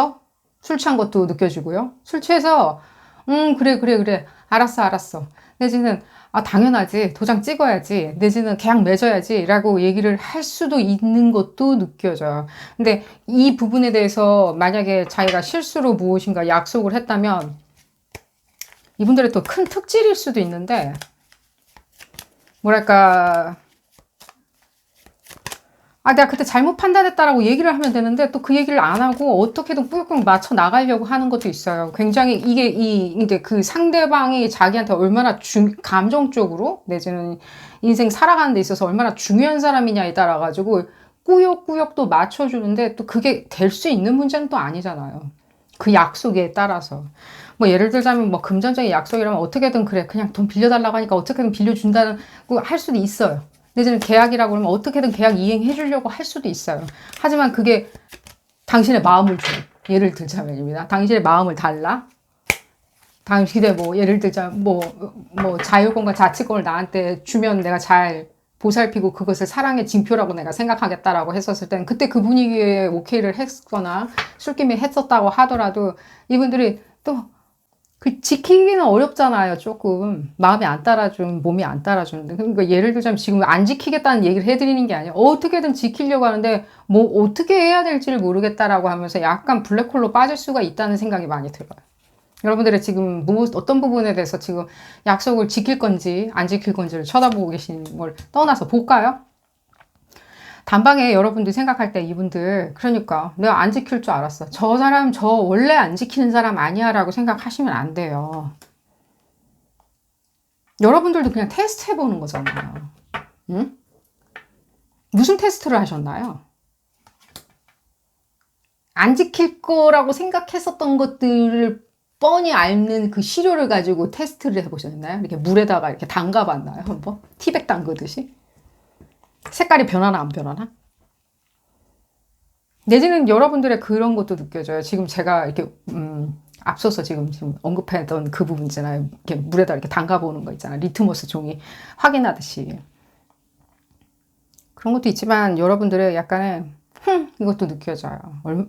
것도 느껴지고요. 술 취해서 그래 알았어 내지는 당연하지, 도장 찍어야지, 내지는 계약 맺어야지 라고 얘기를 할 수도 있는 것도 느껴져요. 근데 이 부분에 대해서 만약에 자기가 실수로 무엇인가 약속을 했다면 이분들의 또 큰 특질일 수도 있는데, 뭐랄까, 내가 그때 잘못 판단했다라고 얘기를 하면 되는데 또 그 얘기를 안 하고 어떻게든 꾸역꾸역 맞춰 나가려고 하는 것도 있어요. 굉장히 이게 이제 그 상대방이 자기한테 얼마나 감정적으로, 내지는 인생 살아가는 데 있어서 얼마나 중요한 사람이냐에 따라 가지고 꾸역꾸역 또 맞춰주는데, 또 그게 될 수 있는 문제는 또 아니잖아요. 그 약속에 따라서. 뭐 예를 들자면 뭐 금전적인 약속이라면 어떻게든 그래, 그냥 돈 빌려달라고 하니까 어떻게든 빌려준다는 거 할 수도 있어요. 내지는 계약이라고 그러면 어떻게든 계약 이행해 주려고 할 수도 있어요. 하지만 그게 당신의 마음을 줘. 예를 들자면입니다. 당신의 마음을 달라. 당신의 뭐 예를 들자면 뭐 자유권과 자치권을 나한테 주면 내가 잘 보살피고 그것을 사랑의 징표라고 내가 생각하겠다라고 했었을 때는, 그때 그 분위기에 오케이를 했거나 술김에 했었다고 하더라도 이분들이 또 그 지키기는 어렵잖아요. 조금 마음이 안 따라준, 몸이 안 따라주는데. 그러니까 예를 들자면 지금 안 지키겠다는 얘기를 해드리는 게 아니에요. 어떻게든 지키려고 하는데 뭐 어떻게 해야 될지를 모르겠다라고 하면서 약간 블랙홀로 빠질 수가 있다는 생각이 많이 들어요. 여러분들의 지금 어떤 부분에 대해서 지금 약속을 지킬 건지 안 지킬 건지를 쳐다보고 계신 걸 떠나서 볼까요? 단방에 여러분들이 생각할 때 이분들, 그러니까 내가 안 지킬 줄 알았어, 저 사람 저 원래 안 지키는 사람 아니야 라고 생각하시면 안 돼요. 여러분들도 그냥 테스트 해보는 거잖아요. 응? 무슨 테스트를 하셨나요? 안 지킬 거라고 생각했었던 것들을 뻔히 앓는 그 시료를 가지고 테스트를 해보셨나요? 이렇게 물에다가 이렇게 담가봤나요? 한번? 티백 담그듯이? 색깔이 변하나 안 변하나? 내지는 여러분들의 그런 것도 느껴져요. 지금 제가 이렇게 앞서서 지금 언급했던 그 부분 있잖아요. 이렇게 물에다 이렇게 담가보는 거 있잖아요. 리트머스 종이 확인하듯이. 그런 것도 있지만 여러분들의 약간의 이것도 느껴져요.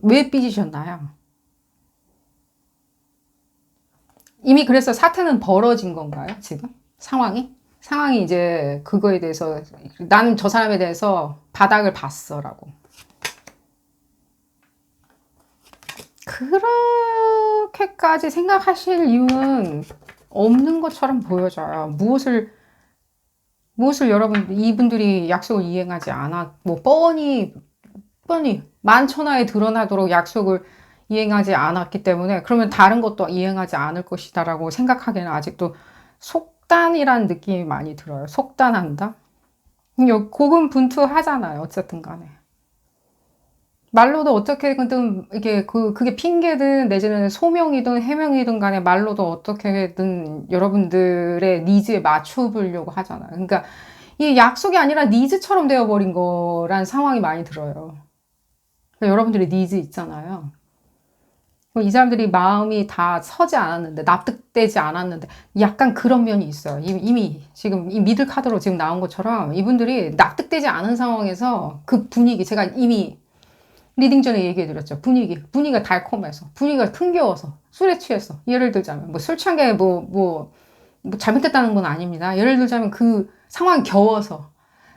왜 삐지셨나요? 이미 그래서 사태는 벌어진 건가요? 지금? 상황이 이제 그거에 대해서, 나는 저 사람에 대해서 바닥을 봤어라고. 그렇게까지 생각하실 이유는 없는 것처럼 보여져요. 무엇을 이분들이 약속을 이행하지 않아, 뭐 뻔히 만천하에 드러나도록 약속을 이행하지 않았기 때문에, 그러면 다른 것도 이행하지 않을 것이다라고 생각하기에는 아직도 속단이라는 느낌이 많이 들어요. 속단한다? 고군분투하잖아요. 어쨌든 간에. 말로도 어떻게든 이게 그게 핑계든 내지는 소명이든 해명이든 간에 말로도 어떻게든 여러분들의 니즈에 맞춰보려고 하잖아요. 그러니까 이 약속이 아니라 니즈처럼 되어버린 거란 상황이 많이 들어요. 그러니까 여러분들의 니즈 있잖아요. 이 사람들이 마음이 다 서지 않았는데, 납득되지 않았는데, 약간 그런 면이 있어요. 이미 지금 이 미들 카드로 지금 나온 것처럼 이분들이 납득되지 않은 상황에서 그 분위기, 제가 이미 리딩 전에 얘기해드렸죠. 분위기가 달콤해서, 분위기가 흥겨워서, 술에 취해서. 예를 들자면, 뭐 술 취한 게 뭐 잘못됐다는 건 아닙니다. 예를 들자면 그 상황이 겨워서,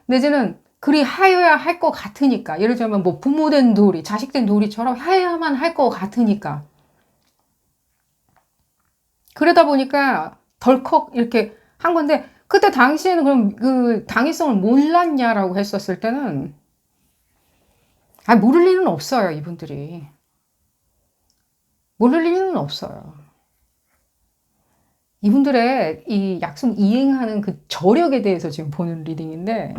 내지는 그리 하여야 할 것 같으니까. 예를 들자면 뭐 부모된 도리, 자식된 도리처럼 하여야만 할 것 같으니까. 그러다 보니까 덜컥 이렇게 한 건데, 그때 당시에는 그럼 그 당위성을 몰랐냐라고 했었을 때는, 모를 일은 없어요, 이분들이. 모를 일은 없어요. 이분들의 이 약속 이행하는 그 저력에 대해서 지금 보는 리딩인데,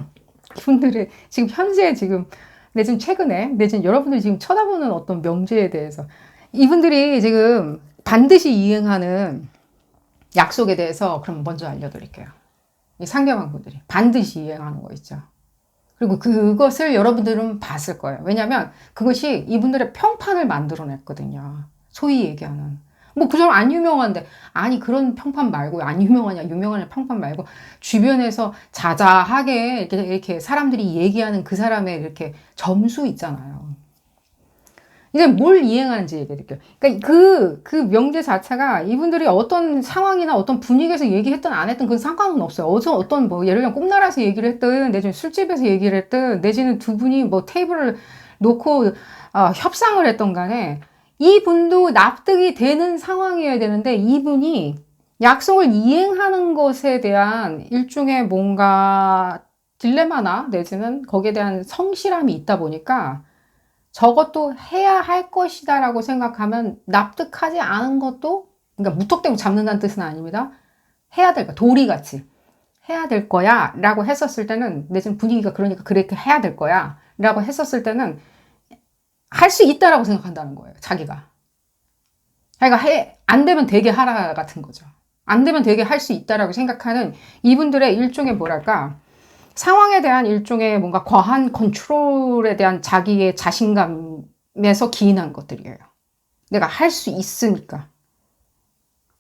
이분들의 지금 현재 지금, 내지는 최근에, 내지는 여러분들이 지금 쳐다보는 어떤 명제에 대해서, 이분들이 지금 반드시 이행하는 약속에 대해서 그럼 먼저 알려드릴게요. 이 상대방 분들이 반드시 이행하는 거 있죠. 그리고 그것을 여러분들은 봤을 거예요. 왜냐하면 그것이 이분들의 평판을 만들어냈거든요. 소위 얘기하는. 뭐 그 사람 안 유명한데, 아니 그런 평판 말고, 안 유명하냐 유명한 평판 말고 주변에서 자자하게 이렇게 사람들이 얘기하는 그 사람의 이렇게 점수 있잖아요. 이제 뭘 이행하는지 얘기해드릴게요. 그러니까 그 명제 자체가 이분들이 어떤 상황이나 어떤 분위기에서 얘기했든 안 했든 그건 상관은 없어요. 어떤 뭐 예를 들면 꿈나라에서 얘기를 했든, 내지는 술집에서 얘기를 했든, 내지는 두 분이 뭐 테이블을 놓고 협상을 했던 간에 이분도 납득이 되는 상황이어야 되는데, 이분이 약속을 이행하는 것에 대한 일종의 뭔가 딜레마나 내지는 거기에 대한 성실함이 있다 보니까 저것도 해야 할 것이다 라고 생각하면 납득하지 않은 것도, 그러니까 무턱대고 잡는다는 뜻은 아닙니다. 해야 될 거야. 도리같이. 해야 될 거야 라고 했었을 때는, 내 지금 분위기가 그러니까 그렇게 해야 될 거야 라고 했었을 때는 할 수 있다라고 생각한다는 거예요. 자기가. 그러니까 안 되면 되게 하라 같은 거죠. 안 되면 되게 할 수 있다라고 생각하는 이분들의 일종의 뭐랄까, 상황에 대한 일종의 뭔가 과한 컨트롤에 대한 자기의 자신감에서 기인한 것들이에요. 내가 할 수 있으니까.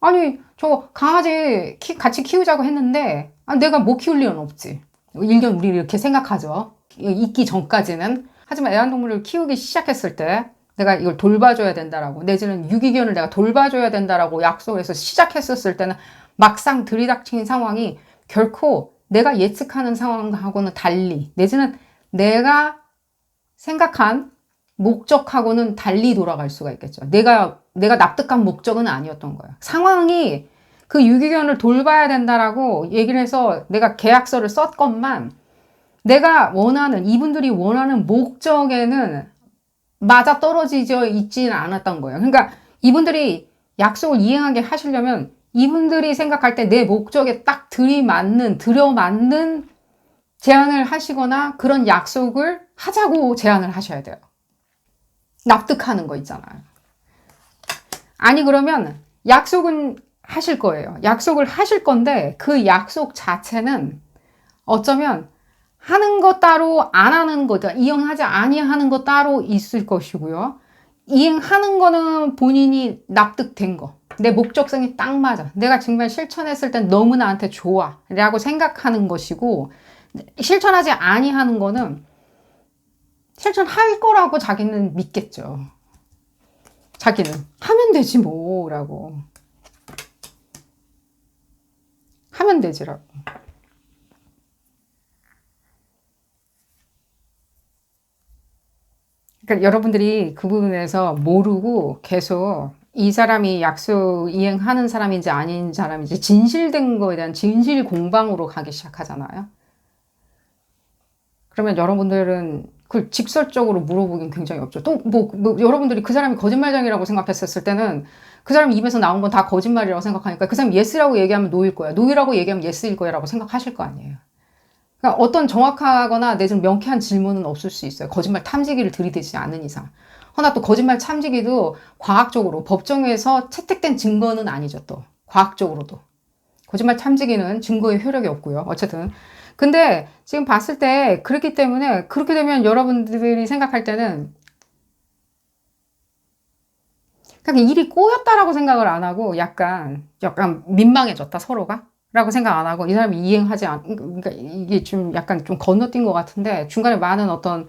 아니, 저 강아지 같이 키우자고 했는데, 내가 못 키울 리는 없지. 일견 우리 이렇게 생각하죠. 있기 전까지는. 하지만 애완동물을 키우기 시작했을 때, 내가 이걸 돌봐줘야 된다라고, 내지는 유기견을 내가 돌봐줘야 된다라고 약속해서 시작했었을 때는 막상 들이닥친 상황이 결코 내가 예측하는 상황하고는 달리, 내지는 내가 생각한 목적하고는 달리 돌아갈 수가 있겠죠. 내가 납득한 목적은 아니었던 거예요. 상황이 그 유기견을 돌봐야 된다라고 얘기를 해서 내가 계약서를 썼건만, 내가 원하는, 이분들이 원하는 목적에는 맞아 떨어지져 있지는 않았던 거예요. 그러니까 이분들이 약속을 이행하게 하시려면 이분들이 생각할 때 내 목적에 딱 들여맞는 제안을 하시거나 그런 약속을 하자고 제안을 하셔야 돼요. 납득하는 거 있잖아요. 아니 그러면 약속은 하실 거예요. 약속을 하실 건데 그 약속 자체는 어쩌면 하는 거 따로 안 하는 거, 이행하지 아니하는 거 따로 있을 것이고요. 이행하는 거는 본인이 납득된 거. 내 목적성이 딱 맞아. 내가 정말 실천했을 땐 너무 나한테 좋아. 라고 생각하는 것이고, 실천하지 아니하는 거는 실천할 거라고 자기는 믿겠죠. 자기는 하면 되지 뭐라고. 하면 되지라고. 그러니까 여러분들이 그 부분에서 모르고 계속 이 사람이 약속 이행하는 사람인지 아닌 사람인지 진실된 거에 대한 진실 공방으로 가기 시작하잖아요. 그러면 여러분들은 그걸 직설적으로 물어보긴 굉장히 없죠. 또 여러분들이 그 사람이 거짓말장이라고 생각했었을 때는 그 사람 입에서 나온 건 다 거짓말이라고 생각하니까 그 사람 예스라고 얘기하면 노일 거야. 노이라고 얘기하면 예스일 거야라고 생각하실 거 아니에요. 그러니까 어떤 정확하거나 내지는 명쾌한 질문은 없을 수 있어요. 거짓말 탐지기를 들이대지 않는 이상. 허나 또 거짓말 탐지기도 과학적으로 법정에서 채택된 증거는 아니죠. 또 과학적으로도. 거짓말 탐지기는 증거에 효력이 없고요. 어쨌든. 근데 지금 봤을 때 그렇기 때문에 그렇게 되면 여러분들이 생각할 때는 그러니까 일이 꼬였다라고 생각을 안 하고 약간 민망해졌다 서로가 라고 생각 안 하고 이 사람이 이행하지 않 그러니까 이게 좀 약간 좀 건너뛴 것 같은데 중간에 많은 어떤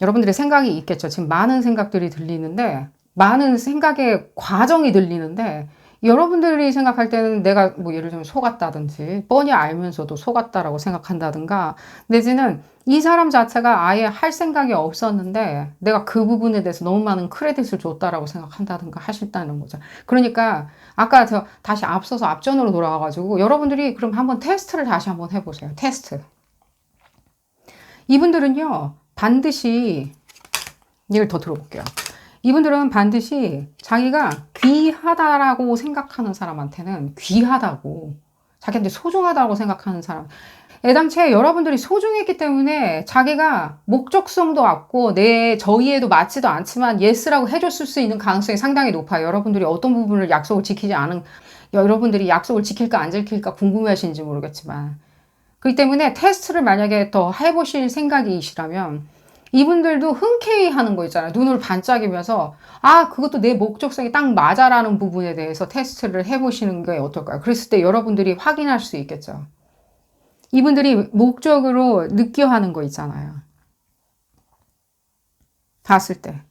여러분들의 생각이 있겠죠. 지금 많은 생각들이 들리는데 많은 생각의 과정이 들리는데 여러분들이 생각할 때는 내가 뭐 예를 들면 속았다든지 뻔히 알면서도 속았다라고 생각한다든가 내지는 이 사람 자체가 아예 할 생각이 없었는데 내가 그 부분에 대해서 너무 많은 크레딧을 줬다라고 생각한다든가 하신다는 거죠. 그러니까 아까 저 다시 앞서서 앞전으로 돌아가가지고 여러분들이 그럼 한번 테스트를 다시 한번 해보세요. 테스트. 이분들은요 반드시 얘를 더 들어볼게요. 이분들은 반드시 자기가 귀하다라고 생각하는 사람한테는 귀하다고 자기한테 소중하다고 생각하는 사람 애당초에 여러분들이 소중했기 때문에 자기가 목적성도 없고 내 저희에도 맞지도 않지만 예스라고 해줬을 수 있는 가능성이 상당히 높아요. 여러분들이 어떤 부분을 약속을 지키지 않은 여러분들이 약속을 지킬까 안 지킬까 궁금해하시는지 모르겠지만 그렇기 때문에 테스트를 만약에 더 해보실 생각이시라면 이분들도 흔쾌히 하는 거 있잖아요. 눈을 반짝이면서 아 그것도 내 목적성이 딱 맞아라는 부분에 대해서 테스트를 해보시는 게 어떨까요? 그랬을 때 여러분들이 확인할 수 있겠죠. 이분들이 목적으로 느껴 하는 거 있잖아요. 봤을 때.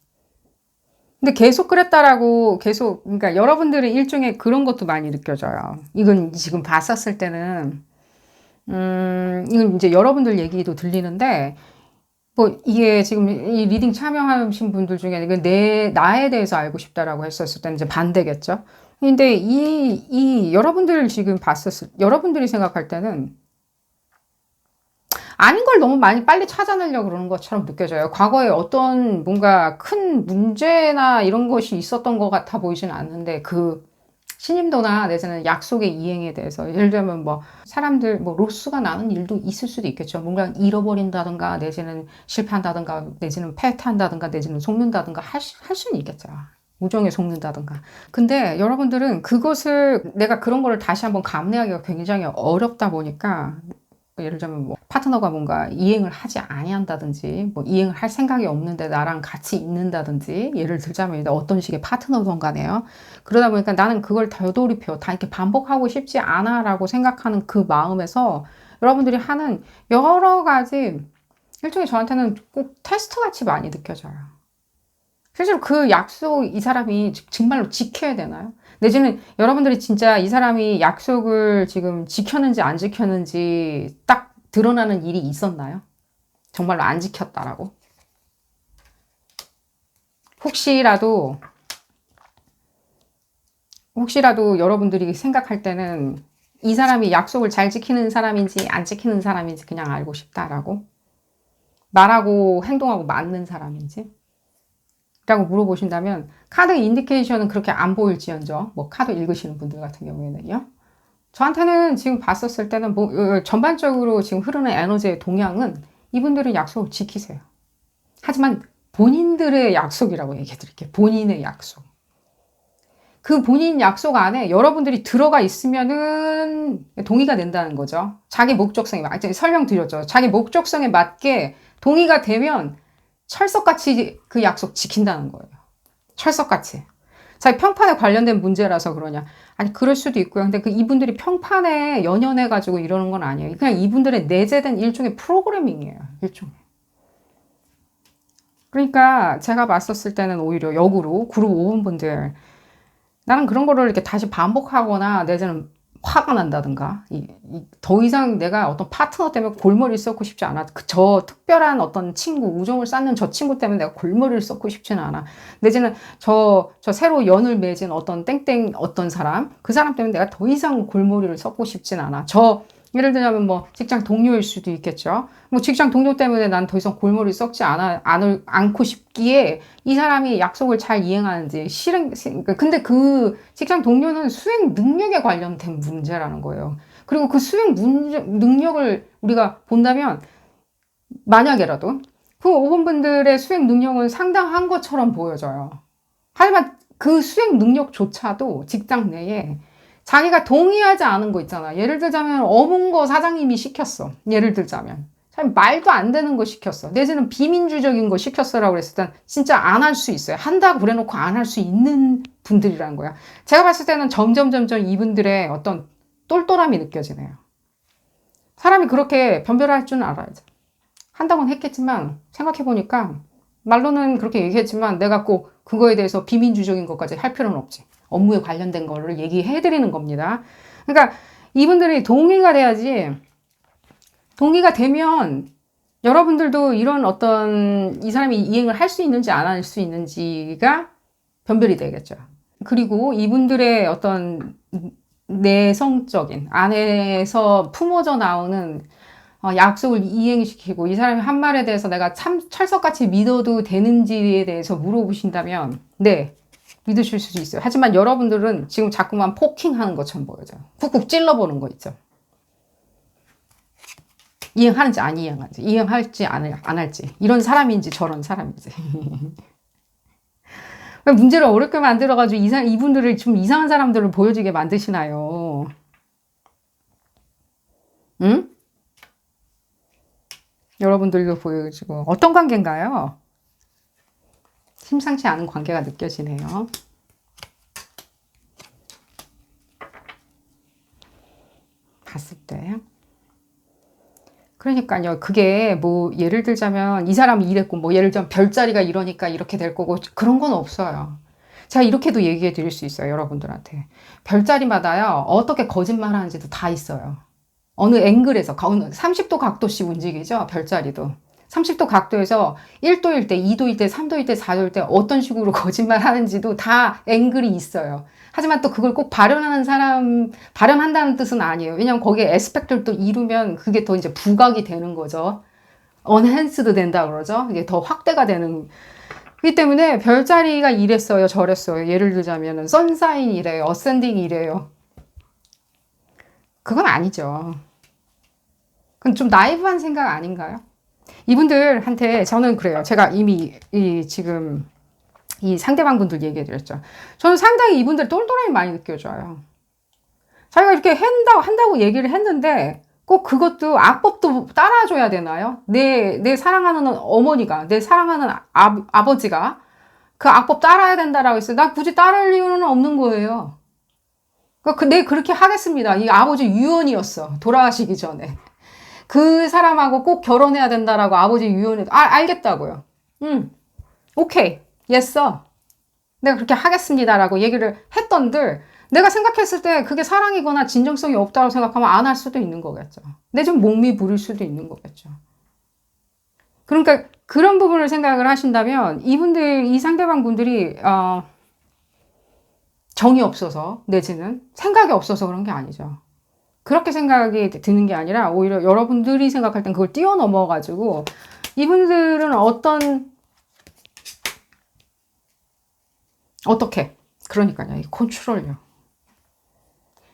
근데 계속 그랬다라고 계속 그러니까 여러분들의 일종의 그런 것도 많이 느껴져요. 이건 지금 봤었을 때는 이건 이제 여러분들 얘기도 들리는데 뭐 이게 지금 이 리딩 참여하신 분들 중에 이건 나에 대해서 알고 싶다라고 했었을 때는 이제 반대겠죠. 근데 이 여러분들 지금 여러분들이 생각할 때는 아닌 걸 너무 많이 빨리 찾아내려고 그러는 것처럼 느껴져요. 과거에 어떤 뭔가 큰 문제나 이런 것이 있었던 것 같아 보이진 않는데 그 신임도나 내지는 약속의 이행에 대해서 예를 들면 뭐 사람들 뭐 로스가 나는 일도 있을 수도 있겠죠. 뭔가 잃어버린다든가 내지는 실패한다든가 내지는 패퇴한다든가 내지는 속는다든가 할 수는 있겠죠. 우정에 속는다든가. 근데 여러분들은 그것을 내가 그런 거를 다시 한번 감내하기가 굉장히 어렵다 보니까 예를 들면 뭐 파트너가 뭔가 이행을 하지 아니한다든지 뭐 이행을 할 생각이 없는데 나랑 같이 있는다든지 예를 들자면 어떤 식의 파트너든 간에요. 그러다 보니까 나는 그걸 되돌이켜 다 이렇게 반복하고 싶지 않아 라고 생각하는 그 마음에서 여러분들이 하는 여러 가지 일종의 저한테는 꼭 테스트 같이 많이 느껴져요. 실제로 그 약속 이 사람이 정말로 지켜야 되나요? 내지는 여러분들이 진짜 이 사람이 약속을 지금 지켰는지 안 지켰는지 딱 드러나는 일이 있었나요? 정말로 안 지켰다라고? 혹시라도 여러분들이 생각할 때는 이 사람이 약속을 잘 지키는 사람인지 안 지키는 사람인지 그냥 알고 싶다라고? 말하고 행동하고 맞는 사람인지? 라고 물어보신다면 카드 인디케이션은 그렇게 안 보일지언정 뭐 카드 읽으시는 분들 같은 경우에는요. 저한테는 지금 봤었을 때는 뭐 전반적으로 지금 흐르는 에너지의 동향은 이분들은 약속을 지키세요. 하지만 본인들의 약속이라고 얘기해 드릴게요. 본인의 약속. 그 본인 약속 안에 여러분들이 들어가 있으면은 동의가 된다는 거죠. 자기 목적성에 맞게 설명드렸죠. 자기 목적성에 맞게 동의가 되면 철석같이 그 약속 지킨다는 거예요. 철석같이. 자기 평판에 관련된 문제라서 그러냐. 아니 그럴 수도 있고요. 근데 그 이분들이 평판에 연연해가지고 이러는 건 아니에요. 그냥 이분들의 내재된 일종의 프로그래밍이에요. 일종의. 그러니까 제가 봤었을 때는 오히려 역으로 그룹 5번 분들 나는 그런 거를 이렇게 다시 반복하거나 내지는 화가 난다든가 더 이상 내가 어떤 파트너 때문에 골머리를 썩고 싶지 않아. 저 특별한 어떤 친구 우정을 쌓는 저 친구 때문에 내가 골머리를 썩고 싶지는 않아. 내지는 저 새로 연을 맺은 어떤 땡땡 어떤 사람 그 사람 때문에 내가 더 이상 골머리를 썩고 싶지는 않아. 예를 들자면 뭐 직장 동료일 수도 있겠죠. 뭐 직장 동료 때문에 난 더 이상 골머리 썩지 않고 싶기에 이 사람이 약속을 잘 이행하는지 근데 그 직장 동료는 수행 능력에 관련된 문제라는 거예요. 그리고 그 능력을 우리가 본다면 만약에라도 그 5번 분들의 수행 능력은 상당한 것처럼 보여져요. 하지만 그 수행 능력조차도 직장 내에 자기가 동의하지 않은 거 있잖아. 예를 들자면 어문거 사장님이 시켰어. 예를 들자면 참 말도 안 되는 거 시켰어. 내지는 비민주적인 거 시켰어라고 그랬을 땐 진짜 안 할 수 있어요. 한다고 그래놓고 안 할 수 있는 분들이란 거야. 제가 봤을 때는 점점 이분들의 어떤 똘똘함이 느껴지네요. 사람이 그렇게 변별할 줄은 알아야죠. 한다고는 했겠지만 생각해보니까 말로는 그렇게 얘기했지만 내가 꼭 그거에 대해서 비민주적인 것까지 할 필요는 없지. 업무에 관련된 거를 얘기해드리는 겁니다. 그러니까 이분들이 동의가 돼야지. 동의가 되면 여러분들도 이런 어떤 이 사람이 이행을 할 수 있는지 안 할 수 있는지가 변별이 되겠죠. 그리고 이분들의 어떤 내성적인 안에서 품어져 나오는 약속을 이행시키고 이 사람이 한 말에 대해서 내가 참 철석같이 믿어도 되는지에 대해서 물어보신다면 네, 믿으실 수도 있어요. 하지만 여러분들은 지금 자꾸만 포킹하는 것처럼 보여져요. 쿡쿡 찔러보는 거 있죠. 이행하는지 안 이행하는지, 이행할지 안 할지, 이런 사람인지 저런 사람인지. 왜 문제를 어렵게 만들어가지고 이분들을 좀 이상한 사람들을 보여지게 만드시나요? 응? 여러분들도 보여지고 어떤 관계인가요? 심상치 않은 관계가 느껴지네요. 봤을 때. 그러니까요. 그게 뭐 예를 들자면 이 사람이 이랬고 뭐 예를 들면 별자리가 이러니까 이렇게 될 거고 그런 건 없어요. 제가 이렇게도 얘기해 드릴 수 있어요. 여러분들한테. 별자리마다요. 어떻게 거짓말 하는지도 다 있어요. 어느 앵글에서 30도 각도씩 움직이죠. 별자리도. 30도 각도에서 1도일 때, 2도일 때, 3도일 때, 4도일 때 어떤 식으로 거짓말 하는지도 다 앵글이 있어요. 하지만 또 그걸 꼭 발현한다는 뜻은 아니에요. 왜냐면 거기에 에스펙트를 또 이루면 그게 더 이제 부각이 되는 거죠. 언핸스드 된다 그러죠. 이게 더 확대가 되는. 그렇기 때문에 별자리가 이랬어요, 저랬어요. 예를 들자면은 선사인이래요, 어센딩이래요. 그건 아니죠. 그건 좀 나이브한 생각 아닌가요? 이분들한테 저는 그래요. 제가 이미 지금 이 상대방 분들 얘기해 드렸죠. 저는 상당히 이분들 똘똘함이 많이 느껴져요. 자기가 이렇게 한다고 얘기를 했는데 꼭 그것도 악법도 따라줘야 되나요? 내 사랑하는 어머니가, 내 사랑하는 아버지가 그 악법 따라야 된다라고 했어요. 나 굳이 따를 이유는 없는 거예요. 네, 그렇게 하겠습니다. 이 아버지 유언이었어. 돌아가시기 전에. 그 사람하고 꼭 결혼해야 된다라고 아버지 유언해. 알겠다고요. 오케이. yes. 내가 그렇게 하겠습니다라고 얘기를 했던들 내가 생각했을 때 그게 사랑이거나 진정성이 없다고 생각하면 안 할 수도 있는 거겠죠. 내 좀 몸이 부릴 수도 있는 거겠죠. 그러니까 그런 부분을 생각을 하신다면 이 상대방 분들이 정이 없어서 내지는 생각이 없어서 그런 게 아니죠. 그렇게 생각이 드는 게 아니라 오히려 여러분들이 생각할 땐 그걸 뛰어넘어가지고 이분들은 어떻게 그러니까요. 이 컨트롤요.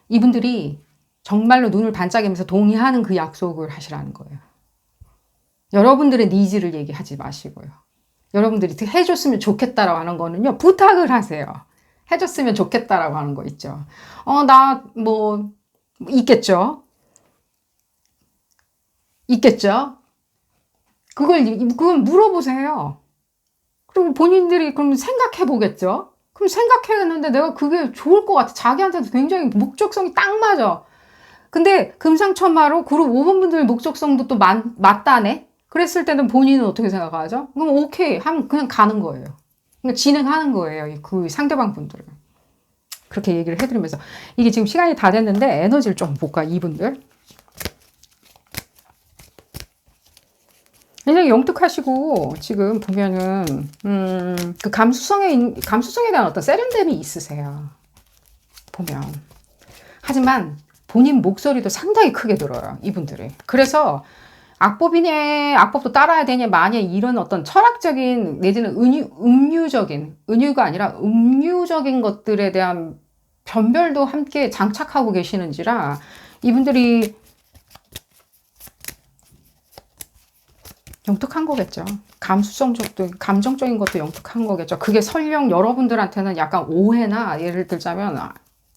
이분들이 정말로 눈을 반짝이면서 동의하는 그 약속을 하시라는 거예요. 여러분들의 니즈를 얘기하지 마시고요. 여러분들이 해줬으면 좋겠다라고 하는 거는요. 부탁을 하세요. 해줬으면 좋겠다라고 하는 거 있죠. 나 있겠죠. 그걸 물어보세요. 그리고 본인들이 그럼 생각해 보겠죠. 그럼 생각했는데 내가 그게 좋을 것 같아. 자기한테도 굉장히 목적성이 딱 맞아. 근데 금상첨화로 그룹 5번 분들의 목적성도 또 맞다네? 그랬을 때는 본인은 어떻게 생각하죠? 그럼 오케이 하면 그냥 가는 거예요. 그냥 진행하는 거예요. 그 상대방 분들은. 그렇게 얘기를 해드리면서 이게 지금 시간이 다 됐는데 에너지를 좀 볼까 이분들. 굉장히 영특하시고 지금 보면은 그 감수성에 대한 어떤 세련됨이 있으세요. 보면. 하지만 본인 목소리도 상당히 크게 들어요. 이분들이. 그래서 악법도 따라야 되냐 마냐 이런 어떤 철학적인 내지는 은유가 아니라 음유적인 것들에 대한 변별도 함께 장착하고 계시는지라 이분들이 영특한 거겠죠. 감정적인 것도 영특한 거겠죠. 그게 설령 여러분들한테는 약간 오해나 예를 들자면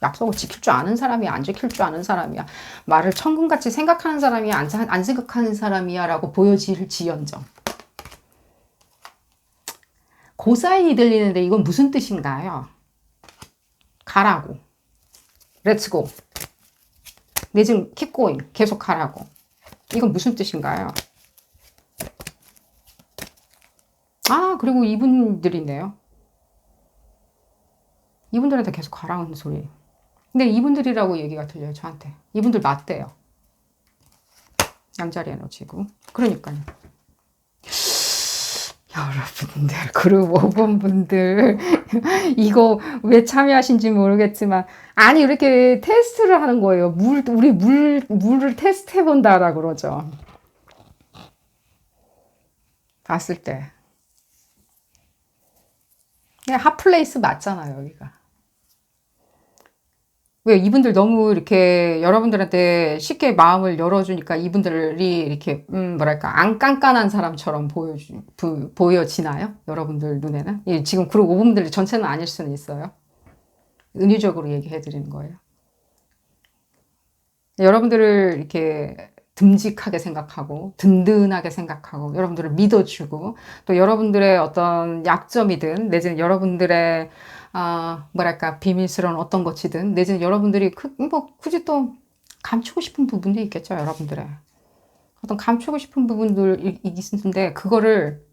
약속을 지킬 줄 아는 사람이야, 안 지킬 줄 아는 사람이야, 말을 천금같이 생각하는 사람이야, 안 생각하는 사람이야 라고 보여질지언정. 그 사인이 들리는데 이건 무슨 뜻인가요? 가라고. 렛츠고. 내지는 keep going. 계속 가라고. 이건 무슨 뜻인가요? 아, 그리고 이분들이네요. 이분들한테 계속 가라는 소리. 근데 이분들이라고 얘기가 들려요, 저한테. 이분들 맞대요. 양자리 에너지고. 그러니까요. 여러분들, 그룹 5번 분들, 이거 왜 참여하신지 모르겠지만, 아니, 이렇게 테스트를 하는 거예요. 물을 테스트 해본다라 그러죠. 봤을 때. 그냥 핫플레이스 맞잖아요, 여기가. 왜 이분들 너무 이렇게 여러분들한테 쉽게 마음을 열어주니까 이분들이 이렇게 뭐랄까 안 깐깐한 사람처럼 보여지나요? 여러분들 눈에는? 예, 지금 그룹 5분들 전체는 아닐 수는 있어요. 은유적으로 얘기해 드리는 거예요. 여러분들을 이렇게 듬직하게 생각하고 든든하게 생각하고 여러분들을 믿어주고 또 여러분들의 어떤 약점이든 내지는 여러분들의 뭐랄까 비밀스러운 어떤 것이든 내지는 여러분들이 굳이 또 감추고 싶은 부분도 있겠죠. 여러분들의 어떤 감추고 싶은 부분들이 있는데 그거를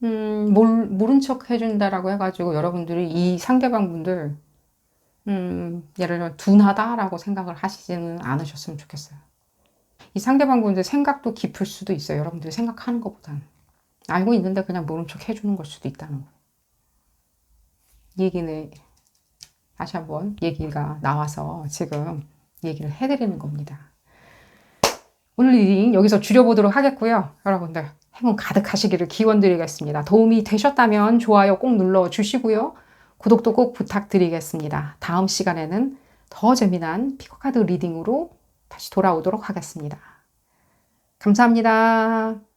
모른 척 해준다라고 해가지고 여러분들이 이 상대방 분들 예를 들면 둔하다라고 생각을 하시지는 않으셨으면 좋겠어요. 이 상대방 분들 생각도 깊을 수도 있어요. 여러분들이 생각하는 것보다는. 알고 있는데 그냥 모른 척 해주는 걸 수도 있다는 거. 얘기는 다시 한번 얘기가 나와서 지금 얘기를 해드리는 겁니다. 오늘 리딩 여기서 줄여보도록 하겠고요. 여러분들 행운 가득하시기를 기원드리겠습니다. 도움이 되셨다면 좋아요 꼭 눌러주시고요. 구독도 꼭 부탁드리겠습니다. 다음 시간에는 더 재미난 피거카드 리딩으로 다시 돌아오도록 하겠습니다. 감사합니다.